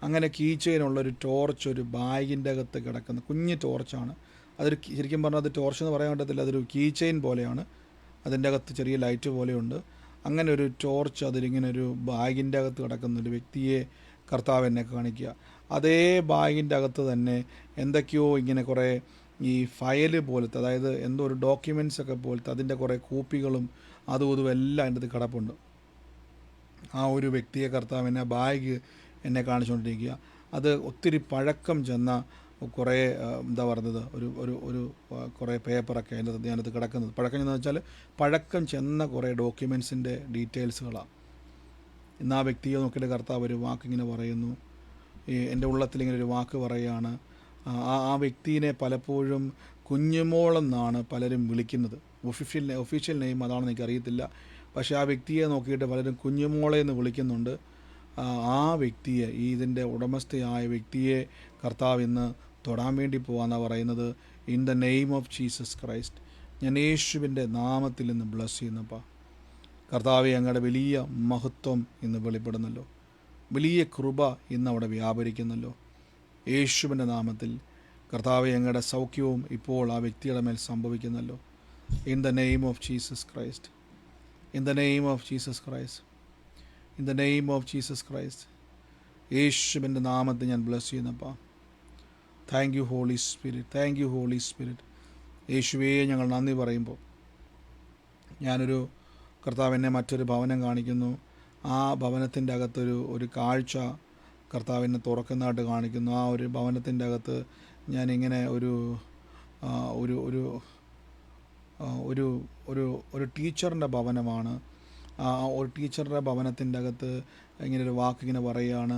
അങ്ങനെ കീ ചെയിനുള്ളൊരു ടോർച്ച് ഒരു ബാഗിൻ്റെ അകത്ത് കിടക്കുന്ന കുഞ്ഞ് ടോർച്ചാണ്. അതൊരു ശരിക്കും പറഞ്ഞാൽ അത് ടോർച്ച് എന്ന് പറയാൻ പറ്റത്തില്ല, അതൊരു കീ ചെയിൻ പോലെയാണ്. അതിൻ്റെ അകത്ത് ചെറിയ ലൈറ്റ് പോലെയുണ്ട്. അങ്ങനെ ഒരു ടോർച്ച് അതിലിങ്ങനെ ഒരു ബാഗിൻ്റെ അകത്ത് കിടക്കുന്ന ഒരു വ്യക്തിയെ കർത്താവ് എന്നെ കാണിക്കുക. അതേ ബാഗിൻ്റെ അകത്ത് തന്നെ എന്തൊക്കെയോ ഇങ്ങനെ കുറേ ഈ ഫയല് പോലത്തെ, അതായത് എന്തോ ഒരു ഡോക്യുമെൻറ്റ്സ് ഒക്കെ പോലത്തെ അതിൻ്റെ കുറേ കോപ്പികളും അതും ഇതും എല്ലാം അതിൻ്റെ അത് കിടപ്പുണ്ട്. ആ ഒരു വ്യക്തിയെ കർത്താവ് എന്നെ ബാഗ് എന്നെ കാണിച്ചുകൊണ്ടിരിക്കുക. അത് ഒത്തിരി പഴക്കം ചെന്ന കുറേ എന്താ പറയുന്നത് ഒരു ഒരു ഒരു കുറേ പേപ്പറൊക്കെ അതിനകത്ത് കിടക്കുന്നത്. പഴക്കം ചെന്ന് വെച്ചാൽ പഴക്കം ചെന്ന കുറേ ഡോക്യുമെൻറ്റ്സിൻ്റെ ഡീറ്റെയിൽസുകളാണ്. ഇന്ന് ആ വ്യക്തിയെ നോക്കിയിട്ട് കർത്താവ് ഒരു വാക്കിങ്ങനെ പറയുന്നു. എൻ്റെ ഉള്ളത്തിലിങ്ങനെ ഒരു വാക്ക് പറയുകയാണ്. ആ വ്യക്തിയെ പലപ്പോഴും കുഞ്ഞുമോളെന്നാണ് പലരും വിളിക്കുന്നത്. ഒഫീഷ്യൽ നെയിം അതാണെന്ന് എനിക്കറിയത്തില്ല. പക്ഷേ ആ വ്യക്തിയെ നോക്കിയിട്ട് പലരും കുഞ്ഞുമോളെ എന്ന് വിളിക്കുന്നുണ്ട്. ആ വ്യക്തിയെ, ഇതിൻ്റെ ഉടമസ്ഥയായ വ്യക്തിയെ കർത്താവ് ഇന്ന് തൊടാൻ വേണ്ടി പോകാമെന്നാണ് പറയുന്നത്. In the name of Jesus Christ, ഞാൻ യേശുവിൻ്റെ നാമത്തിൽ ഇന്ന് ബ്ലസ് ചെയ്യുന്നപ്പാ. കർത്താവെ, അങ്ങയുടെ വലിയ മഹത്വം ഇന്ന് വെളിപ്പെടുന്നല്ലോ, വലിയ കൃപ ഇന്ന് അവിടെ വ്യാപരിക്കുന്നല്ലോ. യേശുവിൻ്റെ നാമത്തിൽ കർത്താവെ, അങ്ങയുടെ സൗഖ്യവും ഇപ്പോൾ ആ വ്യക്തിയുടെ മേൽ സംഭവിക്കുന്നല്ലോ. In the name of Jesus Christ, in the name of Jesus Christ, in the name of Jesus Christ. യേശുവിൻ്റെ നാമത്തിൽ ഞാൻ ബ്ലസ് ചെയ്യുന്നപ്പാ. Thank you Holy Spirit, thank you Holy Spirit. യേശുവേ, ഞങ്ങൾ നന്ദി പറയുമ്പോൾ ഞാനൊരു കർത്താവ് എന്നെ മറ്റൊരു ഭവനം കാണിക്കുന്നു. ആ ഭവനത്തിൻ്റെ അകത്തൊരു കാഴ്ച കർത്താവിനെ തുറക്കുന്നതായിട്ട് കാണിക്കുന്നു. ആ ഒരു ഭവനത്തിൻ്റെ അകത്ത് ഞാനിങ്ങനെ ഒരു ഒരു ഒരു ഒരു ഒരു ഒരു ടീച്ചറിൻ്റെ ഭവനമാണ്. ഒരു ടീച്ചറുടെ ഭവനത്തിൻ്റെ അകത്ത് ഇങ്ങനെ ഒരു വാക്കിങ്ങനെ പറയുകയാണ്.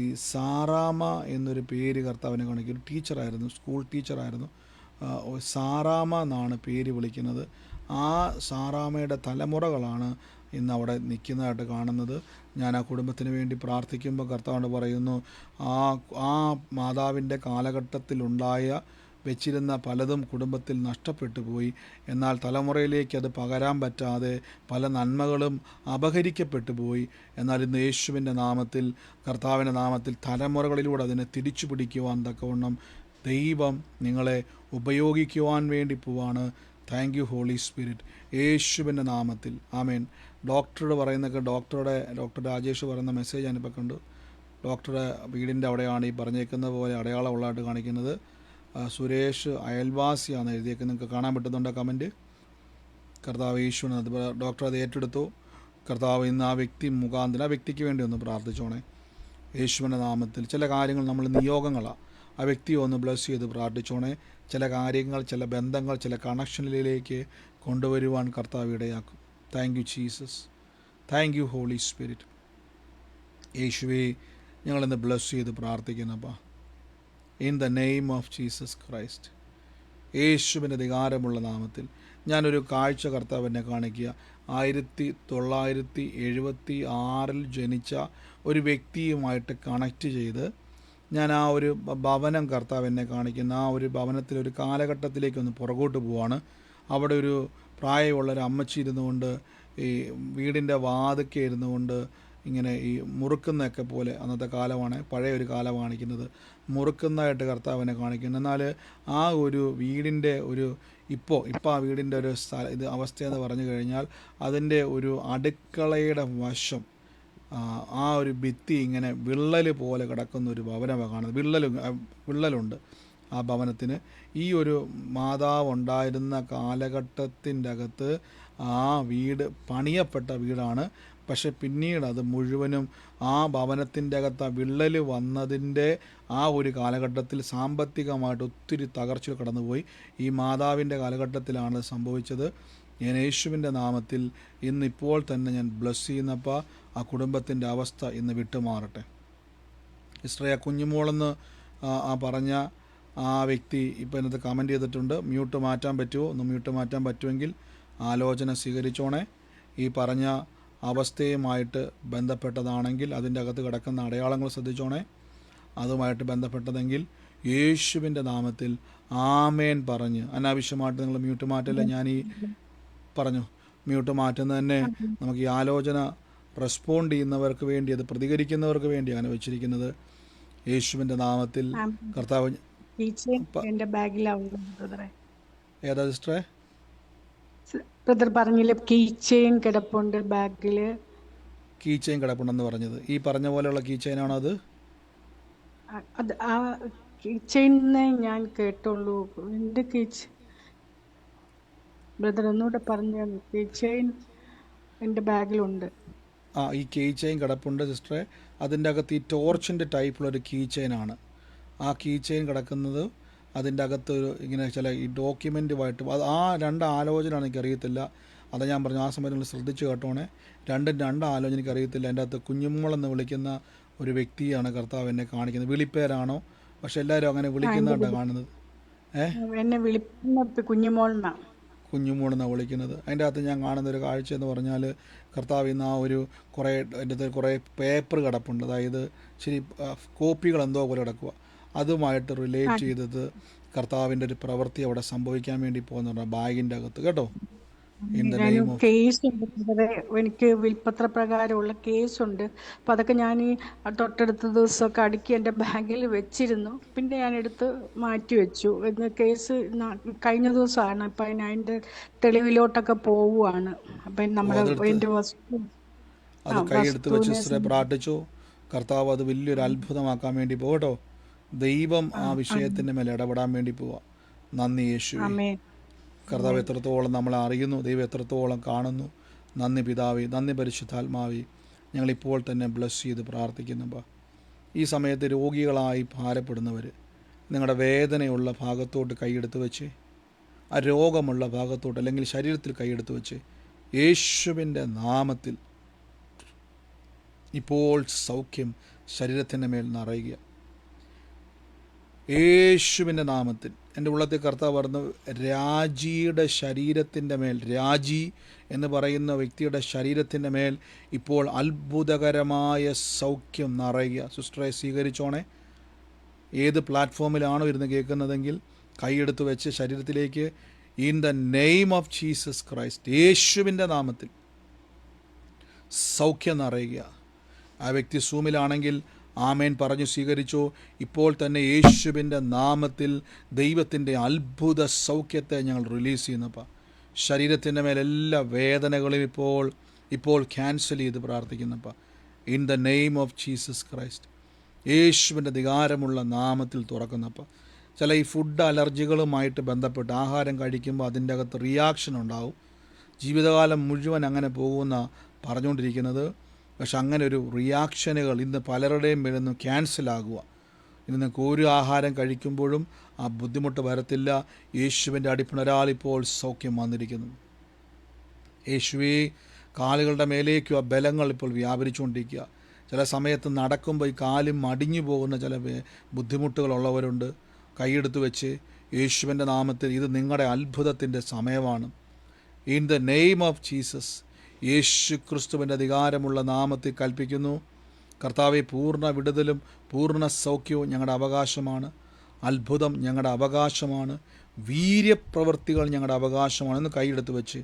ഈ സാറാമ എന്നൊരു പേര് കർത്താവിനെ കാണിക്കും. ഒരു ടീച്ചറായിരുന്നു, സ്കൂൾ ടീച്ചറായിരുന്നു. സാറാമ എന്നാണ് പേര് വിളിക്കുന്നത്. ആ സാറാമയുടെ തലമുറകളാണ് ഇന്ന് അവിടെ നിൽക്കുന്നതായിട്ട് കാണുന്നത്. ഞാൻ ആ കുടുംബത്തിന് വേണ്ടി പ്രാർത്ഥിക്കുമ്പോൾ കർത്താവിനോട് പറയുന്നു, ആ മാതാവിൻ്റെ കാലഘട്ടത്തിലുണ്ടായ വെച്ചിരുന്ന പലതും കുടുംബത്തിൽ നഷ്ടപ്പെട്ടു പോയി. എന്നാൽ തലമുറയിലേക്ക് അത് പകരാൻ പറ്റാതെ പല നന്മകളും അപഹരിക്കപ്പെട്ടു പോയി. എന്നാൽ ഇന്ന് യേശുവിൻ്റെ നാമത്തിൽ, കർത്താവിൻ്റെ നാമത്തിൽ തലമുറകളിലൂടെ അതിനെ തിരിച്ചു പിടിക്കുവാൻ തക്കവണ്ണം ദൈവം നിങ്ങളെ ഉപയോഗിക്കുവാൻ വേണ്ടി പോവാണ്. താങ്ക് യു ഹോളി സ്പിരിറ്റ്, യേശുവിൻ്റെ നാമത്തിൽ ആമേൻ. ഡോക്ടറോട് പറയുന്നൊക്കെ ഡോക്ടർ രാജേഷ് പറയുന്ന മെസ്സേജ് ഞാനിപ്പോൾ കണ്ടു. ഡോക്ടറുടെ വീടിൻ്റെ അവിടെയാണ് ഈ പറഞ്ഞേക്കുന്ന പോലെ അടയാളമുള്ളതായിട്ട് കാണിക്കുന്നത്. സുരേഷ് അയൽവാസിയാണ് എഴുതിയേക്കുന്നത്. നിങ്ങൾക്ക് കാണാൻ പറ്റുന്നുണ്ടോ കമൻറ്റ്? കർത്താവ് യേശുവിനെ അത് ഡോക്ടർ അത് ഏറ്റെടുത്തു. കർത്താവ് ഇന്ന് ആ വ്യക്തി മുഖാന്തരം ആ വ്യക്തിക്ക് വേണ്ടി ഒന്ന് പ്രാർത്ഥിച്ചോണേ. യേശുവിൻ്റെ നാമത്തിൽ ചില കാര്യങ്ങൾ നമ്മൾ നിയോഗങ്ങളാണ്. ആ വ്യക്തിയെ ഒന്ന് ബ്ലസ് ചെയ്ത് പ്രാർത്ഥിച്ചോണേ. ചില കാര്യങ്ങൾ, ചില ബന്ധങ്ങൾ, ചില കണക്ഷനിലേക്ക് കൊണ്ടുവരുവാൻ കർത്താവ് ഇടയാക്കും. Thank you Jesus, thank you Holy Spirit. യേശുവേ, ഞങ്ങളിന്ന് ബ്ലസ് ചെയ്ത് പ്രാർത്ഥിക്കുന്നപ്പാ. In the name of Jesus Christ, യേശുവിൻ്റെ അധികാരമുള്ള നാമത്തിൽ ഞാനൊരു കാഴ്ച കർത്താവ് എന്നെ കാണിക്കുക. 1976 ജനിച്ച ഒരു വ്യക്തിയുമായിട്ട് കണക്റ്റ് ചെയ്ത് ഞാൻ ആ ഒരു ഭവനം കർത്താവ് എന്നെ കാണിക്കുന്ന ആ ഒരു ഭവനത്തിലൊരു കാലഘട്ടത്തിലേക്കൊന്ന് പുറകോട്ട് പോവാണ്. അവിടെ ഒരു പ്രായമുള്ളൊരു അമ്മച്ചി ഇരുന്നുകൊണ്ട് ഈ വീടിൻ്റെ വാതിക്കെ ഇരുന്നുകൊണ്ട് ഇങ്ങനെ ഈ മുറുക്കുന്നതൊക്കെ പോലെ, അന്നത്തെ കാലമാണ്, പഴയ ഒരു കാലം കാണിക്കുന്നത്, മുറുക്കുന്നതായിട്ട് കർത്താവിനെ കാണിക്കുന്നു. എന്നാൽ ആ ഒരു വീടിൻ്റെ ഇപ്പോൾ ആ വീടിൻ്റെ ഒരു ഇത് അവസ്ഥയെന്ന് പറഞ്ഞു കഴിഞ്ഞാൽ അതിൻ്റെ ഒരു അടുക്കളയുടെ വശം, ആ ഒരു ഭിത്തി ഇങ്ങനെ വിള്ളൽ പോലെ കിടക്കുന്ന ഒരു ഭവനമാണ് കാണുന്നത്. വിള്ളലുണ്ട് ആ ഭവനത്തിന്. ഈ ഒരു മാതാവ് ഉണ്ടായിരുന്ന കാലഘട്ടത്തിൻ്റെ അകത്ത് ആ വീട് പണിയപ്പെട്ട വീടാണ്. പക്ഷെ പിന്നീട് അത് മുഴുവനും ആ ഭവനത്തിൻ്റെ അകത്ത് ആ വിള്ളൽ വന്നതിൻ്റെ ആ ഒരു കാലഘട്ടത്തിൽ സാമ്പത്തികമായിട്ട് ഒത്തിരി തകർച്ച കടന്നുപോയി. ഈ മാതാവിൻ്റെ കാലഘട്ടത്തിലാണ് സംഭവിച്ചത്. ഞാൻ യേശുവിൻ്റെ നാമത്തിൽ ഇന്നിപ്പോൾ തന്നെ ഞാൻ ബ്ലസ് ചെയ്യുന്നപ്പോൾ ആ കുടുംബത്തിൻ്റെ അവസ്ഥ ഇന്ന് വിട്ടുമാറട്ടെ. ഇസ്രയ കുഞ്ഞുമോളെന്ന് ആ പറഞ്ഞ ആ വ്യക്തി ഇപ്പോൾ ഇതിനകത്ത് കമൻറ്റ് ചെയ്തിട്ടുണ്ട്. മ്യൂട്ട് മാറ്റാൻ പറ്റുമോ? ഒന്ന് മ്യൂട്ട് മാറ്റാൻ പറ്റുമെങ്കിൽ ആലോചന സ്വീകരിച്ചോണേ. ഈ പറഞ്ഞ അവസ്ഥയുമായിട്ട് ബന്ധപ്പെട്ടതാണെങ്കിൽ അതിൻ്റെ അകത്ത് കിടക്കുന്ന അടയാളങ്ങൾ ശ്രദ്ധിച്ചോണേ. അതുമായിട്ട് ബന്ധപ്പെട്ടതെങ്കിൽ യേശുവിൻ്റെ നാമത്തിൽ ആമേൻ പറഞ്ഞ്, അനാവശ്യമായിട്ട് നിങ്ങൾ മ്യൂട്ട് മാറ്റില്ല. ഞാൻ ഈ പറഞ്ഞു മ്യൂട്ട് മാറ്റുന്നത് തന്നെ നമുക്ക് ഈ ആലോചന റെസ്പോണ്ട് ചെയ്യുന്നവർക്ക് വേണ്ടി, അത് പ്രതികരിക്കുന്നവർക്ക് വേണ്ടിയാണ് വെച്ചിരിക്കുന്നത്. യേശുവിൻ്റെ നാമത്തിൽ കർത്താവ്. ഏതാ സിസ്റ്ററെ? ബ്രദർ പറഞ്ഞില്ലേ കീ ചെയിൻ കിടപ്പുണ്ട് ബാഗില്. കീ ചെയിൻ കിടപ്പുണ്ടെന്ന് പറഞ്ഞത് ഈ പറഞ്ഞ പോലെയുള്ള കീ ചെയിനാണോ അത്? അത് ആ കീ ചെയിനെ ഞാൻ കേട്ടുള്ളൂ. എന്റെ ബ്രദർ ഒന്നുകൂടെ പറഞ്ഞു. കീ ചെയിൻ എൻ്റെ ബാഗിലുണ്ട്. ഈ കീ ചെയിൻ കിടപ്പുണ്ട് സിസ്റ്ററെ. അതിൻ്റെ അകത്ത് ഈ ടോർച്ചിൻ്റെ ടൈപ്പുള്ളൊരു കീ ചെയിനാണ്. ആ കീ ചെയിൻ കിടക്കുന്നത് അതിൻ്റെ അകത്ത് ഇങ്ങനെ ചില ഈ ഡോക്യുമെൻറ്റുമായിട്ട് ആ രണ്ട് ആലോചനയാണ് എനിക്കറിയത്തില്ല. അത് ഞാൻ പറഞ്ഞു ആ സമയത്ത് നിങ്ങൾ ശ്രദ്ധിച്ച് കേട്ടോണേ. രണ്ട് ആലോചന എനിക്കറിയത്തില്ല. എൻ്റെ അകത്ത് കുഞ്ഞുമോളെന്ന് വിളിക്കുന്ന ഒരു വ്യക്തിയാണ് കർത്താവ് എന്നെ കാണിക്കുന്നത്. വിളിപ്പേരാണോ? പക്ഷെ എല്ലാവരും അങ്ങനെ വിളിക്കുന്നതായിട്ടാണ് കാണുന്നത്. എന്നെ വിളിക്കുന്നത് കുഞ്ഞുമോളെന്നാണ് വിളിക്കുന്നത്. അതിൻ്റെ അകത്ത് ഞാൻ കാണുന്നൊരു കാഴ്ച എന്ന് പറഞ്ഞാൽ കർത്താവ് ഇന്ന് ആ ഒരു കുറേ എൻ്റെ അടുത്ത് കുറേ പേപ്പർ കിടപ്പുണ്ട്. അതായത് ശരി കോപ്പികൾ എന്തോ പോലെ കിടക്കുക. അതുമായിട്ട് റിലേറ്റ് ചെയ്തത് കർത്താവിൻ്റെ ഒരു പ്രവൃത്തി അവിടെ സംഭവിക്കാൻ വേണ്ടി പോകുന്നുണ്ട് ബാഗിൻ്റെ അകത്ത് കേട്ടോ. കേസുണ്ട്, എനിക്ക് വിൽപ്പത്ര പ്രകാരമുള്ള കേസുണ്ട്. അപ്പം അതൊക്കെ ഞാൻ ഈ തൊട്ടടുത്ത ദിവസമൊക്കെ അടുക്കി എൻ്റെ ബാഗിൽ വെച്ചിരുന്നു. പിന്നെ ഞാൻ എടുത്ത് മാറ്റി വെച്ചു. കേസ് കഴിഞ്ഞ ദിവസമാണ്. അപ്പം അതിൻ്റെ തെളിവിലോട്ടൊക്കെ പോവുകയാണ്. അപ്പം നമ്മുടെ എൻ്റെ അത് കൈയെടുത്ത് വെച്ച് പ്രാർത്ഥിച്ചു. കർത്താവ് അത് വലിയൊരു അത്ഭുതമാക്കാൻ വേണ്ടി പോകട്ടോ. ദൈവം ആ വിഷയത്തിൻ്റെ മേലെ ഇടപെടാൻ വേണ്ടി പോവാ. നന്ദി യേശുവേ. കർത്താവ് എത്രത്തോളം നമ്മളെ അറിയുന്നു, ദൈവം എത്രത്തോളം കാണുന്നു. നന്ദി പിതാവേ, നന്ദി പരിശുദ്ധാത്മാവേ. ഞങ്ങളിപ്പോൾ തന്നെ ബ്ലസ് ചെയ്ത് പ്രാർത്ഥിക്കുന്നു. ഈ സമയത്ത് രോഗികളായി ഭാരപ്പെടുന്നവർ നിങ്ങളുടെ വേദനയുള്ള ഭാഗത്തോട്ട് കൈയെടുത്ത് വെച്ച്, ആ രോഗമുള്ള ഭാഗത്തോട്ട് അല്ലെങ്കിൽ ശരീരത്തിൽ കൈയെടുത്ത് വെച്ച് യേശുവിൻ്റെ നാമത്തിൽ ഇപ്പോൾ സൗഖ്യം ശരീരത്തിൻ്റെ മേൽ നിറയുക. യേശുവിൻ്റെ നാമത്തിൽ എൻ്റെ ഉള്ളത്തിൽ കർത്താവ് പറഞ്ഞു, രാജിയുടെ ശരീരത്തിൻ്റെ മേൽ, രാജി എന്ന് പറയുന്ന വ്യക്തിയുടെ ശരീരത്തിൻ്റെ മേൽ ഇപ്പോൾ അത്ഭുതകരമായ സൗഖ്യം നിറയുക. സിസ്റ്ററെ സ്വീകരിച്ചോണേ. ഏത് പ്ലാറ്റ്ഫോമിലാണോ ഇരുന്ന് കേൾക്കുന്നതെങ്കിൽ കൈയെടുത്ത് വെച്ച് ശരീരത്തിലേക്ക് in the name of Jesus Christ, യേശുവിൻ്റെ നാമത്തിൽ സൗഖ്യം നിറയുക. ആ വ്യക്തി സൂമിലാണെങ്കിൽ ആമേൻ പറഞ്ഞു സ്വീകരിച്ചു. ഇപ്പോൾ തന്നെ യേശുവിൻ്റെ നാമത്തിൽ ദൈവത്തിൻ്റെ അത്ഭുത സൗഖ്യത്തെ ഞങ്ങൾ റിലീസ് ചെയ്യുന്നപ്പോൾ ശരീരത്തിൻ്റെ മേലെല്ലാ വേദനകളും ഇപ്പോൾ ക്യാൻസൽ ചെയ്ത് പ്രാർത്ഥിക്കുന്നപ്പോൾ in the name of Jesus Christ, യേശുവിൻ്റെ അധികാരമുള്ള നാമത്തിൽ തുറക്കുന്നപ്പോൾ. ചില ഈ ഫുഡ് അലർജികളുമായിട്ട് ബന്ധപ്പെട്ട് ആഹാരം കഴിക്കുമ്പോൾ അതിൻ്റെ അകത്ത് റിയാക്ഷൻ ഉണ്ടാവും. ജീവിതകാലം മുഴുവൻ അങ്ങനെ പോകുന്ന പറഞ്ഞുകൊണ്ടിരിക്കുന്നത്. പക്ഷെ അങ്ങനെ ഒരു റിയാക്ഷനുകൾ ഇന്ന് പലരുടെയും മേലൊന്നും ക്യാൻസലാകുക. ഇന്ന് നിങ്ങൾക്ക് ഒരു ആഹാരം കഴിക്കുമ്പോഴും ആ ബുദ്ധിമുട്ട് വരത്തില്ല. യേശുവിൻ്റെ അടിപ്പിണരാൽ ഇപ്പോൾ സൗഖ്യം വന്നിരിക്കുന്നു. യേശുവേ, കാലുകളുടെ മേലേക്കും ആ ബലങ്ങൾ ഇപ്പോൾ വ്യാപരിച്ചുകൊണ്ടിരിക്കുക. ചില സമയത്ത് നടക്കുമ്പോൾ ഈ കാലും മടിഞ്ഞു പോകുന്ന ചില ബുദ്ധിമുട്ടുകളുള്ളവരുണ്ട്. കൈയെടുത്ത് വെച്ച് യേശുവിൻ്റെ നാമത്തിൽ ഇത് നിങ്ങളുടെ അത്ഭുതത്തിൻ്റെ സമയമാണ്. In the name of Jesus, യേശു ക്രിസ്തുവിൻ്റെ അധികാരമുള്ള നാമത്തിൽ കൽപ്പിക്കുന്നു. കർത്താവെ, പൂർണ്ണ വിടുതലും പൂർണ്ണ സൗഖ്യവും ഞങ്ങളുടെ അവകാശമാണ്. അത്ഭുതം ഞങ്ങളുടെ അവകാശമാണ്. വീര്യപ്രവൃത്തികൾ ഞങ്ങളുടെ അവകാശമാണെന്ന് കൈയെടുത്ത് വെച്ച്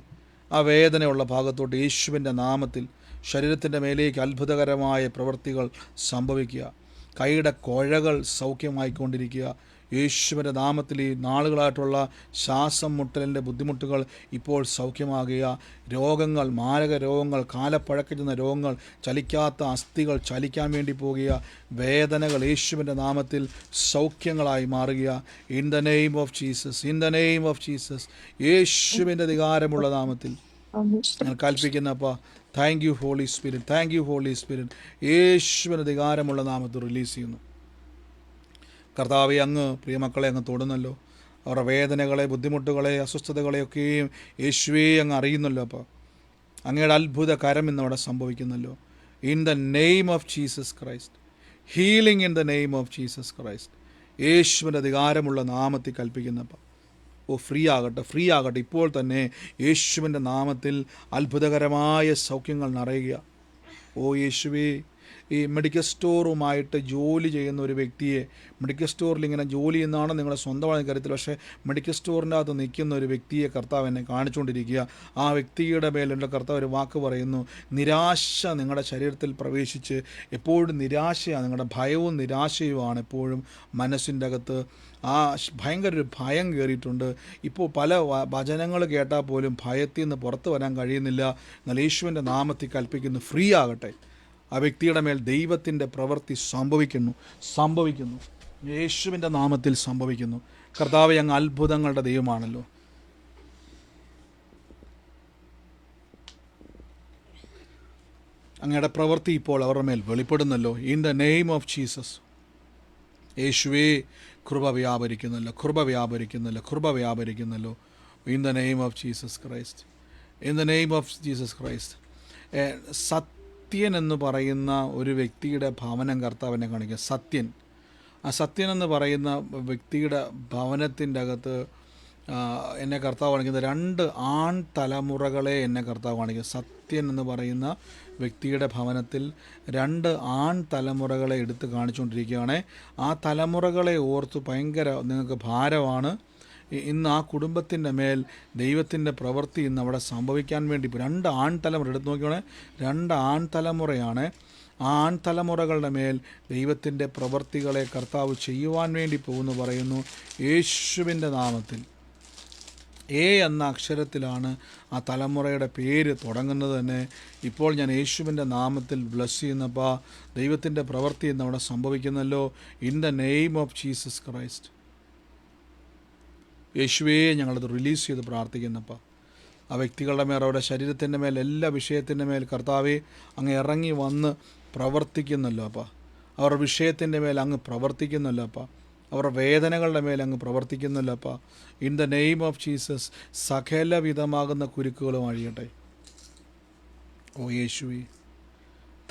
ആ വേദനയുള്ള ഭാഗത്തോട്ട് യേശുവിൻ്റെ നാമത്തിൽ ശരീരത്തിൻ്റെ മേലേക്ക് അത്ഭുതകരമായ പ്രവൃത്തികൾ സംഭവിക്കുക. കൈയുടെ കുഴകൾ സൗഖ്യമായിക്കൊണ്ടിരിക്കുക. യേശുവിൻ്റെ നാമത്തിൽ ഈ നാളുകളായിട്ടുള്ള ശ്വാസം മുട്ടലിൻ്റെ ബുദ്ധിമുട്ടുകൾ ഇപ്പോൾ സൗഖ്യമാകുക. രോഗങ്ങൾ, മാരക രോഗങ്ങൾ, കാലപ്പഴക്കം ചെന്ന രോഗങ്ങൾ, ചലിക്കാത്ത അസ്ഥികൾ ചലിക്കാൻ വേണ്ടി പോകുക. വേദനകൾ യേശുവിൻ്റെ നാമത്തിൽ സൗഖ്യങ്ങളായി മാറുക. In the name of Jesus, in the name of Jesus, യേശുവിൻ്റെ അധികാരമുള്ള നാമത്തിൽ ഞാൻ കൽപ്പിക്കുന്നപ്പോൾ thank you Holy Spirit, thank you Holy Spirit. യേശുവിന് അധികാരമുള്ള നാമത്തിൽ റിലീസ് ചെയ്യുന്നു. കർത്താവെ, അങ്ങ് പ്രിയമക്കളെ അങ്ങ് തൊടുന്നല്ലോ. അവരുടെ വേദനകളെ, ബുദ്ധിമുട്ടുകളെ, അസ്വസ്ഥതകളെയൊക്കെയും യേശുവേ അങ്ങ് അറിയുന്നല്ലോ. അപ്പോൾ അങ്ങയുടെ അത്ഭുത കരം ഇന്ന് അവിടെ സംഭവിക്കുന്നല്ലോ. In the name of Jesus Christ, healing in the name of Jesus Christ. യേശുവിൻ്റെ അധികാരമുള്ള നാമത്തിൽ കൽപ്പിക്കുന്നപ്പോൾ ഫ്രീ ആകട്ടെ, ഫ്രീ ആകട്ടെ. ഇപ്പോൾ തന്നെ യേശുവിൻ്റെ നാമത്തിൽ അത്ഭുതകരമായ സൗഖ്യങ്ങൾ നിറയുക. യേശുവേ, ഈ മെഡിക്കൽ സ്റ്റോറുമായിട്ട് ജോലി ചെയ്യുന്ന ഒരു വ്യക്തിയെ, മെഡിക്കൽ സ്റ്റോറിൽ ഇങ്ങനെ ജോലി ചെയ്യുന്നതാണ് നിങ്ങളുടെ സ്വന്തമായ കാര്യത്തിൽ, പക്ഷേ മെഡിക്കൽ സ്റ്റോറിൻ്റെ അകത്ത് നിൽക്കുന്ന ഒരു വ്യക്തിയെ കർത്താവ് എന്നെ കാണിച്ചുകൊണ്ടിരിക്കുക. ആ വ്യക്തിയുടെ മേൽ എൻ്റെ കർത്താവ് ഒരു വാക്ക് പറയുന്നു. നിരാശ നിങ്ങളുടെ ശരീരത്തിൽ പ്രവേശിച്ച്, എപ്പോഴും നിരാശയാണ്, നിങ്ങളുടെ ഭയവും നിരാശയുമാണ് എപ്പോഴും മനസ്സിൻ്റെ അകത്ത്. ആ ഭയങ്കര ഒരു ഭയം കയറിയിട്ടുണ്ട്. ഇപ്പോൾ പല വചനങ്ങൾ കേട്ടാൽ പോലും ഭയത്തിൽ നിന്ന് പുറത്ത് വരാൻ കഴിയുന്നില്ല. എന്നാൽ യേശുവിൻ്റെ നാമത്തിൽ കൽപ്പിക്കുന്നു, ഫ്രീ ആകട്ടെ. ആ വ്യക്തിയുടെ മേൽ ദൈവത്തിൻ്റെ പ്രവൃത്തി സംഭവിക്കുന്നു. യേശുവിൻ്റെ നാമത്തിൽ സംഭവിക്കുന്നു. കർത്താവേ, അങ്ങ് അത്ഭുതങ്ങളുടെ ദൈവമാണല്ലോ. അങ്ങയുടെ പ്രവൃത്തി ഇപ്പോൾ അവരുടെ മേൽ വെളിപ്പെടുന്നല്ലോ. In the name of Jesus. യേശുവേ, കൃപ വ്യാപരിക്കുന്നല്ലോ, കൃപ വ്യാപരിക്കുന്നല്ലോ, കൃപ വ്യാപരിക്കുന്നല്ലോ. In the name of Jesus Christ, in the name of Jesus Christ. Sathyan എന്ന് പറയുന്ന ഒരു വ്യക്തിയുടെ ഭവനം കർത്താവിനെ കാണിക്കുക. സത്യൻ, ആ സത്യൻ എന്ന് പറയുന്ന വ്യക്തിയുടെ ഭവനത്തിൻ്റെ അകത്ത് എന്നെ കർത്താവ് കാണിക്കുന്നത് 2 ആൺ തലമുറകളെ എന്നെ കർത്താവ് കാണിക്കുക. സത്യൻ എന്ന് പറയുന്ന വ്യക്തിയുടെ ഭവനത്തിൽ 2 ആൺ തലമുറകളെ എടുത്ത് കാണിച്ചുകൊണ്ടിരിക്കുകയാണ്. ആ തലമുറകളെ ഓർത്ത് ഭയങ്കര നിങ്ങൾക്ക് ഭാരമാണ്. ഇന്ന് ആ കുടുംബത്തിൻ്റെ മേൽ ദൈവത്തിൻ്റെ പ്രവൃത്തി ഇന്ന് അവിടെ സംഭവിക്കാൻ വേണ്ടി 2 ആൺ തലമുറ എടുത്ത് നോക്കിയാണെങ്കിൽ 2 ആൺ തലമുറയാണ്. ആ ആൺ തലമുറകളുടെ മേൽ ദൈവത്തിൻ്റെ പ്രവൃത്തികളെ കർത്താവ് ചെയ്യുവാൻ വേണ്ടി പോകുന്നു പറയുന്നു. യേശുവിൻ്റെ നാമത്തിൽ എന്ന അക്ഷരത്തിലാണ് ആ തലമുറയുടെ പേര് തുടങ്ങുന്നത് തന്നെ. ഇപ്പോൾ ഞാൻ യേശുവിൻ്റെ നാമത്തിൽ ബ്ലസ് ചെയ്യുന്നപ്പോൾ ദൈവത്തിൻ്റെ പ്രവൃത്തി ഇന്ന് അവിടെ സംഭവിക്കുന്നല്ലോ. In the name of Jesus Christ. യേശുവേ, ഞങ്ങളത് റിലീസ് ചെയ്ത് പ്രാർത്ഥിക്കുന്നപ്പോൾ ആ വ്യക്തികളുടെ മേൽ, അവരുടെ ശരീരത്തിൻ്റെ മേൽ, എല്ലാ വിഷയത്തിൻ്റെ മേൽ കർത്താവേ അങ്ങ് ഇറങ്ങി വന്ന് പ്രവർത്തിക്കുന്നല്ലോ. അപ്പോൾ അവരുടെ വിഷയത്തിൻ്റെ മേൽ അങ്ങ് പ്രവർത്തിക്കുന്നല്ലോ. അപ്പോൾ അവരുടെ വേദനകളുടെ മേൽ അങ്ങ് പ്രവർത്തിക്കുന്നല്ലോ. അപ്പോൾ in the name of Jesus സകലവിധമാകുന്ന കുരുക്കുകളും അഴിയട്ടെ. യേശുവേ,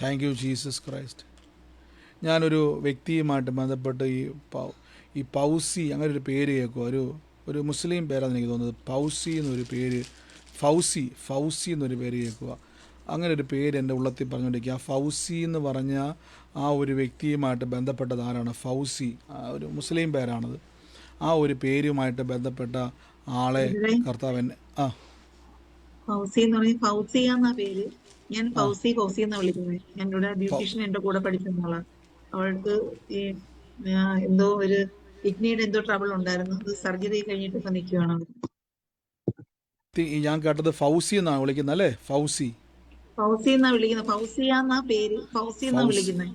താങ്ക് യു ജീസസ് ക്രൈസ്റ്റ്. ഞാനൊരു വ്യക്തിയുമായിട്ട് ബന്ധപ്പെട്ട് ഈ പൗസി അങ്ങനെ ഒരു പേര് കേൾക്കുക. ഒരു മുസ്ലിം പേരാണെന്ന് എനിക്ക് തോന്നുന്നത്. പൗസി എന്നൊരു പേര്, ഫൗസി എന്നൊരു പേര് കേൾക്കുക. അങ്ങനെ ഒരു പേര് എൻ്റെ ഉള്ളത്തിൽ പറഞ്ഞുകൊണ്ടിരിക്കുക. ആ ഫൗസി എന്ന് പറഞ്ഞ ആ ഒരു വ്യക്തിയുമായിട്ട് ബന്ധപ്പെട്ടത് ആരാണ്? ഫൗസി, ഒരു മുസ്ലിം പേരാണത്. ആ ഒരു പേരുമായിട്ട് ബന്ധപ്പെട്ട ആളെ കർത്താവ് എന്നെ ഫൗസി എന്ന് പറഞ്ഞ ഫൗസിയ എന്നാ പേര്. ഞാൻ ഫൗസി എന്നാ വിളിക്കുന്നത്. എന്നോട് ബ്യൂട്ടീഷ്യൻ എന്റെ കൂടെ പഠിക്കുന്ന അവൾക്ക് ഈ എന്തോ ഒരു കിഡ്നിയുടെ എന്തോ ട്രബിൾ ഉണ്ടായിരുന്നു. അത് സർജറി കഴിഞ്ഞിട്ട് ഇപ്പൊ നിൽക്കുകയാണ്. ഞാൻ കേട്ടത് ഫൗസി എന്നാണ് വിളിക്കുന്നത് അല്ലേ? ഫൗസി എന്നാ വിളിക്കുന്നത്. ഫൗസിയ എന്നാ പേര്. ഫൗസി എന്നാ വിളിക്കുന്നത്.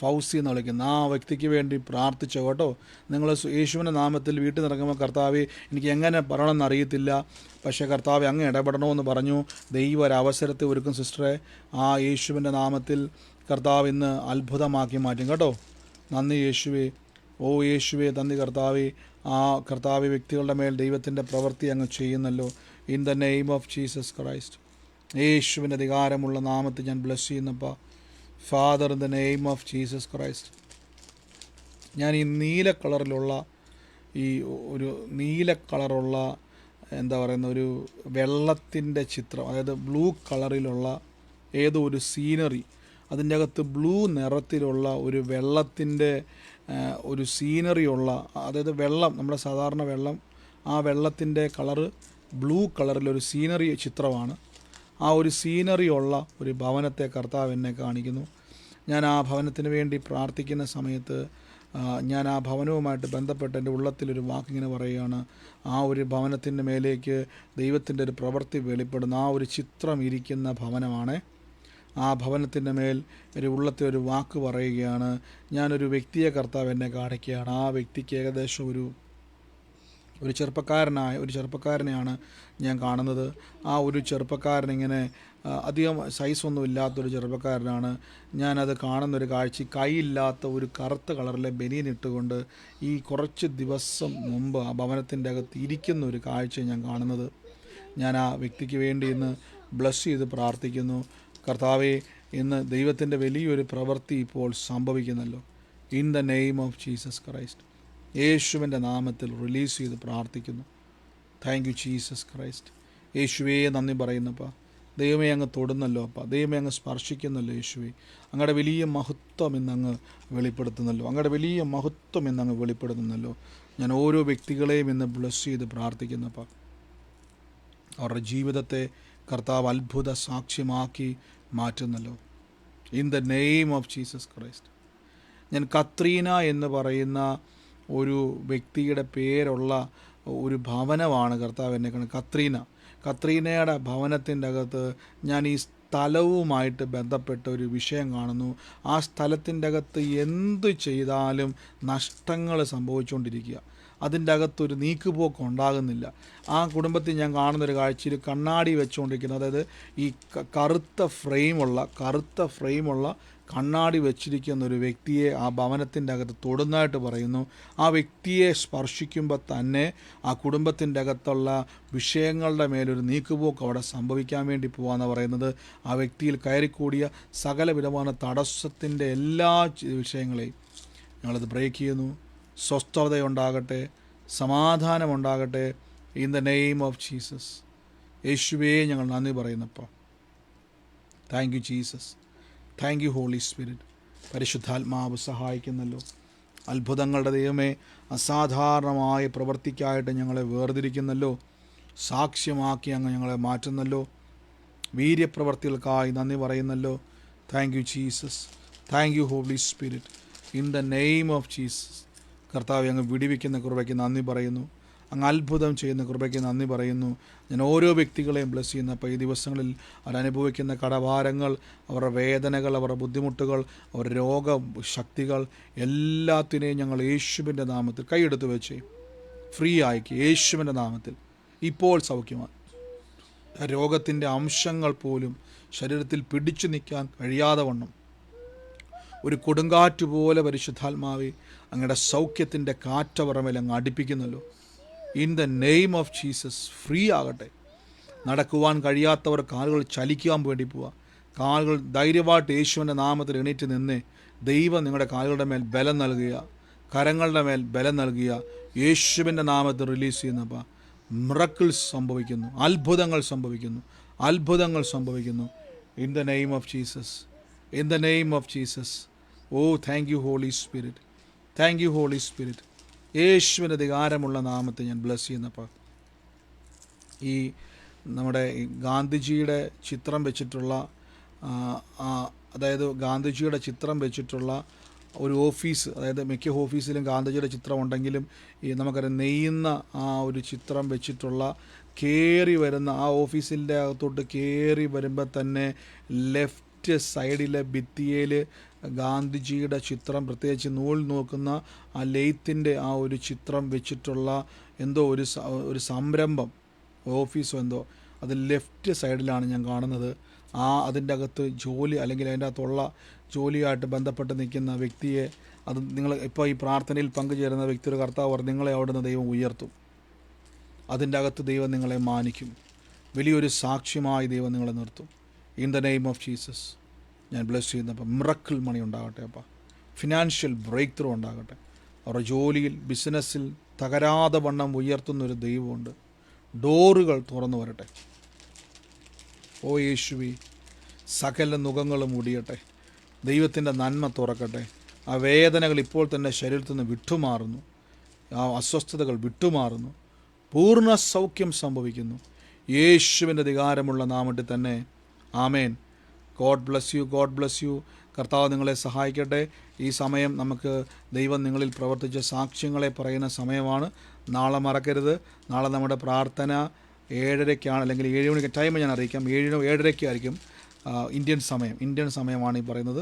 ഫൗസി എന്ന് വിളിക്കുന്ന ആ വ്യക്തിക്ക് വേണ്ടി പ്രാർത്ഥിച്ചോ കേട്ടോ. നിങ്ങൾ യേശുവിൻ്റെ നാമത്തിൽ വീട്ടിൽ നിറങ്ങുമ്പോൾ കർത്താവെ, എനിക്ക് എങ്ങനെ പറയണമെന്ന് അറിയത്തില്ല, പക്ഷേ കർത്താവെ അങ്ങ് ഇടപെടണമെന്ന് പറഞ്ഞു. ദൈവം ഒരവസരത്തെ ഒരുക്കും സിസ്റ്ററെ. ആ യേശുവിൻ്റെ നാമത്തിൽ കർത്താവ് ഇന്ന് അത്ഭുതമാക്കി മാറ്റും കേട്ടോ. നന്ദി യേശുവേ. യേശുവേ, നന്ദി കർത്താവെ. ആ കർത്താവ് വ്യക്തികളുടെ മേൽ ദൈവത്തിൻ്റെ പ്രവൃത്തി അങ്ങ് ചെയ്യുന്നല്ലോ. In the name of Jesus Christ. യേശുവിൻ്റെ അധികാരമുള്ള നാമത്തിൽ ഞാൻ ബ്ലസ് ചെയ്യുന്നപ്പോൾ Father, in the name of Jesus Christ. ഞാൻ ഈ നീല കളറിലുള്ള എന്താ പറയുന്ന ഒരു വെള്ളത്തിൻ്റെ ചിത്രം, അതായത് ബ്ലൂ കളറിലുള്ള ഏതോ ഒരു സീനറി, അതിൻ്റെ അകത്ത് ബ്ലൂ നിറത്തിലുള്ള ഒരു വെള്ളത്തിൻ്റെ ഒരു സീനറി ഉള്ള, അതായത് വെള്ളം, നമ്മുടെ സാധാരണ വെള്ളം, ആ വെള്ളത്തിൻ്റെ കളറ് ബ്ലൂ കളറിലൊരു സീനറി ചിത്രമാണ്. ആ ഒരു സീനറി ഉള്ള ഒരു ഭവനത്തെ കർത്താവ് എന്നെ കാണിക്കുന്നു. ഞാൻ ആ ഭവനത്തിന് വേണ്ടി പ്രാർത്ഥിക്കുന്ന സമയത്ത് ഞാൻ ആ ഭവനവുമായിട്ട് ബന്ധപ്പെട്ട് എൻ്റെ ഉള്ളത്തിലൊരു വാക്കിങ്ങനെ പറയുകയാണ്. ആ ഒരു ഭവനത്തിൻ്റെ മേലേക്ക് ദൈവത്തിൻ്റെ ഒരു പ്രവൃത്തി വെളിപ്പെടുന്ന ആ ഒരു ചിത്രം ഇരിക്കുന്ന ഭവനമാണ്. ആ ഭവനത്തിൻ്റെ മേൽ ഒരു ഉള്ളത്തിൽ ഒരു വാക്ക് പറയുകയാണ്. ഞാനൊരു വ്യക്തിയെ കർത്താവ് എന്നെ കാണിക്കുകയാണ്. ആ വ്യക്തിക്ക് ഏകദേശം ഒരു ഒരു ചെറുപ്പക്കാരനെയാണ് ഞാൻ കാണുന്നത്. ആ ഒരു ചെറുപ്പക്കാരനിങ്ങനെ അധികം സൈസൊന്നും ഇല്ലാത്തൊരു ചെറുപ്പക്കാരനാണ്. ഞാനത് കാണുന്നൊരു കാഴ്ച, കൈയില്ലാത്ത ഒരു കറുത്ത കളറിലെ ബനിയൻ ഇട്ടുകൊണ്ട് ഈ കുറച്ച് ദിവസം മുമ്പ് ആ ഭവനത്തിൻ്റെ അകത്ത് ഇരിക്കുന്ന ഒരു കാഴ്ച ഞാൻ കാണുന്നത്. ഞാൻ ആ വ്യക്തിക്ക് വേണ്ടി ഇന്ന് ബ്ലസ് ചെയ്ത് പ്രാർത്ഥിക്കുന്നു. കർത്താവെ, ഇന്ന് ദൈവത്തിൻ്റെ വലിയൊരു പ്രവൃത്തി ഇപ്പോൾ സംഭവിക്കുന്നല്ലോ. In the name of Jesus Christ, യേശുവിൻ്റെ നാമത്തിൽ റിലീസ് ചെയ്ത് പ്രാർത്ഥിക്കുന്നു. Thank you Jesus Christ. യേശുവേ നന്ദി പറയുന്നപ്പാ. ദൈവമേ അങ്ങ് തൊടുന്നല്ലോ അപ്പാ. ദൈവമേ അങ്ങ് സ്പർശിക്കുന്നല്ലോ യേശുവേ. അങ്ങയുടെ വലിയ മഹത്വം ഇന്നങ്ങ് വെളിപ്പെടുത്തുന്നല്ലോ. അങ്ങയുടെ വലിയ മഹത്വം ഇന്നങ്ങ് വെളിപ്പെടുത്തുന്നല്ലോ. ഞാൻ ഓരോ വ്യക്തികളെയും ഇന്ന് ബ്ലസ് ചെയ്ത് പ്രാർത്ഥിക്കുന്നപ്പാ. അവരുടെ ജീവിതത്തെ കർത്താവ് അത്ഭുത സാക്ഷ്യമാക്കി മാറ്റുന്നല്ലോ. In the name of Jesus Christ. ഞാൻ കത്രീന എന്ന് പറയുന്ന ഒരു വ്യക്തിയുടെ പേരുള്ള ഒരു ഭവനമാണ് കർത്താവ് എന്നെ കണ്ടത്. കത്രീനയുടെ ഭവനത്തിൻ്റെ അകത്ത് ഞാൻ ഈ സ്ഥലവുമായിട്ട് ബന്ധപ്പെട്ട ഒരു വിഷയം കാണുന്നു. ആ സ്ഥലത്തിൻ്റെ അകത്ത് എന്തു ചെയ്താലും നഷ്ടങ്ങൾ സംഭവിച്ചുകൊണ്ടിരിക്കുക. അതിൻ്റെ അകത്തൊരു നീക്കുപോക്ക് ഉണ്ടാകുന്നില്ല. ആ കുടുംബത്തിൽ ഞാൻ കാണുന്നൊരു കാഴ്ചയിൽ കണ്ണാടി വെച്ചുകൊണ്ടിരിക്കുന്നത്, അതായത് ഈ കറുത്ത ഫ്രെയിമുള്ള കണ്ണാടി വെച്ചിരിക്കുന്ന ഒരു വ്യക്തിയെ ആ ഭവനത്തിൻ്റെ അകത്ത് തൊടുന്നതായിട്ട് പറയുന്നു. ആ വ്യക്തിയെ സ്പർശിക്കുമ്പോൾ തന്നെ ആ കുടുംബത്തിൻ്റെ അകത്തുള്ള വിഷയങ്ങളുടെ മേലൊരു നീക്കുപോക്ക് അവിടെ സംഭവിക്കാൻ വേണ്ടി പോകാമെന്ന് പറയുന്നത്. ആ വ്യക്തിയിൽ കയറിക്കൂടിയ സകല വിധமான തടസ്സത്തിൻ്റെ എല്ലാ വിഷയങ്ങളെയും ഞങ്ങളത് ബ്രേക്ക് ചെയ്യുന്നു. സ്വസ്ഥതയുണ്ടാകട്ടെ, സമാധാനമുണ്ടാകട്ടെ. In the name of Jesus. യേശുവേ ഞങ്ങൾ നന്ദി പറയുന്നപ്പോൾ. Thank you Jesus. Thank you Holy Spirit. പരിശുദ്ധാത്മാവ് സഹായിക്കുന്നല്ലോ. അത്ഭുതങ്ങളുടെ ദൈവമേ, അസാധാരണമായ പ്രവൃത്തിക്കായിട്ട് ഞങ്ങളെ വേർതിരിക്കുന്നല്ലോ. സാക്ഷ്യമാക്കി അങ്ങ് ഞങ്ങളെ മാറ്റുന്നല്ലോ. വീര്യപ്രവർത്തികൾക്കായി നന്ദി പറയുന്നല്ലോ. Thank you Jesus. Thank you Holy Spirit. In the name of Jesus. കർത്താവ് അങ്ങ് വിടിവിക്കുന്ന കൃപയ്ക്ക് നന്ദി പറയുന്നു. അങ്ങ് അത്ഭുതം ചെയ്യുന്ന കൃപയ്ക്ക് നന്ദി പറയുന്നു. ഞാൻ ഓരോ വ്യക്തികളെയും ബ്ലസ് ചെയ്യുന്നു. അപ്പോൾ ഈ ദിവസങ്ങളിൽ അവരനുഭവിക്കുന്ന കടഭാരങ്ങൾ, അവരുടെ വേദനകൾ, അവരുടെ ബുദ്ധിമുട്ടുകൾ, അവരുടെ രോഗശക്തികൾ എല്ലാത്തിനെയും ഞങ്ങൾ യേശുവിൻ്റെ നാമത്തിൽ കൈയെടുത്ത് വെച്ച് ഫ്രീ ആയിക്ക്. യേശുവിൻ്റെ നാമത്തിൽ ഇപ്പോൾ സൗഖ്യമാണ്. രോഗത്തിൻ്റെ അംശങ്ങൾ പോലും ശരീരത്തിൽ പിടിച്ചു നിൽക്കാൻ കഴിയാതെ വണ്ണം ഒരു കൊടുങ്കാറ്റ് പോലെ പരിശുദ്ധാത്മാവെ അങ്ങയുടെ സൗഖ്യത്തിൻ്റെ കാറ്റവറമേൽ അങ്ങ് അടുപ്പിക്കുന്നല്ലോ. In the name of Jesus free ആകട്ടെ. നടക്കുവാൻ കഴിയാത്തവർ കാലുകൾ ചലിക്കാൻ വേണ്ടി പോവുക. കാലുകൾ ധൈര്യമായിട്ട് യേശുവിൻ്റെ നാമത്തിൽ എണീറ്റ് നിന്ന് ദൈവം നിങ്ങളുടെ കാലുകളുടെ മേൽ ബലം നൽകുക, കരങ്ങളുടെ മേൽ ബലം നൽകുക. യേശുവിൻ്റെ നാമത്തിൽ റിലീസ് ചെയ്യുന്നപ്പോൾ മിറക്കിൾസ് സംഭവിക്കുന്നു, അത്ഭുതങ്ങൾ സംഭവിക്കുന്നു. In the name of Jesus. In the name of Jesus. Oh thank you Holy Spirit. Thank you Holy Spirit. യേശുവിൻ്റെ അധികാരമുള്ള നാമത്തെ ഞാൻ ബ്ലസ് ചെയ്യുന്നപ്പോൾ ഈ നമ്മുടെ ഗാന്ധിജിയുടെ ചിത്രം വെച്ചിട്ടുള്ള അതായത് ഗാന്ധിജിയുടെ ചിത്രം വെച്ചിട്ടുള്ള ഒരു ഓഫീസ്, അതായത് മിക്ക ഓഫീസിലും ഗാന്ധിജിയുടെ ചിത്രം ഉണ്ടെങ്കിലും ഈ നമുക്കറിയാം നെയ്യുന്ന ആ ഒരു ചിത്രം വെച്ചിട്ടുള്ള കയറി വരുന്ന ആ ഓഫീസിൻ്റെ അകത്തോട്ട് കയറി വരുമ്പോൾ തന്നെ ലെഫ്റ്റ് സൈഡിലെ ഭിത്തിയിൽ ഗാന്ധിജിയുടെ ചിത്രം, പ്രത്യേകിച്ച് നൂൽ നോക്കുന്ന ആ ലെയ്ത്തിൻ്റെ ആ ഒരു ചിത്രം വെച്ചിട്ടുള്ള എന്തോ ഒരു സംരംഭം, ഓഫീസോ എന്തോ, അത് ലെഫ്റ്റ് സൈഡിലാണ് ഞാൻ കാണുന്നത്. അതിൻ്റെ അകത്ത് ജോലി അല്ലെങ്കിൽ അതിൻ്റെ അകത്തുള്ള ജോലിയായിട്ട് ബന്ധപ്പെട്ട് നിൽക്കുന്ന വ്യക്തിയെ, അത് നിങ്ങൾ ഇപ്പോൾ ഈ പ്രാർത്ഥനയിൽ പങ്കുചേരുന്ന വ്യക്തിയുടെ കർത്താവ് നിങ്ങളെ അവിടുന്ന് ദൈവം ഉയർത്തും. അതിൻ്റെ അകത്ത് ദൈവം നിങ്ങളെ മാനിക്കും. വലിയൊരു സാക്ഷ്യമായി ദൈവം നിങ്ങളെ നിർത്തും. In the name of Jesus ഞാൻ ബ്ലെസ് ചെയ്യുന്നപ്പോൾ മിറക്കിൾ മണി ഉണ്ടാകട്ടെ. അപ്പോൾ ഫിനാൻഷ്യൽ ബ്രേക്ക് ത്രൂ ഉണ്ടാകട്ടെ. അവരുടെ ജോലിയിൽ, ബിസിനസ്സിൽ തകരാതെ വണ്ണം ഉയർത്തുന്നൊരു ദൈവമുണ്ട്. ഡോറുകൾ തുറന്നു വരട്ടെ. ഓ യേശുവേ, സകല നുഖങ്ങളും മുടിയട്ടെ. ദൈവത്തിൻ്റെ നന്മ തുറക്കട്ടെ. ആ വേദനകൾ ഇപ്പോൾ തന്നെ ശരീരത്തിൽ നിന്ന് വിട്ടുമാറുന്നു. ആ അസ്വസ്ഥതകൾ വിട്ടുമാറുന്നു. പൂർണ്ണ സൗഖ്യം സംഭവിക്കുന്നു. യേശുവിൻ്റെ അധികാരമുള്ള നാമത്തിൽ തന്നെ. ആമേൻ. God bless you. God bless you. കർത്താവ് നിങ്ങളെ സഹായിക്കട്ടെ. ഈ സമയം നമുക്ക് ദൈവം നിങ്ങളിൽ പ്രവർത്തിച്ച സാക്ഷ്യങ്ങളെ പറയുന്ന സമയമാണ്. നാളെ മറക്കരുത്. നാളെ നമ്മുടെ പ്രാർത്ഥന 7:30 അല്ലെങ്കിൽ 7 മണിക്ക് ടൈം ഞാൻ അറിയിക്കാം. 7:30 ഇന്ത്യൻ സമയമാണ് ഈ പറയുന്നത്.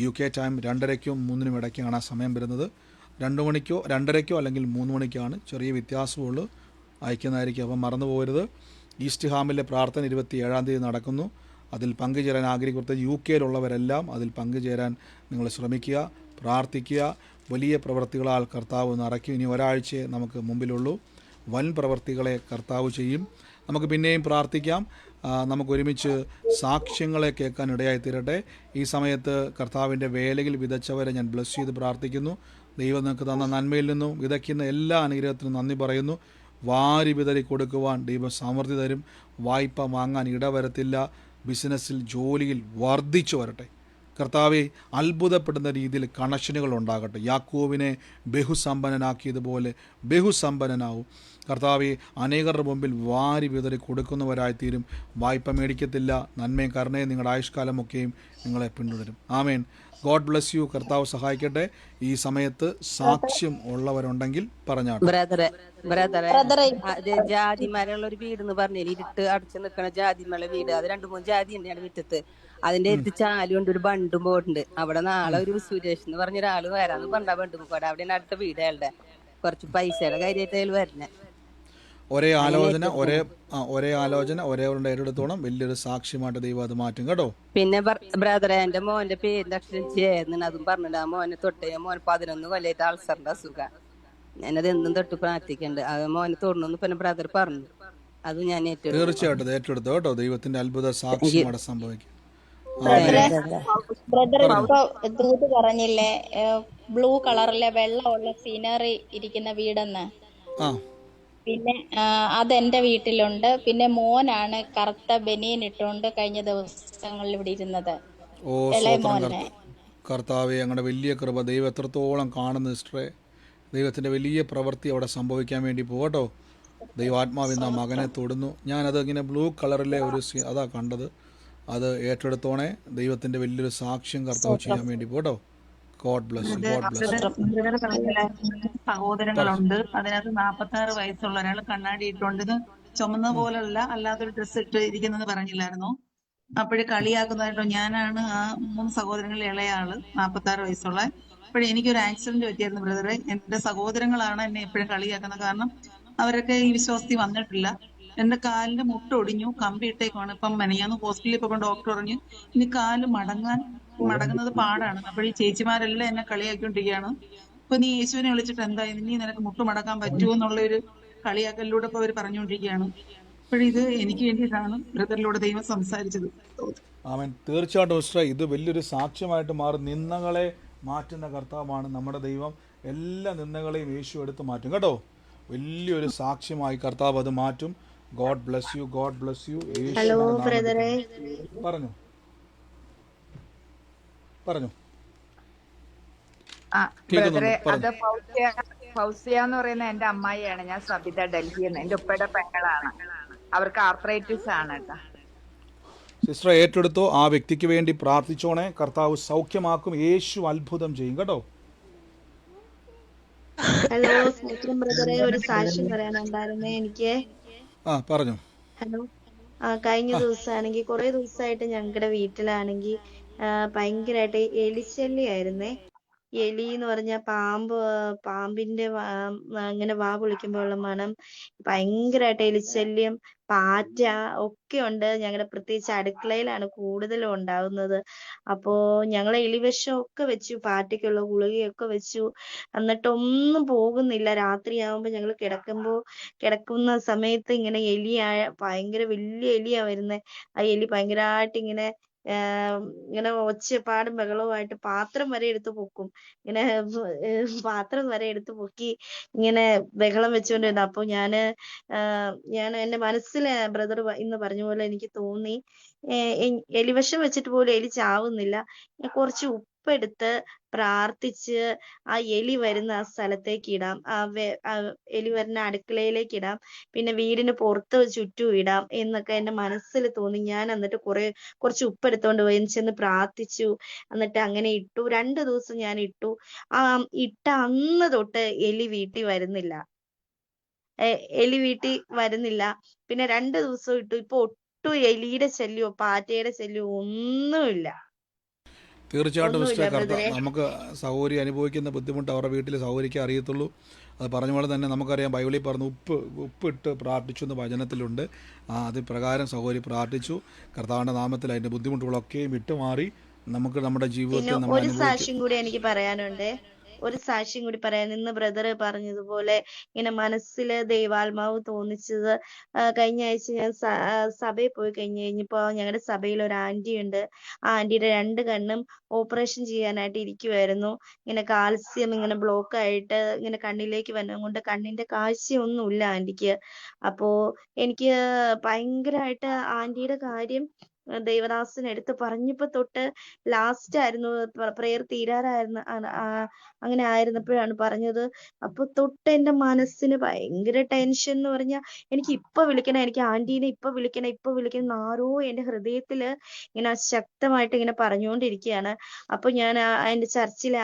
UK ടൈം 2:00-3:00 ഇടയ്ക്കാണ് ആ സമയം വരുന്നത്. 2 മണിക്കോ 2:30ക്കോ അല്ലെങ്കിൽ 3 മണിക്കാണ്. ചെറിയ വ്യത്യാസമുള്ളൂ, അയക്കുന്നതായിരിക്കും. അപ്പം മറന്നു പോകരുത്. ഈസ്റ്റ് ഹാമിലെ പ്രാർത്ഥന 27-ാം തീയതി നടക്കുന്നു. അതിൽ പങ്കുചേരാൻ ആഗ്രഹിക്കുന്നത് UK-യിലുള്ളവരെല്ലാം അതിൽ പങ്കുചേരാൻ നിങ്ങൾ ശ്രമിക്കുക, പ്രാർത്ഥിക്കുക. വലിയ പ്രവൃത്തികളാൽ കർത്താവ് നിറയ്ക്കും. ഇനി ഒരാഴ്ചയെ നമുക്ക് മുമ്പിലുള്ളൂ. വൻ പ്രവൃത്തികളെ കർത്താവ് ചെയ്യും. നമുക്ക് പിന്നെയും പ്രാർത്ഥിക്കാം. നമുക്കൊരുമിച്ച് സാക്ഷ്യങ്ങളെ കേൾക്കാൻ ഇടയായി തീരട്ടെ. ഈ സമയത്ത് കർത്താവിൻ്റെ വേലയിൽ വിതച്ചവരെ ഞാൻ ബ്ലസ് ചെയ്ത് പ്രാർത്ഥിക്കുന്നു. ദൈവം നിങ്ങൾക്ക് തന്ന നന്മയിൽ നിന്നും വിതയ്ക്കുന്ന എല്ലാ അനുഗ്രഹത്തിനും നന്ദി പറയുന്നു. വാരി വിതറി കൊടുക്കുവാൻ ദൈവം സമൃദ്ധി തരും. വായ്പ വാങ്ങാൻ ഇടവരത്തില്ല. ബിസിനസ്സിൽ ജോലിയിൽ വർദ്ധിച്ചു വരട്ടെ. കർത്താവെ, അത്ഭുതപ്പെടുന്ന രീതിയിൽ കണക്ഷനുകൾ ഉണ്ടാകട്ടെ. യാക്കോബിനെ ബഹുസമ്പന്നനാക്കിയതുപോലെ ബഹുസമ്പന്നനാവും. കർത്താവെ, അനേകരുടെ മുമ്പിൽ വാരി വിതറി കൊടുക്കുന്നവരായിത്തീരും. വായ്പ മേടിക്കത്തില്ല. നന്മയും കരുണയും നിങ്ങളുടെ ആയുഷ്കാലമൊക്കെയും നിങ്ങളെ പിന്തുടരും. ആമേൻ. God bless you. കർത്താവ് സഹായിക്കട്ടെ. ഈ സമയത്ത് സാക്ഷ്യം ഉള്ളവരുണ്ടെങ്കിൽ പറഞ്ഞാട്ടെ. അത് ജാതിമരമുള്ള ഒരു വീട് എന്ന് പറഞ്ഞാൽ ഇരുട്ട് അടച്ചു നിൽക്കണ ജാതിമല വീട്. അത് 2-3 ജാതി തന്നെയാണ് മുറ്റത്ത്. അതിന്റെ അടുത്ത് ചാലുകൊണ്ട് ഒരു ബണ്ടും പോയിട്ടുണ്ട്. അവിടെ നാളെ ഒരു സുരേഷ് എന്ന് പറഞ്ഞ ഒരാള് വരാന്ന് പറഞ്ഞ ബണ്ടും പോടെ. അവിടെയാണ് അടുത്ത വീട്. അയാളുടെ കുറച്ച് പൈസയുടെ കാര്യമായിട്ട് അയാൾ വരണേ. ഒരേ ആലോചന ഒരേവരുടെ ഏറ്റെടുത്തോണം. വലിയൊരു സാക്ഷ്യമായിട്ട് ദൈവം അത് മാറ്റും കേട്ടോ. പിന്നെ ബ്രദറെ, എന്റെ മോന്റെ പേരിന്റെ അക്ഷരം ചേർന്ന് അതും പറഞ്ഞിട്ട് ആ മോനെ തൊട്ട് മോൻ 11 കൊല്ലമായിട്ട് അൾസറിന്റെ അസുഖം. ഞാനത് എന്നും തൊട്ട് പ്രാർത്ഥിക്കണ്ട്. അത് മോനെ തൊടണമെന്ന് പിന്നെ ബ്രദർ പറഞ്ഞു. അത് ഞാൻ തീർച്ചയായിട്ടും ഏറ്റെടുത്തു കേട്ടോ. ദൈവത്തിന്റെ അത്ഭുത സാക്ഷ്യം അവിടെ സംഭവിക്കും. ബ്രദർ ഇപ്പൊ ദൂത് പറഞ്ഞില്ലേ ബ്ലൂ കളറിലെ വെള്ളമുള്ള സീനറി ഇരിക്കുന്ന വീടെന്ന്. പിന്നെ അതെന്റെ വീട്ടിലുണ്ട്. പിന്നെ മോനാണ് കറുത്ത ബനിയൻ ഇട്ടുകൊണ്ട് കഴിഞ്ഞ ദിവസങ്ങളിൽ ഇവിടെ ഇരുന്നത്. ഇളയ മോനെ. കർത്താവെ, ഞങ്ങളുടെ വലിയ കൃപ ദൈവം എത്രത്തോളം കാണുന്നു സിസ്റ്ററെ. ദൈവത്തിന്റെ വലിയ പ്രവൃത്തി അവിടെ സംഭവിക്കാൻ വേണ്ടി പോകട്ടോ. ദൈവാത്മാവിന്ന് ആ മകനെ തൊടുന്നു. ഞാനത് ഇങ്ങനെ ബ്ലൂ കളറിലെ ഒരു അതാ കണ്ടത്. അത് ഏറ്റെടുത്തോണേ. ദൈവത്തിന്റെ വലിയൊരു സാക്ഷ്യം കർത്താവ് ചെയ്യാൻ വേണ്ടി പോട്ടോ. God bless you. God bless you. സഹോദരങ്ങളുണ്ട്. അതിനകത്ത് 46 വയസ്സുള്ള ഒരാൾ കണ്ണാടി ഇട്ടുകൊണ്ട് ഇത് ചുമന്ന പോലുള്ള അല്ലാത്തൊരു ഡ്രസ്സ് ഇട്ട് ഇരിക്കുന്നത് പറഞ്ഞില്ലായിരുന്നോ? അപ്പോഴേ കളിയാക്കുന്നതായിട്ടോ. ഞാനാണ് ആ 3 സഹോദരങ്ങളിൽ ഇളയാള്, 46 വയസ്സുള്ള. അപ്പോഴേ എനിക്കൊരു ആക്സിഡന്റ് പറ്റിയായിരുന്നു ബ്രദറെ. എന്റെ സഹോദരങ്ങളാണ് എന്നെ എപ്പോഴും കളിയാക്കുന്നത്. കാരണം അവരൊക്കെ ഈ വിശ്വാസത്തിൽ വന്നിട്ടില്ല. എന്റെ കാലിന്റെ മുട്ടൊടിഞ്ഞു, കമ്പി ഇട്ടേക്കാണ്. ഇപ്പം മെനയാന്ന് ഹോസ്പിറ്റലിൽ പോയപ്പോൾ ഡോക്ടർ പറഞ്ഞു ഇനി കാല് മടങ്ങുന്നത് പാടാണ്. അപ്പോൾ ഈ ചേച്ചിമാരെല്ലാം എന്നെ കളിയാക്കിക്കൊണ്ടിരിക്കുകയാണ്. ഇപ്പൊ നീ യേശുവിനെ വിളിച്ചിട്ട് എന്തായി, നീ നിനക്ക് മുട്ട് മടക്കാൻ പറ്റുമോ എന്നുള്ള ഒരു കളിയാക്കലിലൂടെ ഇപ്പൊ അവർ പറഞ്ഞുകൊണ്ടിരിക്കുകയാണ്. അപ്പോഴിത് എനിക്ക് വേണ്ടിയിട്ടാണ് ബ്രദറിലൂടെ ദൈവം സംസാരിച്ചത്. ആമേൻ. തീർച്ചയായിട്ടും സിസ്റ്റർ, ഇത് വലിയൊരു സാക്ഷ്യമായിട്ട് മാറും. നിന്ദകളെ മാറ്റുന്ന കർത്താവാണ് നമ്മുടെ ദൈവം. എല്ലാ നിന്ദകളെയും യേശു എടുത്ത് മാറ്റും കേട്ടോ. വലിയൊരു സാക്ഷ്യമായി കർത്താവ് അത് മാറ്റും. God bless you. God bless U. Hello ബ്രദറെ. പറഞ്ഞു. ബ്രദറെ, അത് ഫൗസിയ എന്ന് പറയുന്ന എന്റെ അമ്മായിയാണ്. ഞാൻ സബിത, ഡൽഹിന്ന്. എന്റെ ഉപ്പയുടെ പെങ്ങളാണ്. അവർക്ക് ആർത്രൈറ്റിസ് ആണ് കേട്ടോ. സിസ്റ്റർ ഏറ്റെടുത്തോ. ആ വ്യക്തിക്ക് വേണ്ടി പ്രാർത്ഥിച്ചോണേ. കർത്താവ് സൗഖ്യമാക്കും. യേശു അത്ഭുതം ചെയ്യും കേട്ടോ. ഹലോ ബ്രദറെ, ഒരു സാക്ഷ്യം പറയാനുണ്ടായിരുന്നേ എനിക്ക്. പറഞ്ഞു. ഹലോ, കഴിഞ്ഞ ദിവസമാണെങ്കിൽ കുറെ ദിവസമായിട്ട് ഞങ്ങളുടെ വീട്ടിലാണെങ്കിൽ ഭയങ്കരമായിട്ട് എലിശല്യായിരുന്നേ. എലി എന്ന് പറഞ്ഞാൽ പാമ്പിന്റെ അങ്ങനെ വാ പൊളിക്കുമ്പോഴുള്ള മണം, ഭയങ്കരമായിട്ട് എലിശല്യം, പാറ്റ ഒക്കെ ഉണ്ട്. ഞങ്ങളുടെ പ്രത്യേകിച്ച് അടുക്കളയിലാണ് കൂടുതലും ഉണ്ടാവുന്നത്. അപ്പോ ഞങ്ങൾ എലിവിഷം ഒക്കെ വെച്ചു, പാറ്റയ്ക്കുള്ള ഗുളികയൊക്കെ വെച്ചു. എന്നിട്ടൊന്നും പോകുന്നില്ല. രാത്രിയാവുമ്പോ ഞങ്ങൾ കിടക്കുന്ന സമയത്ത് ഇങ്ങനെ ഭയങ്കര വലിയ എലിയാ വരുന്നത്. ആ എലി ഭയങ്കരമായിട്ട് ഇങ്ങനെ ഒച്ചപ്പാടും ബഹളവുമായിട്ട് പാത്രം വരെ എടുത്ത് പൊക്കും. ഇങ്ങനെ പാത്രം വരെ എടുത്ത് പൊക്കി ഇങ്ങനെ ബഹളം വെച്ചുകൊണ്ടിരുന്നു. അപ്പൊ ഞാൻ എന്റെ മനസ്സിൽ ബ്രദർ ഇന്ന് പറഞ്ഞ പോലെ എനിക്ക് തോന്നി, എലിവിഷം വെച്ചിട്ട് പോലും എലി ചാവുന്നില്ല. കുറച്ച് ഉപ്പെടുത്ത് പ്രാർത്ഥിച്ച് ആ എലി വരുന്ന ആ സ്ഥലത്തേക്ക് ഇടാം, എലി വരുന്ന അടുക്കളയിലേക്ക് ഇടാം, പിന്നെ വീടിന് പുറത്ത് ചുറ്റും ഇടാം എന്നൊക്കെ എന്റെ മനസ്സിൽ തോന്നി. ഞാൻ എന്നിട്ട് കുറച്ച് ഉപ്പെടുത്തോണ്ട് പോയി ചെന്ന് പ്രാർത്ഥിച്ചു. എന്നിട്ട് അങ്ങനെ ഇട്ടു. 2 ദിവസം ഞാൻ ഇട്ടു. ഇട്ട അന്ന് തൊട്ട് എലി വീട്ടിൽ വരുന്നില്ല. പിന്നെ 2 ദിവസം ഇട്ടു. ഇപ്പൊ ഒട്ടും എലിയുടെ ശല്യമോ പാറ്റയുടെ ശല്യമോ ഒന്നുമില്ല. തീർച്ചയായിട്ടും ഒന്നുമില്ല മിസ്റ്റർ ബ്രദറെ. നമുക്ക് സഹോദരി അനുഭവിക്കുന്ന ബുദ്ധിമുട്ട് അവരുടെ വീട്ടിൽ സഹോദരിക്ക് അറിയത്തുള്ളൂ. അത് പറഞ്ഞ പോലെ തന്നെ നമുക്കറിയാം, ബൈബിളിൽ പറഞ്ഞ് ഉപ്പിട്ട് പ്രാർത്ഥിച്ചു എന്ന് വചനത്തിലുണ്ട്. അത് പ്രകാരം സഹോദരി പ്രാർത്ഥിച്ചു. കർത്താവിൻ്റെ നാമത്തിൽ അതിൻ്റെ ബുദ്ധിമുട്ടുകളൊക്കെയും വിട്ടുമാറി നമുക്ക് നമ്മുടെ പിന്നെ ജീവിതത്തിൽ നമ്മൾ ഒരു സാക്ഷ്യം കൂടി എനിക്ക് പറയാനുണ്ട്. ഇന്ന് ബ്രദർ പറഞ്ഞതുപോലെ ഇങ്ങനെ മനസ്സില് ദൈവാത്മാവ് തോന്നിച്ചത്, കഴിഞ്ഞ ആഴ്ച ഞാൻ സഭയിൽ പോയി കഴിഞ്ഞപ്പോ ഞങ്ങളുടെ സഭയിൽ ഒരു ആന്റി ഉണ്ട്. ആ ആന്റിയുടെ 2 കണ്ണും ഓപ്പറേഷൻ ചെയ്യാനായിട്ട് ഇരിക്കുവായിരുന്നു. ഇങ്ങനെ കാൽസ്യം ഇങ്ങനെ ബ്ലോക്ക് ആയിട്ട് ഇങ്ങനെ കണ്ണിലേക്ക് വന്നത് കൊണ്ട് കണ്ണിന്റെ കാഴ്ചയൊന്നുമില്ല ആന്റിക്ക്. അപ്പോ എനിക്ക് ഭയങ്കരമായിട്ട് ആന്റിയുടെ കാര്യം ദൈവദാസൻ എടുത്ത് പറഞ്ഞപ്പോ തൊട്ട് ലാസ്റ്റ് ആയിരുന്നു, പ്രെയർ തീരാറായിരുന്നു, അങ്ങനെ ആയിരുന്നപ്പോഴാണ് പറഞ്ഞത്. അപ്പൊ തൊട്ട് എന്റെ മനസ്സിന് ഭയങ്കര ടെൻഷൻ എന്ന് പറഞ്ഞാൽ എനിക്ക് ഇപ്പൊ വിളിക്കണം, എനിക്ക് ആന്റീനെ ഇപ്പൊ വിളിക്കണം ആരോ എന്റെ ഹൃദയത്തില് ഇങ്ങനെ ശക്തമായിട്ട് ഇങ്ങനെ പറഞ്ഞുകൊണ്ടിരിക്കുകയാണ്. അപ്പൊ ഞാൻ എന്റെ ചർച്ചിലെ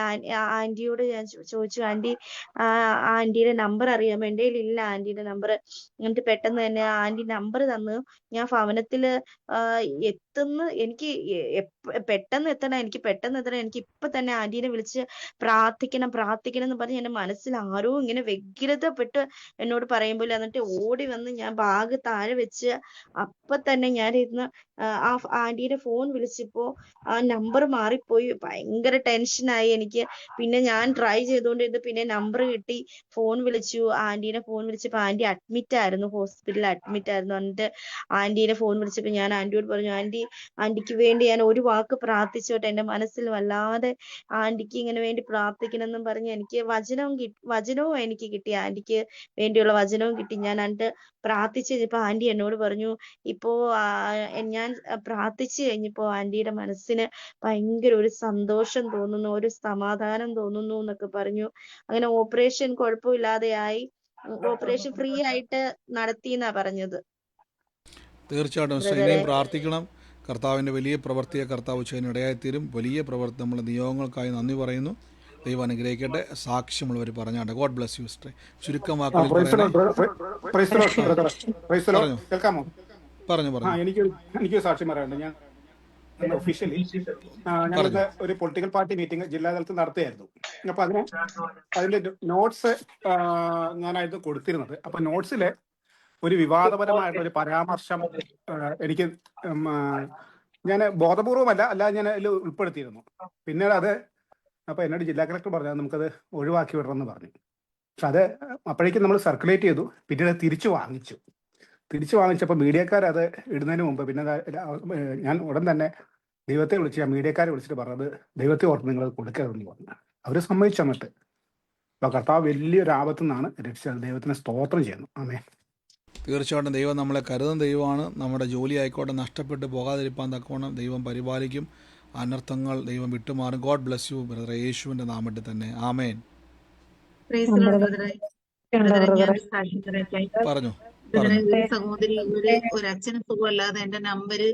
ആന്റിയോട് ഞാൻ ചോദിച്ചു, ആന്റിയുടെ നമ്പർ അറിയാമോ? എൻ്റെ ഇല്ല ആന്റിയുടെ നമ്പർ. എന്നിട്ട് പെട്ടെന്ന് തന്നെ ആന്റി നമ്പർ തന്നു. ഞാൻ ഭവനത്തില് എനിക്ക് പെട്ടെന്ന് എത്തണം, എനിക്ക് ഇപ്പൊ തന്നെ ആന്റീനെ വിളിച്ച് പ്രാർത്ഥിക്കണം എന്ന് പറഞ്ഞ് എന്റെ മനസ്സിൽ ആരോ ഇങ്ങനെ വ്യഗ്രതപ്പെട്ട് എന്നോട് പറയുമ്പോൾ, എന്നിട്ട് ഓടി വന്ന് ഞാൻ ബാഗ് താഴെ വെച്ച് അപ്പൊ തന്നെ ഞാൻ ഇരുന്ന് ആ ആന്റീനെ ഫോൺ വിളിച്ചപ്പോ ആ നമ്പർ മാറിപ്പോയി. ഭയങ്കര ടെൻഷനായി എനിക്ക്. പിന്നെ ഞാൻ ട്രൈ ചെയ്തുകൊണ്ടിരുന്നു. പിന്നെ നമ്പർ കിട്ടി, ഫോൺ വിളിച്ചു, ആന്റീനെ ഫോൺ വിളിച്ചപ്പോ ആന്റി അഡ്മിറ്റ് ആയിരുന്നു, ഹോസ്പിറ്റലിൽ അഡ്മിറ്റ് ആയിരുന്നു. എന്നിട്ട് ആന്റീനെ ഫോൺ വിളിച്ചപ്പോ ഞാൻ ആന്റിയോട് പറഞ്ഞു, ആന്റിക്ക് വേണ്ടി ഞാൻ ഒരു വാക്ക് പ്രാർത്ഥിച്ചോട്ടെ, എന്റെ മനസ്സിൽ വല്ലാതെ ആന്റിക്ക് ഇങ്ങനെ വേണ്ടി പ്രാർത്ഥിക്കണം എന്നും പറഞ്ഞ് എനിക്ക് വചനവും എനിക്ക് കിട്ടി, ആന്റിക്ക് വേണ്ടിയുള്ള വചനവും കിട്ടി. ഞാൻ എന്നിട്ട് പ്രാർത്ഥിച്ചു കഴിഞ്ഞപ്പോ ആന്റി എന്നോട് പറഞ്ഞു, ഇപ്പോ ഞാൻ പ്രാർത്ഥിച്ചു കഴിഞ്ഞപ്പോ ആന്റിയുടെ മനസ്സിന് ഭയങ്കര ഒരു സന്തോഷം തോന്നുന്നു, ഒരു സമാധാനം തോന്നുന്നു എന്നൊക്കെ പറഞ്ഞു. അങ്ങനെ ഓപ്പറേഷൻ കുഴപ്പമില്ലാതെയായി, ഓപ്പറേഷൻ ഫ്രീ ആയിട്ട് നടത്തി എന്നാ പറഞ്ഞത്. തീർച്ചയായിട്ടും മിസ്റ്റർ, ബ്രദറെ, ഇനിയും പ്രാർത്ഥിക്കണം. കർത്താവിൻ്റെ വലിയ പ്രവൃത്തിയെ കർത്താവ് ചെയ്യാനിടയായിത്തീരും. വലിയ പ്രവൃത്തി, നമ്മൾ നിയോഗങ്ങൾക്കായി നന്ദി പറയുന്നു. ദൈവം അനുഗ്രഹിക്കട്ടെ. സാക്ഷ്യമുള്ളവർ പറഞ്ഞാട്ടെ. God bless you mister. ചുരുക്കം വാക്കുകളിൽ പറയണേ. പറഞ്ഞു കേൾക്കാമോ? പറഞ്ഞു ആ, പറഞ്ഞു എനിക്ക് സാക്ഷ്യം പറയാനുണ്ട്. ഞാൻ ഒഫീഷ്യലി ഞങ്ങൾക്ക് ഒരു പൊളിറ്റിക്കൽ പാർട്ടി മീറ്റിംഗ് ജില്ലാതലത്തിൽ നടത്തുകയായിരുന്നു. അപ്പൊ അതിന്റെ നോട്ട്സ് ഞാനായിരുന്നു കൊടുത്തിരുന്നത്. അപ്പൊ നോട്ട്സിലെ ഒരു വിവാദപരമായിട്ടുള്ള ഒരു പരാമർശം എനിക്ക് ഞാൻ ബോധപൂർവമല്ല, അല്ലാതെ ഞാൻ അതിൽ ഉൾപ്പെടുത്തിയിരുന്നു. പിന്നീട് അത് അപ്പൊ എന്നോട് ജില്ലാ കളക്ടർ പറഞ്ഞാൽ നമുക്കത് ഒഴിവാക്കി വിടണമെന്ന് പറഞ്ഞു. പക്ഷെ അത് അപ്പോഴേക്കും നമ്മൾ സർക്കുലേറ്റ് ചെയ്തു. പിന്നീട് തിരിച്ചു വാങ്ങിച്ചപ്പോൾ മീഡിയക്കാർ അത് ഇടുന്നതിന് മുമ്പ് പിന്നെ ഞാൻ ഉടൻ തന്നെ ദൈവത്തെ വിളിച്ച്, ഞാൻ മീഡിയക്കാരെ വിളിച്ചിട്ട് പറഞ്ഞത്, ദൈവത്തെ ഓർത്ത് നിങ്ങൾ കൊടുക്കരുതെന്ന് പറഞ്ഞു. അവർ സമ്മതിച്ചു. എന്നിട്ട് അപ്പൊ കർത്താവ് വലിയൊരു ആപത്തു നിന്നാണ് രക്ഷിച്ചത്. ദൈവത്തിന് സ്തോത്രം ചെയ്യുന്നു. ആമേൻ. തീർച്ചയായിട്ടും ദൈവം നമ്മളെ കരുതുന്ന ദൈവമാണ്. നമ്മുടെ ജോലി ആയിക്കോട്ടെ നഷ്ടപ്പെട്ട് പോകാതിരിക്കാൻ തക്കവണ്ണം ദൈവം പരിപാലിക്കും. അനർത്ഥങ്ങൾ ദൈവം വിട്ടുമാറും. ഗോഡ് ബ്ലസ് യു ബ്രദർ, യേശുവിൻ്റെ നാമത്തിൽ തന്നെ. ആമേൻ. പ്രൈസ് ദി ലോർഡ് ബ്രദറെ. ഞാൻ സാക്ഷി പറയട്ടെ. പറഞ്ഞു ബ്രദറെ, പറഞ്ഞു ഒരു സഹോദരി ഒരു അച്ഛന് സുഖമല്ലാതെ എന്റെ നമ്പര്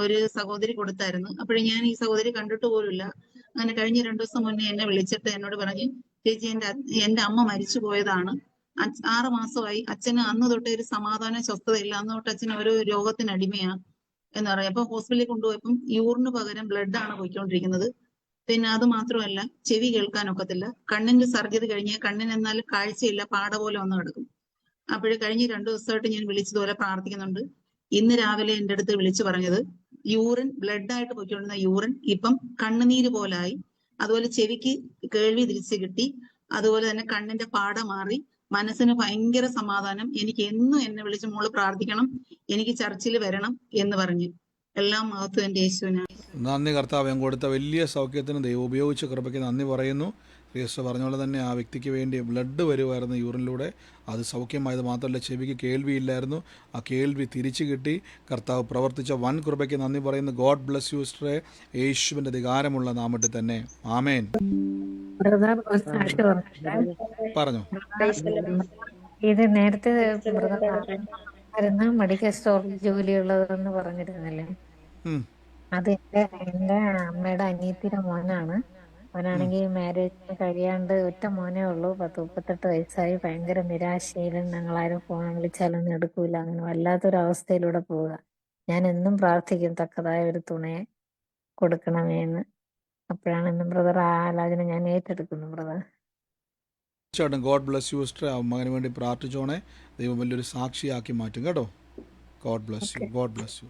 ഒരു സഹോദരി കൊടുത്തായിരുന്നു. അപ്പോഴും ഞാൻ ഈ സഹോദരി കണ്ടിട്ട് പോലുമില്ല. അങ്ങനെ കഴിഞ്ഞ 2 ദിവസം മുന്നേ എന്നെ വിളിച്ചിട്ട് എന്നോട് പറഞ്ഞു, ചേച്ചി എന്റെ അമ്മ മരിച്ചു പോയതാണ്, 6 മാസമായി, അച്ഛന് അന്ന് തൊട്ടേ ഒരു സമാധാന സ്വസ്ഥതയില്ല, അന്ന് തൊട്ട് അച്ഛൻ ഒരു രോഗത്തിന് അടിമയാ എന്ന് പറയും. അപ്പൊ ഹോസ്പിറ്റലിൽ കൊണ്ടുപോയപ്പം യൂറിന് പകരം ബ്ലഡ് ആണ് പോയിക്കൊണ്ടിരിക്കുന്നത്. പിന്നെ അത് മാത്രമല്ല, ചെവി കേൾക്കാനൊക്കത്തില്ല. കണ്ണിന്റെ സർജറി കഴിഞ്ഞ് കണ്ണിന് എന്നാലും കാഴ്ചയില്ല, പാട പോലെ വന്ന് കിടക്കും. അപ്പോഴേ കഴിഞ്ഞ 2 ദിവസമായിട്ട് ഞാൻ വിളിച്ചതുപോലെ പ്രാർത്ഥിക്കുന്നുണ്ട്. ഇന്ന് രാവിലെ എൻ്റെ അടുത്ത് വിളിച്ചു പറഞ്ഞത്, യൂറിൻ ബ്ലഡ് ആയിട്ട് പോയിക്കൊണ്ടിരുന്ന യൂറിൻ ഇപ്പം കണ്ണുനീര് പോലായി, അതുപോലെ ചെവിക്ക് കേൾവി തിരിച്ചു കിട്ടി, അതുപോലെ തന്നെ കണ്ണിന്റെ പാട മാറി, മനസ്സിന് ഭയങ്കര സമാധാനം. എനിക്ക് എന്നും എന്നെ വിളിച്ച് മോള് പ്രാർത്ഥിക്കണം, എനിക്ക് ചർച്ചിൽ വരണം എന്ന് പറഞ്ഞു. എല്ലാം മഹത്വം എൻ്റെ യേശുവിനാണ്. നന്ദി കർത്താവ്. കൊടുത്ത വലിയ സൗഖ്യത്തിന് ദൈവം ഉപയോഗിച്ച കൃപയ്ക്ക് നന്ദി പറയുന്നു. ക്രിസ്തു പറഞ്ഞ തന്നെ ആ വ്യക്തിക്ക് വേണ്ടി ബ്ലഡ് വരുമായിരുന്നു യൂറിനിലൂടെ. അത് സൗഖ്യമായത് മാത്രമല്ല, ചെവിക്ക് കേൾവിയില്ലായിരുന്നു, ആ കേൾവി തിരിച്ചു കിട്ടി. കർത്താവ് പ്രവർത്തിച്ച വൻ കൃപയ്ക്ക് നന്ദി പറയുന്നു. ഗോഡ് ബ്ലസ് യു സിസ്റ്ററെ, യേശുവിൻ്റെ അധികാരമുള്ള നാമത്തിൽ തന്നെ. ആമേൻ. പറഞ്ഞു. ഇത് നേരത്തെ മെഡിക്കൽ സ്റ്റോറിൽ ജോലിയുള്ളതെന്ന് പറഞ്ഞിരുന്നല്ലേ. അത് എന്റെ അമ്മയുടെ അനിയത്തിയുടെ മോനാണ്. അവനാണെങ്കിൽ മാരേജിന് കഴിയാണ്ട് ഒറ്റ മോനേ ഉള്ളൂ. 38 വയസ്സായി. ഭയങ്കര നിരാശയിലും ഞങ്ങളാരും ഫോൺ വിളിച്ചാലൊന്നും എടുക്കൂല. അങ്ങനെ വല്ലാത്തൊരവസ്ഥയിലൂടെ പോവുക. ഞാൻ എന്നും പ്രാർത്ഥിക്കും തക്കതായ ഒരു തുണയെ കൊടുക്കണമേന്ന്. അപ്പോഴാണ് ഇന്ന് ബ്രദർ ആ ആലോചന ഞാൻ ഏറ്റെടുക്കുന്നു ബ്രദർ. തീർച്ചയായിട്ടും ഗോഡ് ബ്ലസ് യു സിസ്റ്റർ. ആ മകന് വേണ്ടി പ്രാർത്ഥിച്ചോണേ. ദൈവം വലിയൊരു സാക്ഷിയാക്കി മാറ്റും കേട്ടോ. God bless you, God bless U.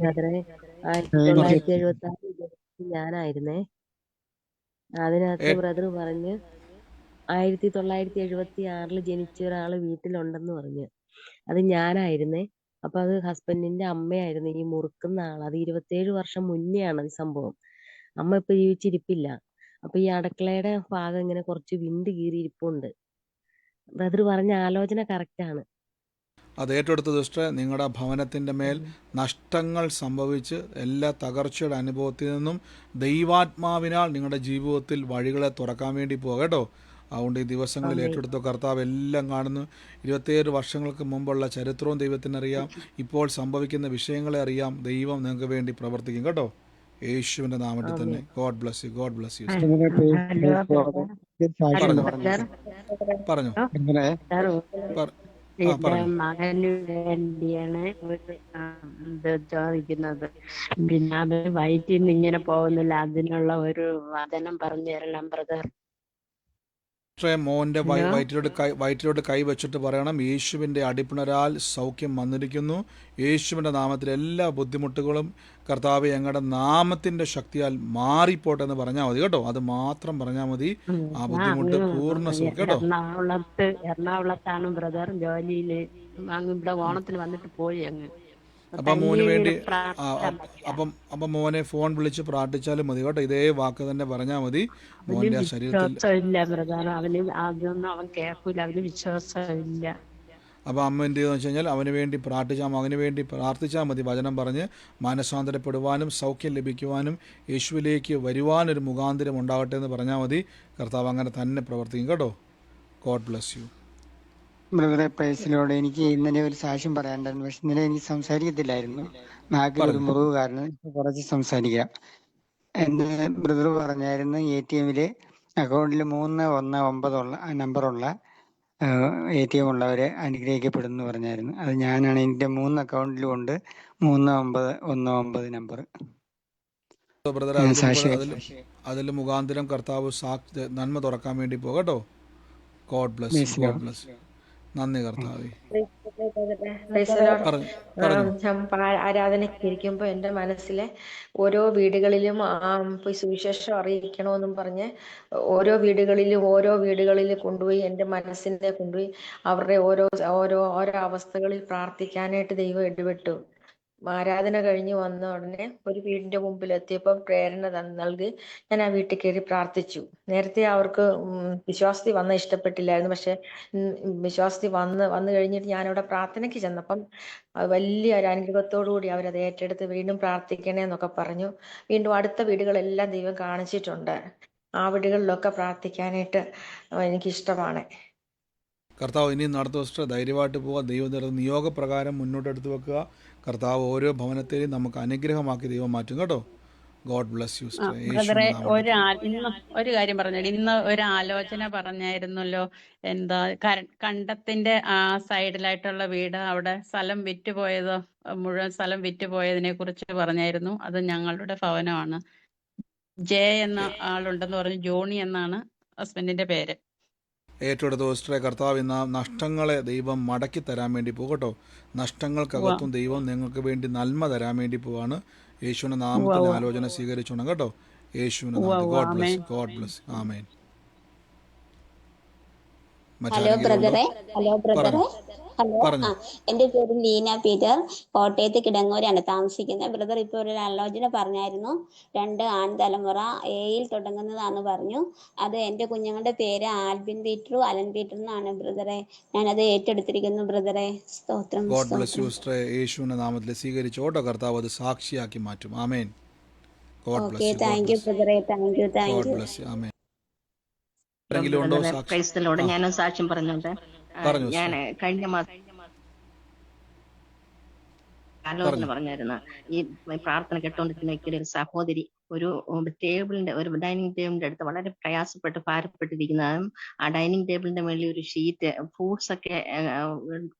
ബ്രദറെ 1976 ഞാനായിരുന്നേ. അതിനകത്ത് ബ്രദർ പറഞ്ഞ് 1976 ജനിച്ച ഒരാള് വീട്ടിലുണ്ടെന്ന് പറഞ്ഞ്. അത് ഞാനായിരുന്നേ. അപ്പൊ അത് ഹസ്ബൻഡിന്റെ അമ്മയായിരുന്നു ഈ മുറുക്കുന്ന ആൾ. അത് 27 വർഷം മുന്നെയാണ് ഈ സംഭവം. അമ്മ ഇപ്പൊ ജീവിച്ചിരിപ്പില്ല. അപ്പൊ ഈ അടുക്കളയുടെ ഭാഗം ഇങ്ങനെ കുറച്ച് വിണ്ട് കീറിയിരിപ്പുണ്ട്. ബ്രദർ പറഞ്ഞ ആലോചന കറക്റ്റാണ്. അത് ഏറ്റെടുത്ത സിസ്റ്റർ, നിങ്ങളുടെ ഭവനത്തിൻ്റെ മേൽ നഷ്ടങ്ങൾ സംഭവിച്ച് എല്ലാ തകർച്ചയുടെ അനുഭവത്തിൽ നിന്നും ദൈവാത്മാവിനാൽ നിങ്ങളുടെ ജീവിതത്തിൽ വഴികളെ തുറക്കാൻ വേണ്ടി പോകുക കേട്ടോ. അതുകൊണ്ട് ഈ ദിവസങ്ങളിൽ ഏറ്റെടുത്ത കർത്താവ് എല്ലാം കാണുന്നു. 27 വർഷങ്ങൾക്ക് മുമ്പുള്ള ചരിത്രവും ദൈവത്തിനറിയാം, ഇപ്പോൾ സംഭവിക്കുന്ന വിഷയങ്ങളെ അറിയാം. ദൈവം നിങ്ങൾക്ക് വേണ്ടി പ്രവർത്തിക്കും കേട്ടോ, യേശുവിൻ്റെ നാമത്തിൽ തന്നെ. God bless you, God bless U. പറഞ്ഞു എന്റെ മകന് വേണ്ടിയാണ് ഇത് ചോദിക്കുന്നത്. പിന്നെ അത് വയറ്റിൽ നിന്ന് ഇങ്ങനെ പോകുന്നില്ല, അതിനുള്ള ഒരു വചനം പറഞ്ഞു തരണം ബ്രദർ. മോന്റെ വയറ്റിലോട്ട് കൈ വെച്ചിട്ട് പറയണം, യേശുവിൻ്റെ അടിപ്പിണരാൽ സൗഖ്യം വന്നിരിക്കുന്നു. യേശുവിൻ്റെ നാമത്തിൽ എല്ലാ ബുദ്ധിമുട്ടുകളും കർത്താവെ ഞങ്ങളുടെ നാമത്തിൻ്റെ ശക്തിയാൽ മാറിപ്പോട്ടെ എന്ന് പറഞ്ഞാൽ മതി കേട്ടോ. അത് മാത്രം പറഞ്ഞാൽ മതി. ആ ബുദ്ധിമുട്ട് പൂർണ്ണ സൗഖ്യം കേട്ടോ. എറണാകുളത്താണ് ബ്രദർ ജോലിയില്. ഇവിടെ ഓണത്തിന് വന്നിട്ട് പോയി അങ്ങ്. അപ്പം മോന് വേണ്ടി അപ്പം മോനെ ഫോൺ വിളിച്ച് പ്രാർത്ഥിച്ചാലും മതി കേട്ടോ. ഇതേ വാക്ക് തന്നെ പറഞ്ഞാൽ മതി. മോന്റെ ശരീരത്തിൽ അതൊന്നും അവൻ കേൾക്കൂല, അവന് വിശ്വാസമില്ല. അപ്പം അമ്മ എന്ത് ചെയ്യുമെന്ന് വെച്ച് കഴിഞ്ഞാൽ അവന് വേണ്ടി പ്രാർത്ഥിച്ചാൽ, മകന് വേണ്ടി പ്രാർത്ഥിച്ചാൽ മതി. വചനം പറഞ്ഞ് മാനസാന്തരപ്പെടുവാനും സൗഖ്യം ലഭിക്കുവാനും യേശുവിലേക്ക് വരുവാനൊരു മുഖാന്തരം ഉണ്ടാകട്ടെ എന്ന് പറഞ്ഞാൽ മതി. കർത്താവ് അങ്ങനെ തന്നെ പ്രവർത്തിക്കും കേട്ടോ. God bless U. ബ്രദറെ പ്രൈസിലോട് എനിക്ക് ഇന്നലെ ഒരു സാക്ഷ്യം പറയാനുണ്ടായിരുന്നു. പക്ഷെ ഇന്നലെ എനിക്ക് സംസാരിക്കത്തില്ലായിരുന്നു, നാക്കിലൊരു മുറിവ് കാരണം. കുറച്ച് സംസാരിക്കാം. എന്റെ ബ്രദർ പറഞ്ഞായിരുന്നു ATM അക്കൗണ്ടിൽ 319 നമ്പറുള്ള ATM ഉള്ളവരെ അനുഗ്രഹിക്കപ്പെടുന്നു പറഞ്ഞായിരുന്നു. അത് ഞാനാണ്. എൻ്റെ 3 അക്കൗണ്ടിലും ഉണ്ട് 3919 നമ്പർ. അതിൽ മുഖാന്തരം കർത്താവ് നന്മ തുറക്കാൻ വേണ്ടി പോകട്ടോ. God bless you, God bless you. നന്ദി കർത്താവേ. ആരാധനയ്ക്ക് ഇരിക്കുമ്പോ എന്റെ മനസ്സിലെ ഓരോ വീടുകളിലും സുവിശേഷം അറിയിക്കണമെന്നും പറഞ്ഞ് ഓരോ വീടുകളിൽ കൊണ്ടുപോയി എന്റെ മനസ്സിനെ കൊണ്ടുപോയി അവരുടെ ഓരോ അവസ്ഥകളിൽ പ്രാർത്ഥിക്കാനായിട്ട് ദൈവം ഇടപെട്ടു. ആരാധന കഴിഞ്ഞ് വന്ന ഉടനെ ഒരു വീടിന്റെ മുമ്പിൽ എത്തിയപ്പോൾ പ്രേരണ നൽകി ഞാൻ ആ വീട്ടിൽ കയറി പ്രാർത്ഥിച്ചു. നേരത്തെ അവർക്ക് വിശ്വാസത്തിൽ വന്ന ഇഷ്ടപ്പെട്ടില്ലായിരുന്നു. പക്ഷെ വിശ്വാസത്തിൽ വന്നു കഴിഞ്ഞിട്ട് ഞാനവിടെ പ്രാർത്ഥനയ്ക്ക് ചെന്നപ്പം വലിയ ഒരു അനുഗ്രഹത്തോടു കൂടി അവരത് ഏറ്റെടുത്ത് വീണ്ടും പ്രാർത്ഥിക്കണേ എന്നൊക്കെ പറഞ്ഞു. വീണ്ടും അടുത്ത വീടുകളെല്ലാം ദൈവം കാണിച്ചിട്ടുണ്ട്. ആ വീടുകളിലൊക്കെ പ്രാർത്ഥിക്കാനായിട്ട് എനിക്കിഷ്ടമാണ്. കർത്താവ് ഇനി നടത്തുക സിസ്റ്റർ. ധൈര്യമായിട്ട് പോവുക. ദൈവം തരുന്ന നിയോഗപ്രകാരം മുന്നോട്ട് എടുത്തു വെക്കുക. കർത്താവ് ഓരോ ഭവനത്തെയും നമുക്ക് അനുഗ്രഹമാക്കി ദൈവം മാറ്റും കേട്ടോ. God bless you sister. ഇന്ന് ഒരു കാര്യം പറഞ്ഞു. ഇന്ന് ഒരു ആലോചന പറഞ്ഞായിരുന്നല്ലോ, എന്താ കണ്ടത്തിന്റെ ആ സൈഡിലായിട്ടുള്ള വീട്, അവിടെ സ്ഥലം വിറ്റുപോയതോ, മുഴുവൻ സ്ഥലം വിറ്റുപോയതിനെ കുറിച്ച് പറഞ്ഞായിരുന്നു. അത് ഞങ്ങളുടെ ഭവനമാണ്. ജെ എന്ന ആളുണ്ടെന്ന് പറഞ്ഞു. ജോണി എന്നാണ് ഹസ്ബൻഡിന്റെ പേര്. ഏറ്റെടുത്ത സിസ്റ്ററെ, കർത്താവ് ഇന്ന് നഷ്ടങ്ങളെ ദൈവം മടക്കി തരാൻ വേണ്ടി പോകട്ടോ. നഷ്ടങ്ങൾക്കകത്തും ദൈവം നിങ്ങൾക്ക് വേണ്ടി നന്മ തരാൻ വേണ്ടി പോവാണ്. യേശുവിന്റെ നാമത്തിൽ ആലോചന സ്വീകരിച്ചോണം കേട്ടോ. യേശുവിന്റെ നാമത്തിൽ. God bless, God bless. ആമേൻ. ഹലോ ബ്രദറെ. എന്റെ പേര് ലീന പീറ്റർ. കോട്ടയത്ത് കിടങ്ങൂരാണ് താമസിക്കുന്നത്. ബ്രദർ ഇപ്പൊ ഒരു ആലോചന പറഞ്ഞായിരുന്നു. 2 ആൺതലമുറ എയിൽ തുടങ്ങുന്നതാന്ന് പറഞ്ഞു. അത് എന്റെ കുഞ്ഞുങ്ങളുടെ പേര് ആൽബിൻ പീറ്ററും അലൻ പീറ്റർ എന്നാണ് ബ്രദറെ. ഞാനത് ഏറ്റെടുത്തിരിക്കുന്നു ബ്രദറെ. സ്തോത്രം. ഗോഡ് ബ്ലസ് യു സിസ്റ്ററെ. യേശുവിന്റെ നാമത്തിൽ സ്വീകരിച്ചോട്ടോ. കർത്താവ് അത് സാക്ഷിയാക്കി മാറ്റും. ആമേൻ. God bless you. Thank you ബ്രദറെ. Thank you. God bless you. ആമേൻ. ഞാനൊരു സാക്ഷ്യം പറഞ്ഞോട്ടെ. ഞാൻ കഴിഞ്ഞ മാസം ആലോചന പറഞ്ഞായിരുന്നു. ഈ പ്രാർത്ഥന കേട്ടോണ്ടിരിക്കുന്ന വ്യക്തിയുടെ ഒരു സഹോദരി ഒരു ഡൈനിങ് ടേബിളിന്റെ അടുത്ത് വളരെ പ്രയാസപ്പെട്ട് ഭാരപ്പെട്ടിരിക്കുന്നതും, ആ ഡൈനിങ് ടേബിളിന്റെ മേളിൽ ഒരു ഷീറ്റ്, ഫ്രൂട്ട്സ് ഒക്കെ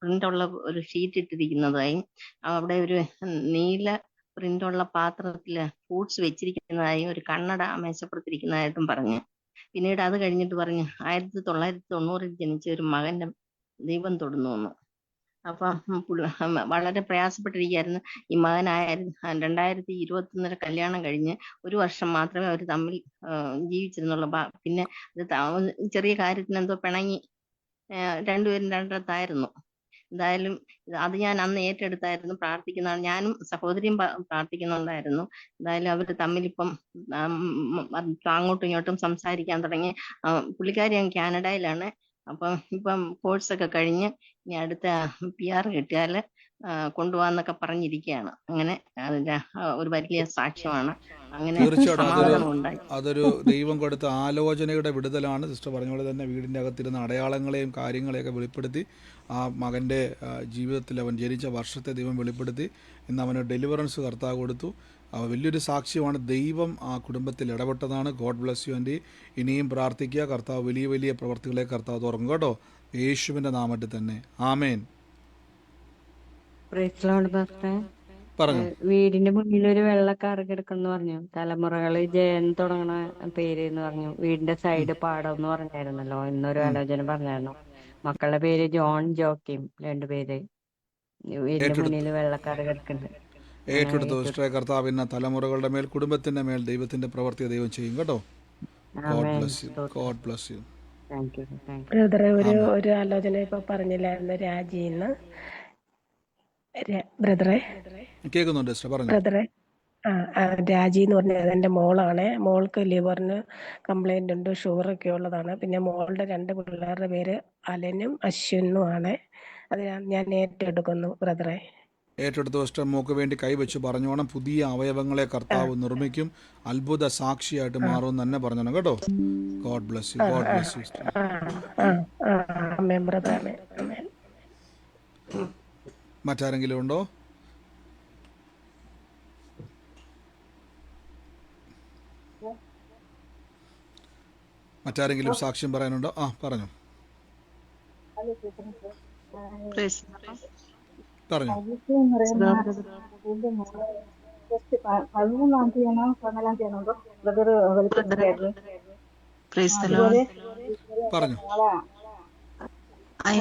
പ്രിന്റുള്ള ഒരു ഷീറ്റ് ഇട്ടിരിക്കുന്നതായും, അവിടെ ഒരു നീല പ്രിന്റുള്ള പാത്രത്തില് ഫ്രൂട്ട്സ് വെച്ചിരിക്കുന്നതായും ഒരു കണ്ണട മേശപ്പുറത്തിരിക്കുന്നതായിട്ടും പറഞ്ഞു. പിന്നീട് അത് കഴിഞ്ഞിട്ട് പറഞ്ഞു 1990 ജനിച്ച ഒരു മകന്റെ ദൈവം തൊടുന്നു എന്ന്. അപ്പം വളരെ പ്രയാസപ്പെട്ടിരിക്കുകയായിരുന്നു. ഈ മകനായ 2021 കല്യാണം കഴിഞ്ഞ് 1 വർഷം മാത്രമേ അവർ തമ്മിൽ ജീവിച്ചിരുന്നുള്ളൂ. പിന്നെ ചെറിയ കാര്യത്തിന് എന്തോ പിണങ്ങി രണ്ടുപേരും രണ്ടിടത്തായിരുന്നു. എന്തായാലും അത് ഞാൻ അന്ന് ഏറ്റെടുത്തായിരുന്നു, പ്രാർത്ഥിക്കുന്നതാണ്. ഞാനും സഹോദരിയും പ്രാർത്ഥിക്കുന്നുണ്ടായിരുന്നു. എന്തായാലും അവർ തമ്മിലിപ്പം അങ്ങോട്ടും ഇങ്ങോട്ടും സംസാരിക്കാൻ തുടങ്ങി. പുള്ളിക്കാരി കാനഡയിലാണ്. അപ്പം ഇപ്പം കോഴ്സൊക്കെ കഴിഞ്ഞ് ഇനി അടുത്ത PR കിട്ടിയാല് കൊണ്ടുപോകാന്നൊക്കെ പറഞ്ഞിരിക്കുകയാണ്. അങ്ങനെ ഒരു വലിയ സാക്ഷ്യമാണ്. അങ്ങനെ സമാധാനം ഉണ്ടായി. അതൊരു ദൈവം കൊടുത്ത ആലോചനയുടെ വിടുതലാണ്. സിസ്റ്റർ പറഞ്ഞ പോലെ തന്നെ വീടിൻ്റെ അകത്തിരുന്ന അടയാളങ്ങളെയും കാര്യങ്ങളെയൊക്കെ വെളിപ്പെടുത്തി ആ മകൻ്റെ ജീവിതത്തിൽ അവൻ ജനിച്ച വർഷത്തെ ദൈവം വെളിപ്പെടുത്തി. ഇന്ന് അവന് ഡെലിവറൻസ് കർത്താവ് കൊടുത്തു. വലിയൊരു സാക്ഷ്യമാണ്. ദൈവം ആ കുടുംബത്തിൽ ഇടപെട്ടതാണ്. God bless you aunty. ഇനിയും പ്രാർത്ഥിക്കുക. കർത്താവ് വലിയ വലിയ പ്രവർത്തികളെ കർത്താവ് തുറങ്ങും കേട്ടോ, യേശുവിൻ്റെ നാമത്തിൽ തന്നെ. ആമേൻ. പറഞ്ഞു. വീടിന്റെ മുന്നിൽ ഒരു വെള്ള കാർ കിടക്കുന്നു പറഞ്ഞു. തലമുറകള് ജയൻ തുടങ്ങണ പേര് എന്ന് പറഞ്ഞു. വീടിന്റെ സൈഡ് പാടം എന്ന് പറഞ്ഞായിരുന്നല്ലോ. ഇന്നൊരു ആലോചന പറഞ്ഞായിരുന്നു. മക്കളുടെ പേര് ജോൺ ജോക്കിം, 2 പേര്. വീടിന്റെ മുന്നിൽ വെള്ളക്കാർ കിടക്കുന്നുണ്ട്. ഏറ്റെടുത്തു സിസ്റ്ററെ. കർത്താവ് ഇന്ന് തലമുറകളുടെ മേൽ, കുടുംബത്തിന്റെ മേൽ ദൈവത്തിന്റെ പ്രവൃത്തി ദൈവം ചെയ്യും കേട്ടോ. God bless you. God bless U. ബ്രദറെ, ഒരു ആലോചന ഇപ്പൊ പറഞ്ഞില്ലായിരുന്നു രാജിന്ന്. ബ്രദറെ കേൾക്കുന്നുണ്ട് സിസ്റ്റർ, പറഞ്ഞു. ബ്രദറെ, രാജി എന്ന് പറഞ്ഞത് എൻ്റെ മോളാണ്. മോൾക്ക് ലിവറിന് കംപ്ലൈന്റ് ഉണ്ട്, ഷുഗറൊക്കെ ഉള്ളതാണ്. പിന്നെ മോളുടെ 2 പിള്ളേരുടെ പേര് അലനും അശ്വിനും ആണ്. അത് ഞാൻ ഏറ്റെടുക്കുന്നു ബ്രദറെ. ഏറ്റെടുത്ത സിസ്റ്റർ മോക്ക് വേണ്ടി കൈവച്ച് പറഞ്ഞോണം. പുതിയ അവയവങ്ങളെ കർത്താവ് നിർമ്മിക്കും. അത്ഭുത സാക്ഷിയായിട്ട് മാറും തന്നെ പറഞ്ഞോണം കേട്ടോ. God bless you. God bless you sister. മറ്റാരെങ്കിലും ഉണ്ടോ? മറ്റാരെങ്കിലും സാക്ഷ്യം പറയാനുണ്ടോ? പറഞ്ഞു. പറഞ്ഞു. 13-ാം തീയതിയാണോ 14-ാം തീയതിയാണോ ബ്രദർ വെളിപ്പെടുത്തിയായിരുന്നു? പറഞ്ഞു.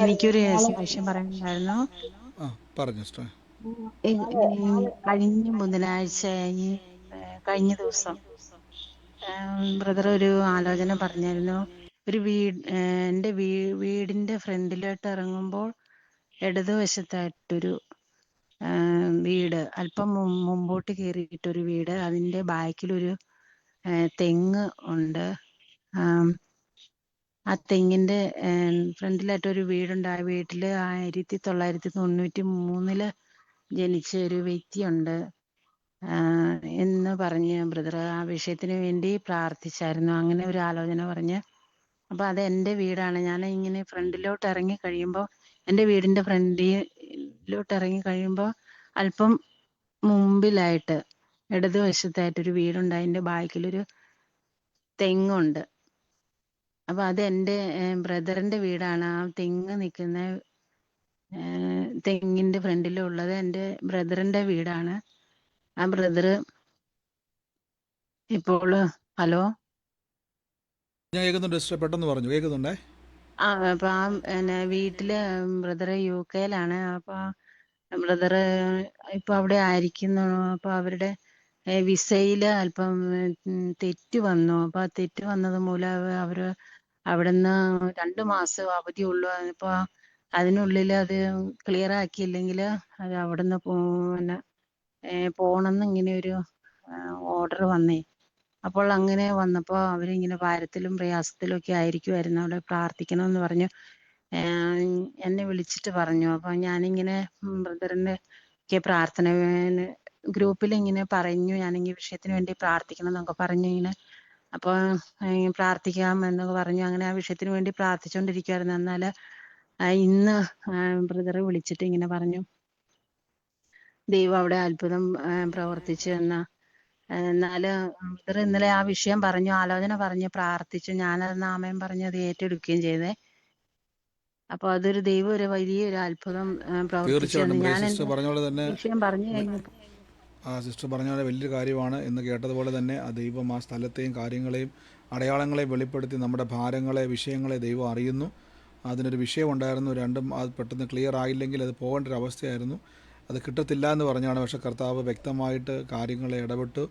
എനിക്കൊരു സാക്ഷ്യം പറയാനുണ്ടായിരുന്നു. പറഞ്ഞു സിസ്റ്റർ. കഴിഞ്ഞ ബുധനാഴ്ച കഴിഞ്ഞ ദിവസം ബ്രദർ ഒരു ആലോചന പറഞ്ഞായിരുന്നു. ഒരു എൻ്റെ വീടിന്റെ ഫ്രണ്ടിലോട്ട് ഇറങ്ങുമ്പോൾ ഇടതുവശത്തായിട്ടൊരു വീട്, അല്പം മുമ്പോട്ട് കയറിയിട്ടൊരു വീട്. അതിന്റെ ബാക്കിലൊരു തെങ്ങ് ഉണ്ട്. ആ തെങ്ങിന്റെ ഫ്രണ്ടിലായിട്ടൊരു വീടുണ്ട്. ആ വീട്ടില് 1993 ജനിച്ച ഒരു വ്യക്തിയുണ്ട് എന്ന് പറഞ്ഞ് ബ്രദർ ആ വിഷയത്തിന് വേണ്ടി പ്രാർത്ഥിച്ചായിരുന്നു. അങ്ങനെ ഒരു ആലോചന പറഞ്ഞ്. അപ്പൊ അത് എൻ്റെ വീടാണ്. ഞാൻ ഇങ്ങനെ ഫ്രണ്ടിലോട്ട് ഇറങ്ങി കഴിയുമ്പോൾ, എൻ്റെ വീടിന്റെ ഫ്രണ്ടിലോട്ട് ഇറങ്ങി കഴിയുമ്പോൾ അല്പം മുമ്പിലായിട്ട് ഇടതുവശത്തായിട്ടൊരു വീടുണ്ട്. അതിന്റെ ബാക്കിലൊരു തെങ്ങുണ്ട്. അപ്പൊ അത് എൻ്റെ ബ്രദറിന്റെ വീടാണ്. ആ തെങ്ങ് നിൽക്കുന്ന തെങ്ങിന്റെ ഫ്രണ്ടിലുള്ളത് എൻ്റെ ബ്രദറിന്റെ വീടാണ്. ആ ബ്രദർ ഇപ്പോൾ ഹലോ ഞാൻ കേൾക്കുന്നുണ്ട് സിസ്റ്റർ, പെട്ടെന്ന് പറഞ്ഞു. കേൾക്കുന്നുണ്ടേ. അപ്പൊ ആ വീട്ടില് ബ്രദർ UK-യിലാണ്. അപ്പൊ ബ്രദർ ഇപ്പൊ അവിടെ ആയിരിക്കുന്നു. അപ്പൊ അവരുടെ വിസയില് അല്പം തെറ്റ് വന്നു. അപ്പൊ ആ തെറ്റ് വന്നത് മൂലം അവര് അവിടുന്ന് 2 മാസം അവധിയുള്ളൂ. അപ്പൊ അതിനുള്ളിൽ അത് ക്ലിയർ ആക്കിയില്ലെങ്കിൽ അത് അവിടുന്ന് പോണെന്ന് ഇങ്ങനെ ഒരു ഓർഡർ വന്നേ. അപ്പോൾ അങ്ങനെ വന്നപ്പോൾ അവരിങ്ങനെ ഭാരത്തിലും പ്രയാസത്തിലും ഒക്കെ ആയിരിക്കുമായിരുന്നു. അവിടെ പ്രാർത്ഥിക്കണമെന്ന് പറഞ്ഞു എന്നെ വിളിച്ചിട്ട് പറഞ്ഞു. അപ്പൊ ഞാനിങ്ങനെ ബ്രദറിന്റെ ഒക്കെ പ്രാർത്ഥന ഗ്രൂപ്പിൽ ഇങ്ങനെ പറഞ്ഞു, ഞാനിങ്ങനെ വിഷയത്തിന് വേണ്ടി പ്രാർത്ഥിക്കണം എന്നൊക്കെ പറഞ്ഞു. ഇങ്ങനെ അപ്പൊ പ്രാർത്ഥിക്കാം എന്നൊക്കെ പറഞ്ഞു. അങ്ങനെ ആ വിഷയത്തിന് വേണ്ടി പ്രാർത്ഥിച്ചുകൊണ്ടിരിക്കുവായിരുന്നു. എന്നാല് ഇന്ന് ബ്രദർ വിളിച്ചിട്ട് ഇങ്ങനെ പറഞ്ഞു, ദൈവം അവിടെ അത്ഭുതം പ്രവർത്തിച്ചു എന്നാല് ബ്രദർ ഇന്നലെ ആ വിഷയം പറഞ്ഞു, ആലോചന പറഞ്ഞ് പ്രാർത്ഥിച്ചു. ഞാനത് ആമേൻ പറഞ്ഞ് അത് ഏറ്റെടുക്കുകയും ചെയ്തേ. അപ്പൊ അതൊരു ദൈവം ഒരു വലിയൊരു അത്ഭുതം പ്രവർത്തിച്ചു. ഞാൻ വിഷയം പറഞ്ഞു കഴിഞ്ഞപ്പോ സിസ്റ്റർ പറഞ്ഞ പോലെ വലിയൊരു കാര്യമാണ്. എന്ന് കേട്ടതുപോലെ തന്നെ ആ ദൈവം ആ സ്ഥലത്തെയും കാര്യങ്ങളെയും അടയാളങ്ങളെയും വെളിപ്പെടുത്തി നമ്മുടെ ഭാരങ്ങളെ, വിഷയങ്ങളെ ദൈവം അറിയുന്നു. അതിനൊരു വിഷയമുണ്ടായിരുന്നു, രണ്ടും അത് പെട്ടെന്ന് ക്ലിയർ ആയില്ലെങ്കിൽ അത് പോകേണ്ട ഒരു അവസ്ഥയായിരുന്നു. അത് കിട്ടത്തില്ല എന്ന് പറഞ്ഞാണ്. പക്ഷേ കർത്താവ് വ്യക്തമായിട്ട് കാര്യങ്ങളെ ഇടപെട്ട്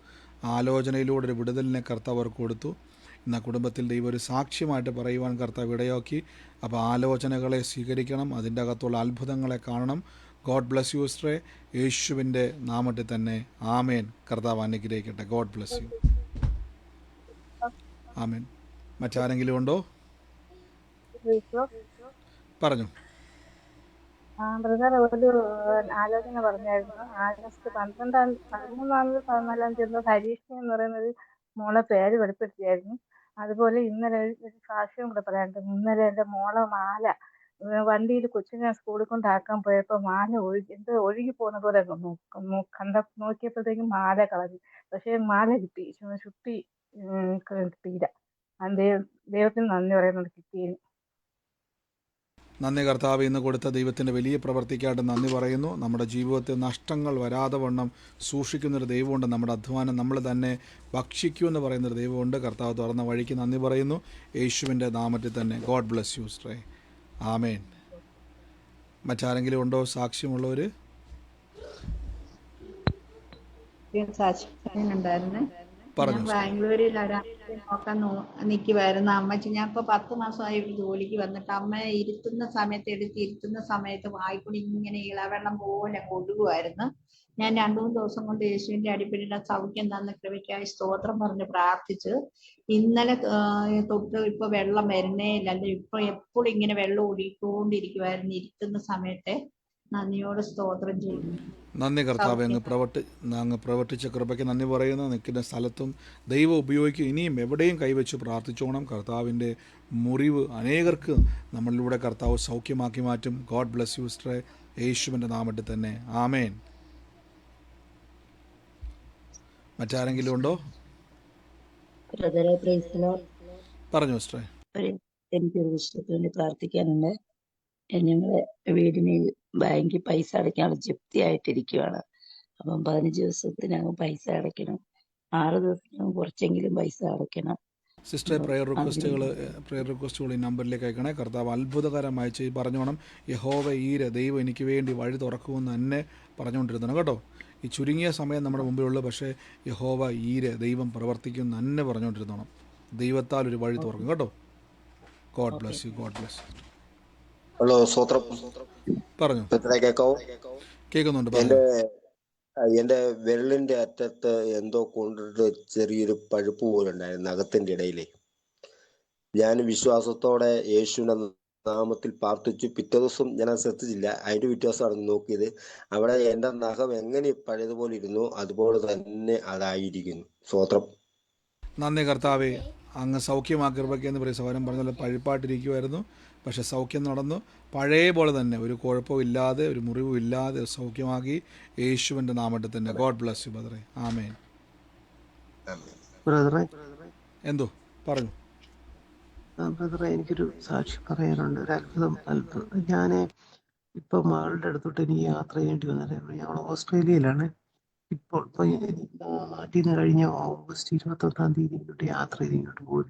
ആലോചനയിലൂടെ ഒരു വിടുതലിനെ കർത്താവ് അവർക്ക് കൊടുത്തു. ഇന്ന് കുടുംബത്തിൽ ദൈവം ഒരു സാക്ഷ്യമായിട്ട് പറയുവാൻ കർത്താവ് ഇടയാക്കി. അപ്പോൾ ആലോചനകളെ സ്വീകരിക്കണം, അതിൻ്റെ അകത്തുള്ള അത്ഭുതങ്ങളെ കാണണം. ഗോഡ് ബ്ലസ് യു സിസ്റ്ററെ, യേശുവിൻ്റെ നാമത്തിൽ തന്നെ ആമേൻ. കർത്താവ് അനുഗ്രഹിക്കട്ടെ. God bless you. ആമേൻ. മറ്റാരെങ്കിലും ഉണ്ടോ? പറഞ്ഞു. ബ്രദർ ഒരു ആലോചന പറഞ്ഞായിരുന്നു. ആഗസ്റ്റ് 13-14 തീയതി ഹരീഷ്ണ എന്ന് പറയുന്ന ഒരു മോളെ പേര് വെളിപ്പെടുത്തിയായിരുന്നു. അതുപോലെ ഇന്നലെ ഒരു സാക്ഷ്യം കൂടെ പറയാനുണ്ട്. ഇന്നലെ എൻ്റെ മോളെ മാല വണ്ടിയിൽ കൊച്ചിനെ സ്കൂളിൽ കൊണ്ടാക്കാൻ പോയപ്പോൾ മാല ഒഴുകി പോകുന്ന പോലെ നോക്കിയപ്പോഴത്തേക്കും മാല കളഞ്ഞു. പക്ഷേ മാല കിട്ടി, ചുട്ടി കിട്ടിയില്ല. ദൈവത്തിന് നന്ദി പറയുന്നത് കിട്ടിയതിന്. നന്ദി കർത്താവ്. ഇന്ന് കൊടുത്ത ദൈവത്തിൻ്റെ വലിയ പ്രവർത്തിക്കായിട്ട് നന്ദി പറയുന്നു. നമ്മുടെ ജീവിതത്തിൽ നഷ്ടങ്ങൾ വരാതെ വണ്ണം സൂക്ഷിക്കുന്നൊരു ദൈവമുണ്ട്. നമ്മുടെ അധ്വാനം നമ്മൾ തന്നെ ഭക്ഷിക്കുമെന്ന് പറയുന്നൊരു ദൈവമുണ്ട്. കർത്താവ് തുറന്ന വഴിക്ക് നന്ദി പറയുന്നു, യേശുവിൻ്റെ നാമത്തിൽ തന്നെ. ഗോഡ് ബ്ലസ് യു സിസ്റ്ററെ. ആമേൻ. മറ്റാരെങ്കിലും ഉണ്ടോ സാക്ഷ്യമുള്ളവർ? സാക്ഷ്യമുണ്ടായിരുന്നേ. ഞാൻ പറഞ്ഞു. ബാംഗ്ലൂരിൽ ഒരാളെ നോക്കാൻ നിൽക്കുമായിരുന്നു. അമ്മച്ചി ഞാൻ ഇപ്പൊ 10 മാസമായി ജോലിക്ക് വന്നിട്ട് അമ്മയെ ഇരുത്തുന്ന സമയത്ത് വായിക്കൂടി ഇങ്ങനെ ഇളവെള്ളം പോലെ ഒഴുകുമായിരുന്നു. ഞാൻ 2-3 ദിവസം കൊണ്ട് യേശുവിന്റെ അടിപ്പിടിയുടെ സൗഖ്യം തന്ന കൃപയ്ക്കായി സ്തോത്രം പറഞ്ഞ് പ്രാർത്ഥിച്ച് ഇന്നലെ തൊട്ട് ഇപ്പൊ വെള്ളം വരുന്നേ ഇല്ല. അല്ല ഇപ്പൊ എപ്പോഴും ഇങ്ങനെ വെള്ളം ഒഴുകിക്കൊണ്ടിരിക്കുമായിരുന്നു. ഇരുത്തുന്ന സമയത്തെ നന്ദിയോടെ സ്തോത്രം ചെയ്യുന്നു. നന്ദി കർത്താവ്. അങ്ങ് പ്രവർത്തിച്ച കൃപയ്ക്ക് നന്ദി പറയുന്നു. നിൽക്കുന്ന സ്ഥലത്തും ദൈവം ഉപയോഗിക്കും. ഇനിയും എവിടെയും കൈവച്ച് പ്രാർത്ഥിച്ചോണം. കർത്താവിൻ്റെ മുറിവ് അനേകർക്ക് നമ്മളിലൂടെ കർത്താവ് സൗഖ്യമാക്കി മാറ്റും. ഗോഡ് ബ്ലസ് യു സിസ്റ്ററെ, യേശുവിൻ്റെ നാമത്തിൽ തന്നെ. ആമേൻ. മറ്റാരെങ്കിലും ഉണ്ടോ? പറഞ്ഞു സിസ്റ്ററെ. എനിക്കൊരു വിഷയത്തിന് വേണ്ടി പ്രാർത്ഥിക്കാനുണ്ട്. ഞങ്ങളെ വീടിന് ബാങ്കിൽ പൈസ അടയ്ക്കാനുള്ള ജപ്തി ആയിട്ടിരിക്കുകയാണ്. അപ്പം 15 ദിവസത്തിനകം പൈസ അടയ്ക്കണം. 6 ദിവസത്തിനകം കുറച്ചെങ്കിലും പൈസ അടയ്ക്കണം. സിസ്റ്ററെ, പ്രയർ റിക്വസ്റ്റുകൾ ഈ നമ്പറിലേക്ക് അയക്കണേ. കർത്താവ് അത്ഭുതകരമായി പറഞ്ഞോണം. യഹോവ ഈര ദൈവം എനിക്ക് വേണ്ടി വഴി തുറക്കുമെന്ന് തന്നെ പറഞ്ഞുകൊണ്ടിരുന്നതാണ് കേട്ടോ. ഈ ചുരുങ്ങിയ സമയം നമ്മുടെ മുമ്പിലുള്ളൂ, പക്ഷേ യഹോവ ഈര ദൈവം പ്രവർത്തിക്കും തന്നെ പറഞ്ഞുകൊണ്ടിരുന്നോണം. ദൈവത്താൽ ഒരു വഴി തുറക്കും കേട്ടോ. God bless you. God bless U. Hello, സ്വത്രം പറഞ്ഞു. കേൾക്കാവോ? കേൾക്കുന്നുണ്ട്. എന്റെ വിരലിന്റെ അറ്റത്ത് എന്തോ കൊണ്ടിട്ട് ചെറിയൊരു പഴുപ്പ് പോലെ ഉണ്ടായിരുന്നു നഖത്തിന്റെ ഇടയിലെ. ഞാൻ വിശ്വാസത്തോടെ യേശുവിന്റെ നാമത്തിൽ പ്രാർത്ഥിച്ചു. പിറ്റേ ദിവസം ഞാൻ അത് ശ്രദ്ധിച്ചില്ല. അതിന്റെ വ്യത്യാസമാണ് നോക്കിയത്. അവിടെ എന്റെ നഖം എങ്ങനെ പഴയതുപോലെ ഇരുന്നു അതുപോലെ തന്നെ അതായിരിക്കുന്നു. സ്വത്രം. നന്ദി കർത്താവേ. അങ്ങ് സൗഖ്യമാക്കി കൃപയ്ക്കെന്ന് പറയും. സഹോദരൻ പറഞ്ഞാൽ പഴുപ്പായിട്ടിരിക്കുമായിരുന്നു, പക്ഷെ സൗഖ്യം നടന്നു. പഴയ പോലെ തന്നെ ഒരു കുഴപ്പമില്ലാതെ, ഒരു മുറിവുമില്ലാതെ സൗഖ്യമാക്കി യേശുവിൻ്റെ നാമത്തിൽ തന്നെ. ഗോഡ് ബ്ലസ് യു ബ്രദറെ. ആമേൻ. ബ്രദറെ, എന്തോ പറഞ്ഞു? ബ്രദറെ, എനിക്കൊരു സാക്ഷി പറയാനുണ്ട്. ഒരു അത്ഭുതം. ഞാൻ ഇപ്പൊ മകളുടെ അടുത്തോട്ട് എനിക്ക് യാത്ര ചെയ്യേണ്ടി വന്നത്. ഞങ്ങൾ ഓസ്ട്രേലിയയിലാണ് ഇപ്പോൾ. നാട്ടിൽ നിന്ന് കഴിഞ്ഞ ഓഗസ്റ്റ് 21 തീയതി ഇങ്ങോട്ട് യാത്ര ചെയ്ത് ഇങ്ങോട്ട് പോയി.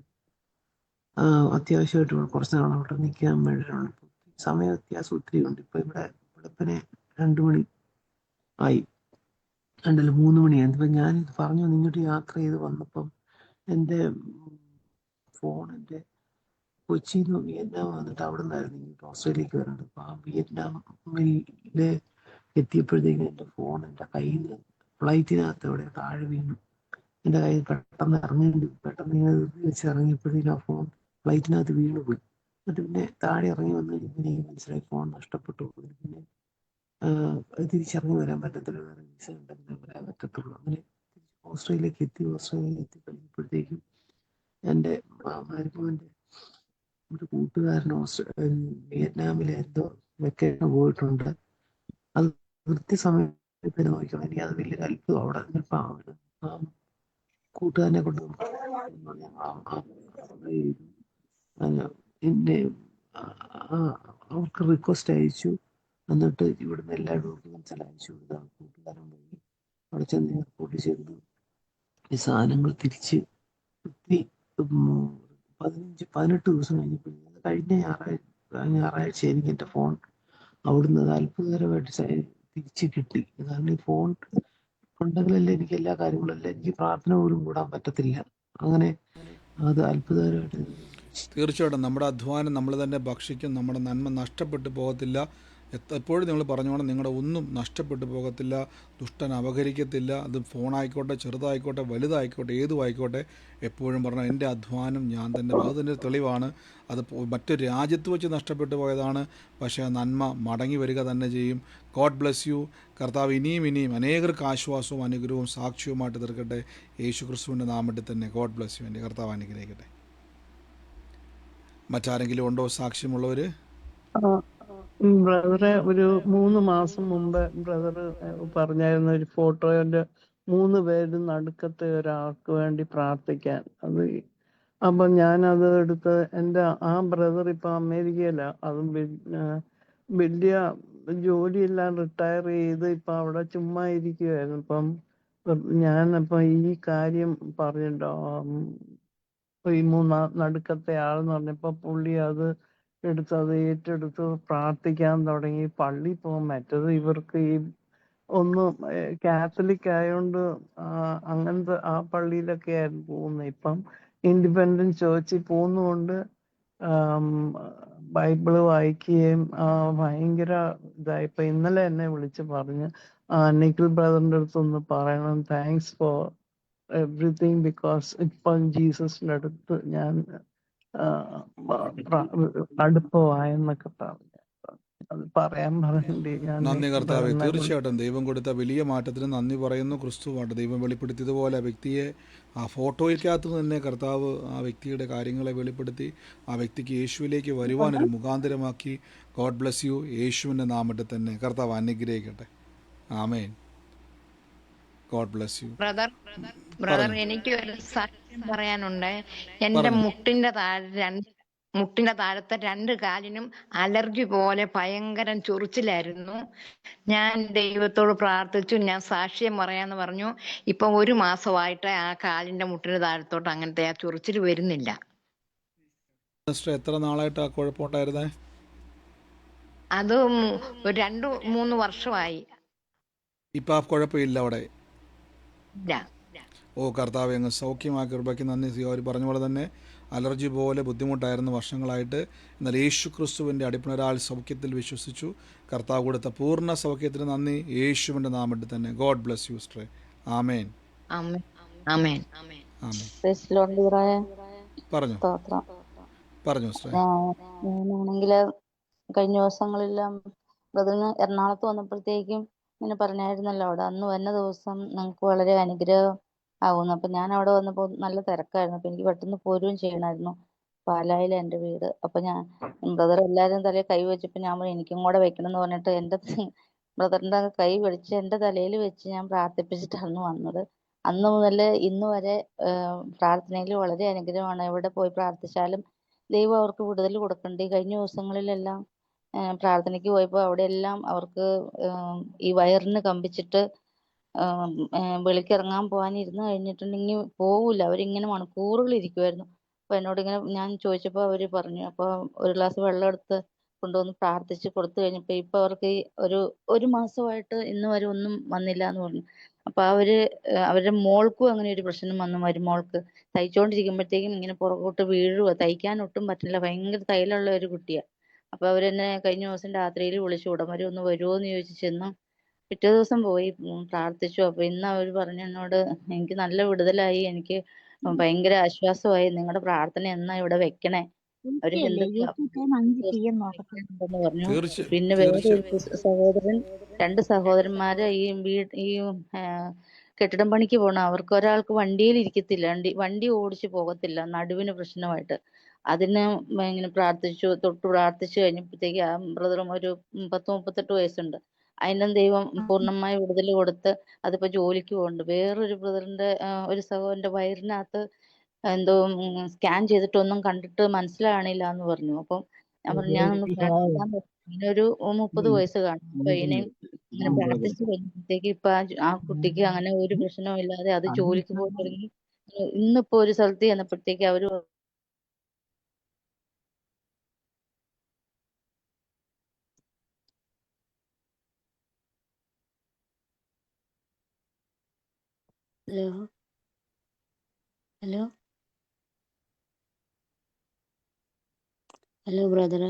അത്യാവശ്യമായിട്ട് കുറച്ച് നാൾ അവിടെ നിൽക്കാൻ വേണ്ടിയിട്ടുണ്ട്. സമയ വ്യത്യാസം ഒത്തിരി ഉണ്ട്. ഇപ്പൊ ഇവിടെ വെളുപ്പിനെ 2 മണി ആയി, 3 മണിയായി. ഇപ്പൊ ഞാൻ പറഞ്ഞു ഇങ്ങോട്ട് യാത്ര ചെയ്ത് വന്നപ്പം എൻ്റെ ഫോൺ എൻ്റെ കൊച്ചിയിൽ നിന്ന് വിയറ്റ്നാം വന്നിട്ട് അവിടെ നിന്നായിരുന്നു ഇങ്ങോട്ട് ഓസ്ട്രേലിയക്ക് വരുന്നത്. അപ്പൊ ആ വിയറ്റ്നാമില് എത്തിയപ്പോഴത്തേക്കും എൻ്റെ ഫോൺ എൻ്റെ കയ്യിൽ നിന്ന് ഫ്ലൈറ്റിനകത്ത് എവിടെ താഴെ വീണു. എൻ്റെ കയ്യിൽ പെട്ടെന്ന് ഇങ്ങനെ ഇറങ്ങിയപ്പോഴത്തേക്കും ആ ഫോൺ ഫ്ലൈറ്റിനകത്ത് വീണു പോയി. എന്നിട്ട് പിന്നെ താഴെ ഇറങ്ങി വന്ന് എനിക്ക് മനസ്സിലായി ഫോൺ നഷ്ടപ്പെട്ടു. പിന്നെ തിരിച്ചിറങ്ങി വരാൻ പറ്റത്തില്ല, വേറെ വിസ ഉണ്ടെങ്കിലേ വരാൻ പറ്റത്തുള്ളൂ. അങ്ങനെ ഓസ്ട്രേലിയക്ക് എത്തി കഴിഞ്ഞപ്പോഴത്തേക്കും എൻ്റെ മരുമോൻ്റെ ഒരു കൂട്ടുകാരൻ വിയറ്റ്നാമിലെ എന്തോ വെക്കേഷൻ പോയിട്ടുണ്ട്. അത് കൃത്യസമയത്തിന് നോക്കണം. എനിക്ക് അത് വലിയൊരു അത്ഭുതം. അവിടെ കൂട്ടുകാരനെ കൊണ്ട് എന്നെ അവർക്ക് റിക്വസ്റ്റ് അയച്ചു. എന്നിട്ട് ഇവിടുന്ന് എല്ലാ ഡോക്യുമെന്റ്സ് എല്ലാം അയച്ചു കൊടുത്തു. കൂട്ടുകാരൻ പോയി അവിടെ ചെന്ന് എയർപോർട്ടിൽ ചെന്ന് ഈ സാധനങ്ങൾ തിരിച്ച് ഒത്തിരി 18 ദിവസം കഴിഞ്ഞപ്പോൾ കഴിഞ്ഞ ഞായറാഴ്ച എനിക്ക് എൻ്റെ ഫോൺ അവിടുന്ന് അത് അത്ഭുതകരമായിട്ട് തിരിച്ച് കിട്ടി. കാരണം ഈ ഫോൺ ഉണ്ടെങ്കിലല്ലേ എനിക്ക് എല്ലാ കാര്യങ്ങളെല്ലാം എനിക്ക് പ്രാർത്ഥന പോലും കൂടാൻ പറ്റത്തില്ല. അങ്ങനെ അത് അത്ഭുതകരമായിട്ട് തീർച്ചയായിട്ടും നമ്മുടെ അധ്വാനം നമ്മൾ തന്നെ ഭക്ഷിക്കും. നമ്മുടെ നന്മ നഷ്ടപ്പെട്ടു പോകത്തില്ല. എപ്പോഴും നിങ്ങൾ പറഞ്ഞോണം, നിങ്ങളുടെ ഒന്നും നഷ്ടപ്പെട്ടു പോകത്തില്ല. ദുഷ്ടൻ അപഹരിക്കത്തില്ല. അത് ഫോണായിക്കോട്ടെ, ചെറുതായിക്കോട്ടെ, വലുതായിക്കോട്ടെ, ഏതുമായിക്കോട്ടെ, എപ്പോഴും പറഞ്ഞാൽ എൻ്റെ അധ്വാനം ഞാൻ തന്നെ. അതിൻ്റെ തെളിവാണ്. അത് മറ്റൊരു രാജ്യത്ത് വെച്ച് നഷ്ടപ്പെട്ടു പോയതാണ്. പക്ഷേ ആ നന്മ മടങ്ങി വരിക തന്നെ ചെയ്യും. God bless U. കർത്താവ് ഇനിയും അനേകർക്ക് ആശ്വാസവും അനുഗ്രഹവും സാക്ഷ്യവുമായിട്ട് തീർക്കട്ടെ. യേശു ക്രിസ്തുവിൻ്റെ നാമത്തിൽ തന്നെ. God bless U. എൻ്റെ കർത്താവ് അനുഗ്രഹിക്കട്ടെ. മറ്റാരെങ്കിലും ഉണ്ടോ സാക്ഷ്യമുള്ളവർ? ബ്രദറെ, ഒരു 3 മാസം മുമ്പ് ബ്രദർ പറഞ്ഞായിരുന്നു ഒരു ഫോട്ടോയുടെ 3 പേര് നടുക്കത്തെ ഒരാൾക്ക് വേണ്ടി പ്രാർത്ഥിക്കാൻ. അപ്പൊ ഞാനത് എടുത്ത് എൻ്റെ ആ ബ്രദർ ഇപ്പൊ അമേരിക്കയില. അതും വലിയ ജോലിയെല്ലാം റിട്ടയർ ചെയ്ത് ഇപ്പൊ അവിടെ ചുമ്മാ ഇരിക്കുവായിരുന്നു. ഞാനപ്പൊ ഈ കാര്യം പറഞ്ഞിട്ടോ, ഈ നടുക്കത്തെ ആളെന്ന് പറഞ്ഞപ്പോ പുള്ളി അത് ഏറ്റെടുത്ത് പ്രാർത്ഥിക്കാൻ തുടങ്ങി. പള്ളി പോകാൻ മറ്റത് ഇവർക്ക് ഈ ഒന്നും കാത്തലിക് ആയോണ്ട് അങ്ങനത്തെ ആ പള്ളിയിലൊക്കെ ആയിരുന്നു പോകുന്നത്. ഇപ്പം ഇൻഡിപെൻഡന്റ് ചേർച്ചിൽ പോകുന്നതുകൊണ്ട് ബൈബിള് വായിക്കുകയും ഭയങ്കര ഇതായി. ഇപ്പൊ ഇന്നലെ എന്നെ വിളിച്ച് പറഞ്ഞ് നിഖിൽ ബ്രദറിന്റെ അടുത്ത് ഒന്ന് പറയണം, താങ്ക്സ് ഫോർ എവറിത്തിങ്, ബിക്കോസ് ഇപ്പം ജീസസിന്റെ അടുത്ത് ഞാൻ അടുപ്പമായെന്നൊക്കെ പറഞ്ഞു. അത് പറയാൻ പറഞ്ഞിട്ട് ഞാൻ നന്ദി കർത്താവേ. തീർച്ചയായിട്ടും ദൈവം കൊടുത്ത വലിയ മാറ്റത്തിന് നന്ദി പറയുന്നു. ക്രിസ്തുവായിട്ട് ദൈവം വെളിപ്പെടുത്തിയതുപോലെ ആ വ്യക്തിയെ ആ ഫോട്ടോയ്ക്കകത്ത് തന്നെ കർത്താവ് ആ വ്യക്തിയുടെ കാര്യങ്ങളെ വെളിപ്പെടുത്തി ആ വ്യക്തിക്ക് യേശുവിലേക്ക് വരുവാനൊരു മുഖാന്തരമാക്കി. God bless you. യേശുവിൻ്റെ നാമത്തിൽ തന്നെ കർത്താവ് അനുഗ്രഹിക്കട്ടെ. ആമേൻ. God bless you. ബ്രദർ എനിക്ക് ഒരു സാക്ഷ്യം പറയാനുണ്ട്. എന്റെ മുട്ടിന്റെ താഴത്തെ 2 കാലിനും അലർജി പോലെ ഭയങ്കര ചൊറിച്ചിലായിരുന്നു. ഞാൻ ദൈവത്തോട് പ്രാർത്ഥിച്ചു, ഞാൻ സാക്ഷ്യം പറയാന്ന് പറഞ്ഞു. ഇപ്പൊ 1 മാസമായിട്ട് ആ കാലിന്റെ മുട്ടിന്റെ താഴത്തോട്ട് അങ്ങനത്തെ ആ ചൊറിച്ചിൽ വരുന്നില്ല. എത്ര നാളായിട്ട് ആ കുഴപ്പമുണ്ടായിരുന്നേ? അത് 2-3 വർഷമായി. ഇപ്പൊ ആ കുഴപ്പമില്ല അവിടെ? ഇല്ല. ഓ കർത്താവെ, അങ്ങ് സൗഖ്യമാക്കി. കൃപയ്ക്ക് നന്ദി. അവർ പറഞ്ഞ പോലെ തന്നെ അലർജി പോലെ ബുദ്ധിമുട്ടായിരുന്നു വർഷങ്ങളായിട്ട്. എന്നാൽ യേശു ക്രിസ്തുവിൻ്റെ അടിപ്പിണരാൽ സൗഖ്യത്തിൽ വിശ്വസിച്ചു. കർത്താവ് കൊടുത്ത പൂർണ്ണ സൗഖ്യത്തിന് നന്ദി. യേശുവിൻ്റെ നാമത്തിൽ തന്നെ. God bless you sister. ആമേൻ. പറഞ്ഞു സിസ്റ്റർ. ഞാനാണെങ്കിൽ കഴിഞ്ഞ ദിവസങ്ങളെല്ലാം ബ്രദറിന് എറണാകുളത്ത് വന്നപ്പോഴത്തേക്കും ഇങ്ങനെ പറഞ്ഞായിരുന്നല്ലോ, അവിടെ അന്ന് വന്ന ദിവസം നമുക്ക് വളരെ അനുഗ്രഹം ആവുന്നു. അപ്പൊ ഞാൻ അവിടെ വന്നപ്പോ നല്ല തിരക്കായിരുന്നു. അപ്പൊ എനിക്ക് പെട്ടെന്ന് പോരുകയും ചെയ്യണമായിരുന്നു. പാലായില എൻ്റെ വീട്. അപ്പൊ ഞാൻ ബ്രദർ എല്ലാവരും തലയിൽ കൈ വെച്ചപ്പോ ഞാൻ എനിക്കും കൂടെ വെക്കണം എന്ന് പറഞ്ഞിട്ട് എൻ്റെ ബ്രദറിന്റെ കൈ പിടിച്ച് എൻ്റെ തലയിൽ വെച്ച് ഞാൻ പ്രാർത്ഥിപ്പിച്ചിട്ടാണ് വന്നത്. അന്ന് മുതൽ ഇന്ന് വരെ പ്രാർത്ഥനയിൽ വളരെ അനുഗ്രഹമാണ്. എവിടെ പോയി പ്രാർത്ഥിച്ചാലും ദൈവം അവർക്ക് വിടുതൽ കൊടുക്കണ്ടേ. കഴിഞ്ഞ ദിവസങ്ങളിലെല്ലാം പ്രാർത്ഥനയ്ക്ക് പോയപ്പോൾ അവിടെയെല്ലാം അവർക്ക് ഈ വയറിന് കമ്പിച്ചിട്ട് വെളിക്കിറങ്ങാൻ പോകാനിരുന്ന് കഴിഞ്ഞിട്ടുണ്ടെങ്കിൽ പോവില്ല. അവരിങ്ങനെ മണിക്കൂറുകൾ ഇരിക്കുമായിരുന്നു. അപ്പൊ എന്നോട് ഇങ്ങനെ ഞാൻ ചോദിച്ചപ്പോൾ അവര് പറഞ്ഞു. അപ്പൊ ഒരു ഗ്ലാസ് വെള്ളം എടുത്ത് കൊണ്ടുവന്ന് പ്രാർത്ഥിച്ച് കൊടുത്തു കഴിഞ്ഞപ്പോ ഇപ്പൊ അവർക്ക് ഒരു മാസമായിട്ട് ഇന്ന് വരെ ഒന്നും വന്നില്ല എന്ന് പറഞ്ഞു. അപ്പൊ അവരുടെ മോൾക്കും അങ്ങനെ ഒരു പ്രശ്നം വന്നു. മരുമോൾക്ക് തയ്ച്ചുകൊണ്ടിരിക്കുമ്പോഴത്തേക്കും ഇങ്ങനെ പുറകോട്ട് വീഴുക, തയ്ക്കാൻ ഒട്ടും പറ്റില്ല. ഭയങ്കര തൈലുള്ള ഒരു കുട്ടിയാ. അപ്പൊ അവരെന്നെ കഴിഞ്ഞ ദിവസം രാത്രിയിൽ വിളിച്ചു, ഉടമര് ഒന്ന് വരുമോ എന്ന് ചോദിച്ചു ചെന്നു. പിറ്റേ ദിവസം പോയി പ്രാർത്ഥിച്ചു. അപ്പൊ ഇന്ന് അവര് പറഞ്ഞു എന്നോട്, എനിക്ക് നല്ല വിടുതലായി, എനിക്ക് ഭയങ്കര ആശ്വാസമായി, നിങ്ങളുടെ പ്രാർത്ഥന എന്നാ ഇവിടെ വെക്കണേ. അവര് പറഞ്ഞു. പിന്നെ വേറെ സഹോദരൻ, 2 സഹോദരന്മാര് ഈ കെട്ടിടം പണിക്ക് പോണ, അവർക്ക് ഒരാൾക്ക് വണ്ടിയിൽ ഇരിക്കത്തില്ല, വണ്ടി ഓടിച്ചു പോകത്തില്ല, നടുവിന് പ്രശ്നമായിട്ട്. അതിന് ഇങ്ങനെ തൊട്ട് പ്രാർത്ഥിച്ചു കഴിഞ്ഞപ്പോഴത്തേക്ക് ആ ബ്രദറും ഒരു 30-38 വയസ്സുണ്ട്. അതിനും ദൈവം പൂർണ്ണമായ വിടുതൽ കൊടുത്ത് അതിപ്പോ ജോലിക്ക് പോകുന്നുണ്ട്. വേറൊരു ബ്രദറിന്റെ ഒരു സഹോദരന്റെ വയറിനകത്ത് എന്തോ സ്കാൻ ചെയ്തിട്ടൊന്നും കണ്ടിട്ട് മനസ്സിലാണില്ല എന്ന് പറഞ്ഞു. അപ്പം ഞാൻ പറഞ്ഞു ഞാനൊന്ന് പ്രാർത്ഥിക്കാൻ ഇതിനൊരു 30 വയസ്സ് കാണും. അപ്പൊ ഇതിനെ ഇങ്ങനെ പ്രാർത്ഥിച്ചു കഴിഞ്ഞപ്പോഴത്തേക്ക് ഇപ്പൊ ആ കുട്ടിക്ക് അങ്ങനെ ഒരു പ്രശ്നവും ഇല്ലാതെ അത് ജോലിക്ക് പോയി തുടങ്ങി. ഇന്നിപ്പോ ഒരു സ്ഥലത്ത് ചെന്നപ്പോഴത്തേക്ക് അവര് ഹലോ ഹലോ ഹലോ ബ്രദറെ.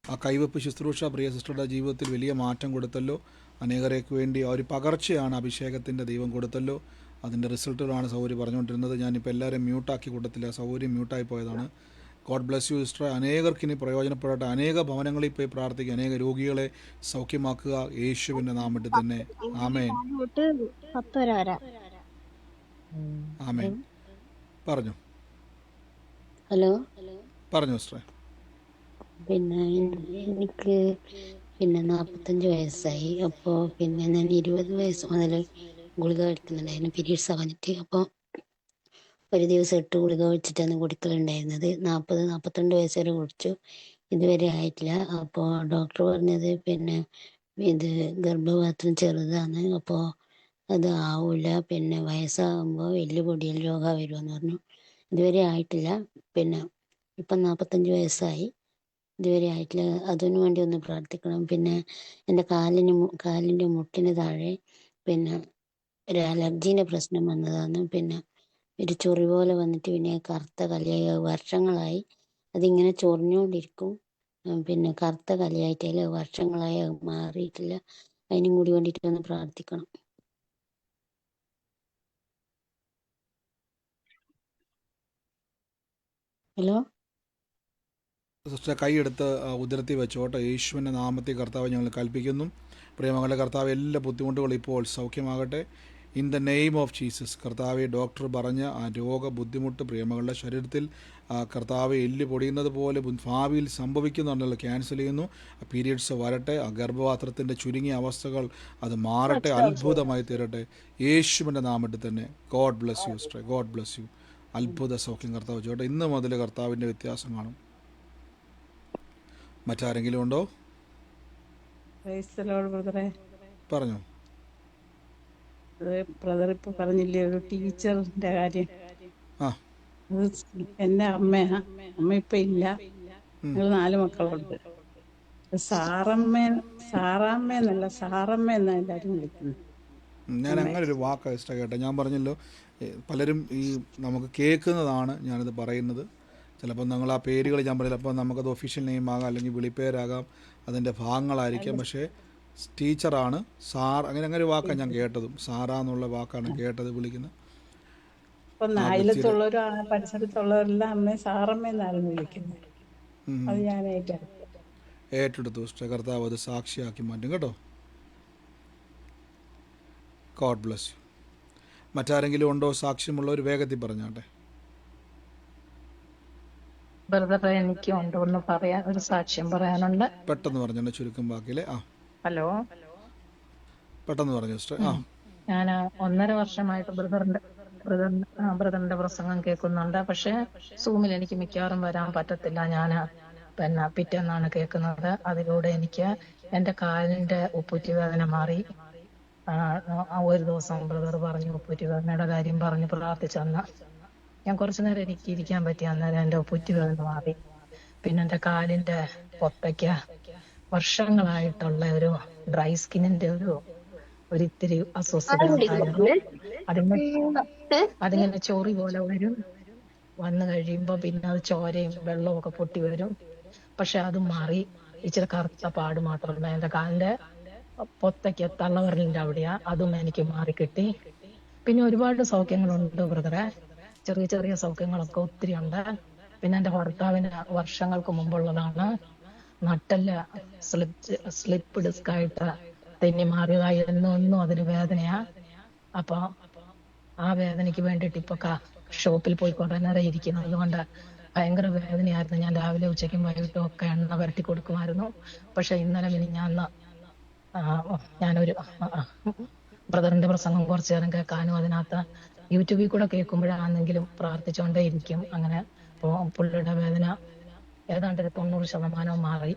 ആ കൈവപ്പ് ശുശ്രൂഷ പ്രിയ സിസ്റ്ററുടെ ജീവിതത്തിൽ വലിയ മാറ്റം കൊടുത്തല്ലോ. അനേകരേക്ക് വേണ്ടി ആ ഒരു പകർച്ചയാണ് അഭിഷേകത്തിൻ്റെ ദൈവം കൊടുത്തല്ലോ. അതിൻ്റെ റിസൾട്ടുകളാണ് സൗകര്യം പറഞ്ഞുകൊണ്ടിരുന്നത്. ഞാനിപ്പോൾ എല്ലാവരും മ്യൂട്ടാക്കി കൊടുത്തില്ല, സൗകര്യം മ്യൂട്ടായി പോയതാണ്. God bless you sister. അനേകർക്ക് ഇനി പ്രയോജനപ്പെടട്ടെ. അനേക ഭവനങ്ങളിൽ പോയി പ്രാർത്ഥിക്കുക, അനേക രോഗികളെ സൗഖ്യമാക്കുക യേശുവിൻ്റെ നാമത്തിൽ തന്നെ. ആമേൻ ആമേൻ. പറഞ്ഞു ഹലോ പറഞ്ഞു സിസ്റ്ററെ. പിന്നെ എനിക്ക് 45 വയസ്സായി. അപ്പോൾ ഞാൻ 20 വയസ്സ് മുതൽ ഗുളിക കഴിക്കുന്നുണ്ടായിരുന്നു പീരീഡ്സ് ആവാനിട്ട്. അപ്പോൾ ഒരു ദിവസം 8 ഗുളിക കഴിച്ചിട്ടാണ് കുടിക്കലുണ്ടായിരുന്നത്. 42 വയസ്സ് വരെ കുടിച്ചു, ഇതുവരെ ആയിട്ടില്ല. അപ്പോൾ ഡോക്ടർ പറഞ്ഞത് ഇത് ഗർഭപാത്രം ചെറുതാണ്, അപ്പോൾ അത് ആവില്ല, വയസ്സാകുമ്പോൾ വലിയ പൊടിയൽ രോഗം വരുമെന്ന് പറഞ്ഞു. ഇതുവരെ ആയിട്ടില്ല. ഇപ്പം 45 വയസ്സായി, ഇതുവരെ ആയിട്ടില്ല. അതിനു വേണ്ടി ഒന്ന് പ്രാർത്ഥിക്കണം. എൻ്റെ കാലിൻ്റെ മുട്ടിന് താഴെ ഒരു അലർജീൻ്റെ പ്രശ്നം വന്നതാണ്. ഒരു ചൊറി പോലെ വന്നിട്ട് കറുത്ത കലയായി വർഷങ്ങളായി അതിങ്ങനെ ചൊറിഞ്ഞുകൊണ്ടിരിക്കും. കറുത്ത കലയായിട്ട് അതിൽ വർഷങ്ങളായി അത് മാറിയിട്ടില്ല. അതിനും കൂടി വേണ്ടിയിട്ട് ഒന്ന് പ്രാർത്ഥിക്കണം. ഹലോ സിസ്റ്റർ കൈയെടുത്ത് ഉദരത്തിൽ വെച്ചോട്ടെ. യേശുവിൻ്റെ നാമത്തിൽ കർത്താവ് ഞങ്ങൾ കൽപ്പിക്കുന്നു. പ്രിയമകളുടെ കർത്താവ് എല്ലാ ബുദ്ധിമുട്ടുകളും ഇപ്പോൾ സൗഖ്യമാകട്ടെ. In the name of Jesus. കർത്താവെ, ഡോക്ടർ പറഞ്ഞ ആ രോഗ ബുദ്ധിമുട്ട് പ്രിയമകളുടെ ശരീരത്തിൽ കർത്താവ് എല്ല് പൊടിയുന്നത് പോലെ ഭാവിയിൽ സംഭവിക്കുന്നുണ്ടല്ലോ, ക്യാൻസൽ ചെയ്യുന്നു. പീരിയഡ്സ് വരട്ടെ, ആ ഗർഭപാത്രത്തിൻ്റെ ചുരുങ്ങിയ അവസ്ഥകൾ അത് മാറട്ടെ, അത്ഭുതമായി തീരട്ടെ യേശുവിൻ്റെ നാമത്തിൽ തന്നെ. God bless you sister, God bless U. അത്ഭുത സൗഖ്യം കർത്താവ് ചോട്ടെ. ഇന്ന് മുതൽ കർത്താവിൻ്റെ വ്യത്യാസം കാണും. മറ്റാരെങ്കിലും ഉണ്ടോ? പറഞ്ഞു. ബ്രദർ ഇപ്പൊ പറഞ്ഞില്ലേ ഒരു ടീച്ചറിന്റെ കാര്യം. അത് എന്റെ അമ്മ ഇപ്പൊ ഇല്ല. ഞങ്ങൾ 4 മക്കളുണ്ട്. സാറാമ്മ എന്നല്ല, സാറമ്മ എന്നാ എല്ലാരും വിളിക്കുന്നത്. ഞാൻ അങ്ങനെ ഒരു വാക്ക് ഇഷ്ടം കേട്ടോ. ഞാൻ പറഞ്ഞല്ലോ, പലരും നമുക്ക് കേൾക്കുന്നതാണ് ഞാനിത് പറയുന്നത്. ചിലപ്പോൾ നിങ്ങൾ ആ പേരുകൾ ഞാൻ പറയില്ല, അപ്പോൾ നമുക്കത് ഒഫീഷ്യൽ നെയിം ആകാം, അല്ലെങ്കിൽ വിളിപ്പേരാകാം, അതിൻ്റെ ഭാഗങ്ങളായിരിക്കാം. പക്ഷേ ടീച്ചറാണ്, സാർ, അങ്ങനെ ഒരു വാക്കാണ് ഞാൻ കേട്ടതും. സാറാന്നുള്ള വാക്കാണ് കേട്ടത് വിളിക്കുന്നത്. അയലത്തുള്ളവരും പരിസരത്തുള്ളവരെല്ലാം അമ്മയെ സാറമ്മ എന്നായിരുന്നു വിളിക്കുന്നത്. അത് ഞാൻ ഏറ്റെടുത്തു. കർത്താവ് അത് സാക്ഷിയാക്കി മാറ്റും കേട്ടോ. God bless U. മറ്റാരെങ്കിലും ഉണ്ടോ സാക്ഷ്യമുള്ളവർ? വേഗത്തിൽ പറഞ്ഞാട്ടെ. ബ്രദറെ, എനിക്ക് ഉണ്ടോന്ന് പറയാൻ ഒരു സാക്ഷ്യം പറയാനുണ്ട്. പെട്ടെന്ന് പറഞ്ഞോ, ചുരുക്കം ബാക്കിയില്ലേ. ഹലോ, പെട്ടെന്ന് പറഞ്ഞു സിസ്റ്റർ. ഞാൻ 1.5 വർഷമായിട്ട് ബ്രദറിന്റെ പ്രസംഗം കേൾക്കുന്നുണ്ട്. പക്ഷെ സൂമിൽ എനിക്ക് മിക്കവാറും വരാൻ പറ്റത്തില്ല. ഞാൻ പിറ്റേന്നാണ് കേൾക്കുന്നത്. അതിലൂടെ എനിക്ക് എൻ്റെ കാലിന്റെ ഉപ്പൂറ്റി വേദന മാറി. ഒരു ദിവസം ബ്രദർ പറഞ്ഞു, ഉപ്പൂറ്റി വേദനയുടെ കാര്യം പറഞ്ഞ് പ്രാർത്ഥിച്ചെന്ന്. ഞാൻ കുറച്ചു നേരം എനിക്ക് ഇരിക്കാൻ പറ്റി. അന്നേരം എൻ്റെ ഉപ്പൂറ്റി വേദന മാറി. എൻ്റെ കാലിന്റെ പൊത്തയ്ക്ക വർഷങ്ങളായിട്ടുള്ള ഒരു ഡ്രൈ സ്കിന്നിന്റെ ഒരിത്തിരി അസ്വസ്ഥത ഉണ്ടായിരുന്നു. അതിങ്ങനെ ചൊറി പോലെ വന്നു കഴിയുമ്പോ അത് ചോരയും വെള്ളവും ഒക്കെ പൊട്ടി വരും. പക്ഷെ അത് മാറി. ഇച്ചിരി കറുത്ത പാട് മാത്രമല്ല, എൻ്റെ കാലിന്റെ പൊത്തയ്ക്ക് തള്ളവരലിന്റെ അവിടെയാ, അതും എനിക്ക് മാറി കിട്ടി. ഒരുപാട് സൗഖ്യങ്ങളുണ്ട് ബ്രദറെ, ചെറിയ ചെറിയ സൗഖ്യങ്ങളൊക്കെ ഒത്തിരി ഉണ്ട്. എൻ്റെ ഭർത്താവിന് വർഷങ്ങൾക്ക് മുമ്പുള്ളതാണ്. നട്ടെല്ല് സ്ലിപ്പ് ഡിസ്കായിട്ട് തെന്നി മാറിയതായി. എന്നും അതിന് വേദനയാ. അപ്പൊ ആ വേദനയ്ക്ക് വേണ്ടിയിട്ട് ഇപ്പൊ ഷോപ്പിൽ പോയി കുറെ നേരം ഇരിക്കുന്നു. അതുകൊണ്ട് ഭയങ്കര വേദനയായിരുന്നു. ഞാൻ രാവിലെ ഉച്ചയ്ക്കും വൈകിട്ടും ഒക്കെ എണ്ണ വരട്ടി കൊടുക്കുമായിരുന്നു. പക്ഷെ ഇന്നലെ ഞാനൊരു ബ്രദറിന്റെ പ്രസംഗം കുറച്ചു നേരം കേൾക്കാനും അതിനകത്ത് യൂട്യൂബിൽ കൂടെ കേൾക്കുമ്പോഴാണെങ്കിലും പ്രാർത്ഥിച്ചുകൊണ്ടേ ഇരിക്കും. അങ്ങനെ പുള്ളിയുടെ വേദന ഏതാണ്ട് ഒരു 90% മാറി.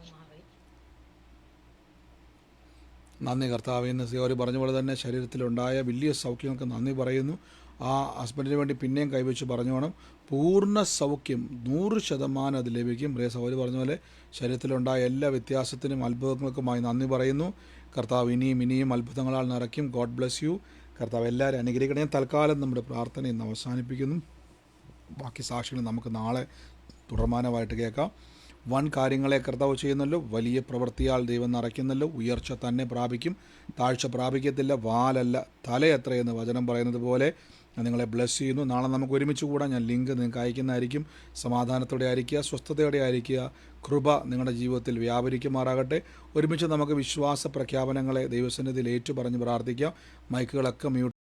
നന്ദി കർത്താവ്. ഇന്ന് സിയോരി പറഞ്ഞ പോലെ തന്നെ ശരീരത്തിലുണ്ടായ വലിയ സൗഖ്യങ്ങൾക്ക് നന്ദി പറയുന്നു. ആ ഹസ്ബൻഡിന് വേണ്ടി പിന്നെയും കൈവച്ച് പറഞ്ഞോണം, പൂർണ്ണ സൗഖ്യം 100% അത് ലഭിക്കും. പ്രിയ സഹോദരി പറഞ്ഞ പോലെ ശരീരത്തിലുണ്ടായ എല്ലാ വ്യത്യാസത്തിനും അത്ഭുതങ്ങൾക്കുമായി നന്ദി പറയുന്നു. കർത്താവ് ഇനിയും അത്ഭുതങ്ങളാൽ നിറയ്ക്കും. God bless U. കർത്താവ് എല്ലാവരും അനുഗ്രഹിക്കണേ. തൽക്കാലം നമ്മുടെ പ്രാർത്ഥന ഇന്ന് അവസാനിപ്പിക്കുന്നു. ബാക്കി സാക്ഷികൾ നമുക്ക് നാളെ തുടർമാനമായിട്ട് കേൾക്കാം. വൻ കാര്യങ്ങളെ കർത്താവ് ചെയ്യുന്നല്ലോ, വലിയ പ്രവൃത്തിയാൽ ദൈവം നിറയ്ക്കുന്നല്ലോ. ഉയർച്ച തന്നെ പ്രാപിക്കും, താഴ്ച പ്രാപിക്കത്തില്ല. വാലല്ല തലയത്രയെന്ന് വചനം പറയുന്നത് പോലെ നിങ്ങളെ ബ്ലെസ് ചെയ്യുന്നു. നാളെ നമുക്ക് ഒരുമിച്ച് കൂടാം. ഞാൻ ലിങ്ക് നിങ്ങൾക്ക് അയക്കുന്നതായിരിക്കും. സമാധാനത്തോടെ ആയിരിക്കുക, സ്വസ്ഥതയോടെ ആയിരിക്കുക. കൃപ നിങ്ങളുടെ ജീവിതത്തിൽ വ്യാപരിക്കുമാറാകട്ടെ. ഒരുമിച്ച് നമുക്ക് വിശ്വാസ പ്രഖ്യാപനങ്ങളെ ദൈവസന്നിധിയിൽ ഏറ്റുപറഞ്ഞ് പ്രാർത്ഥിക്കാം. മൈക്കുകളൊക്കെ മ്യൂട്ട്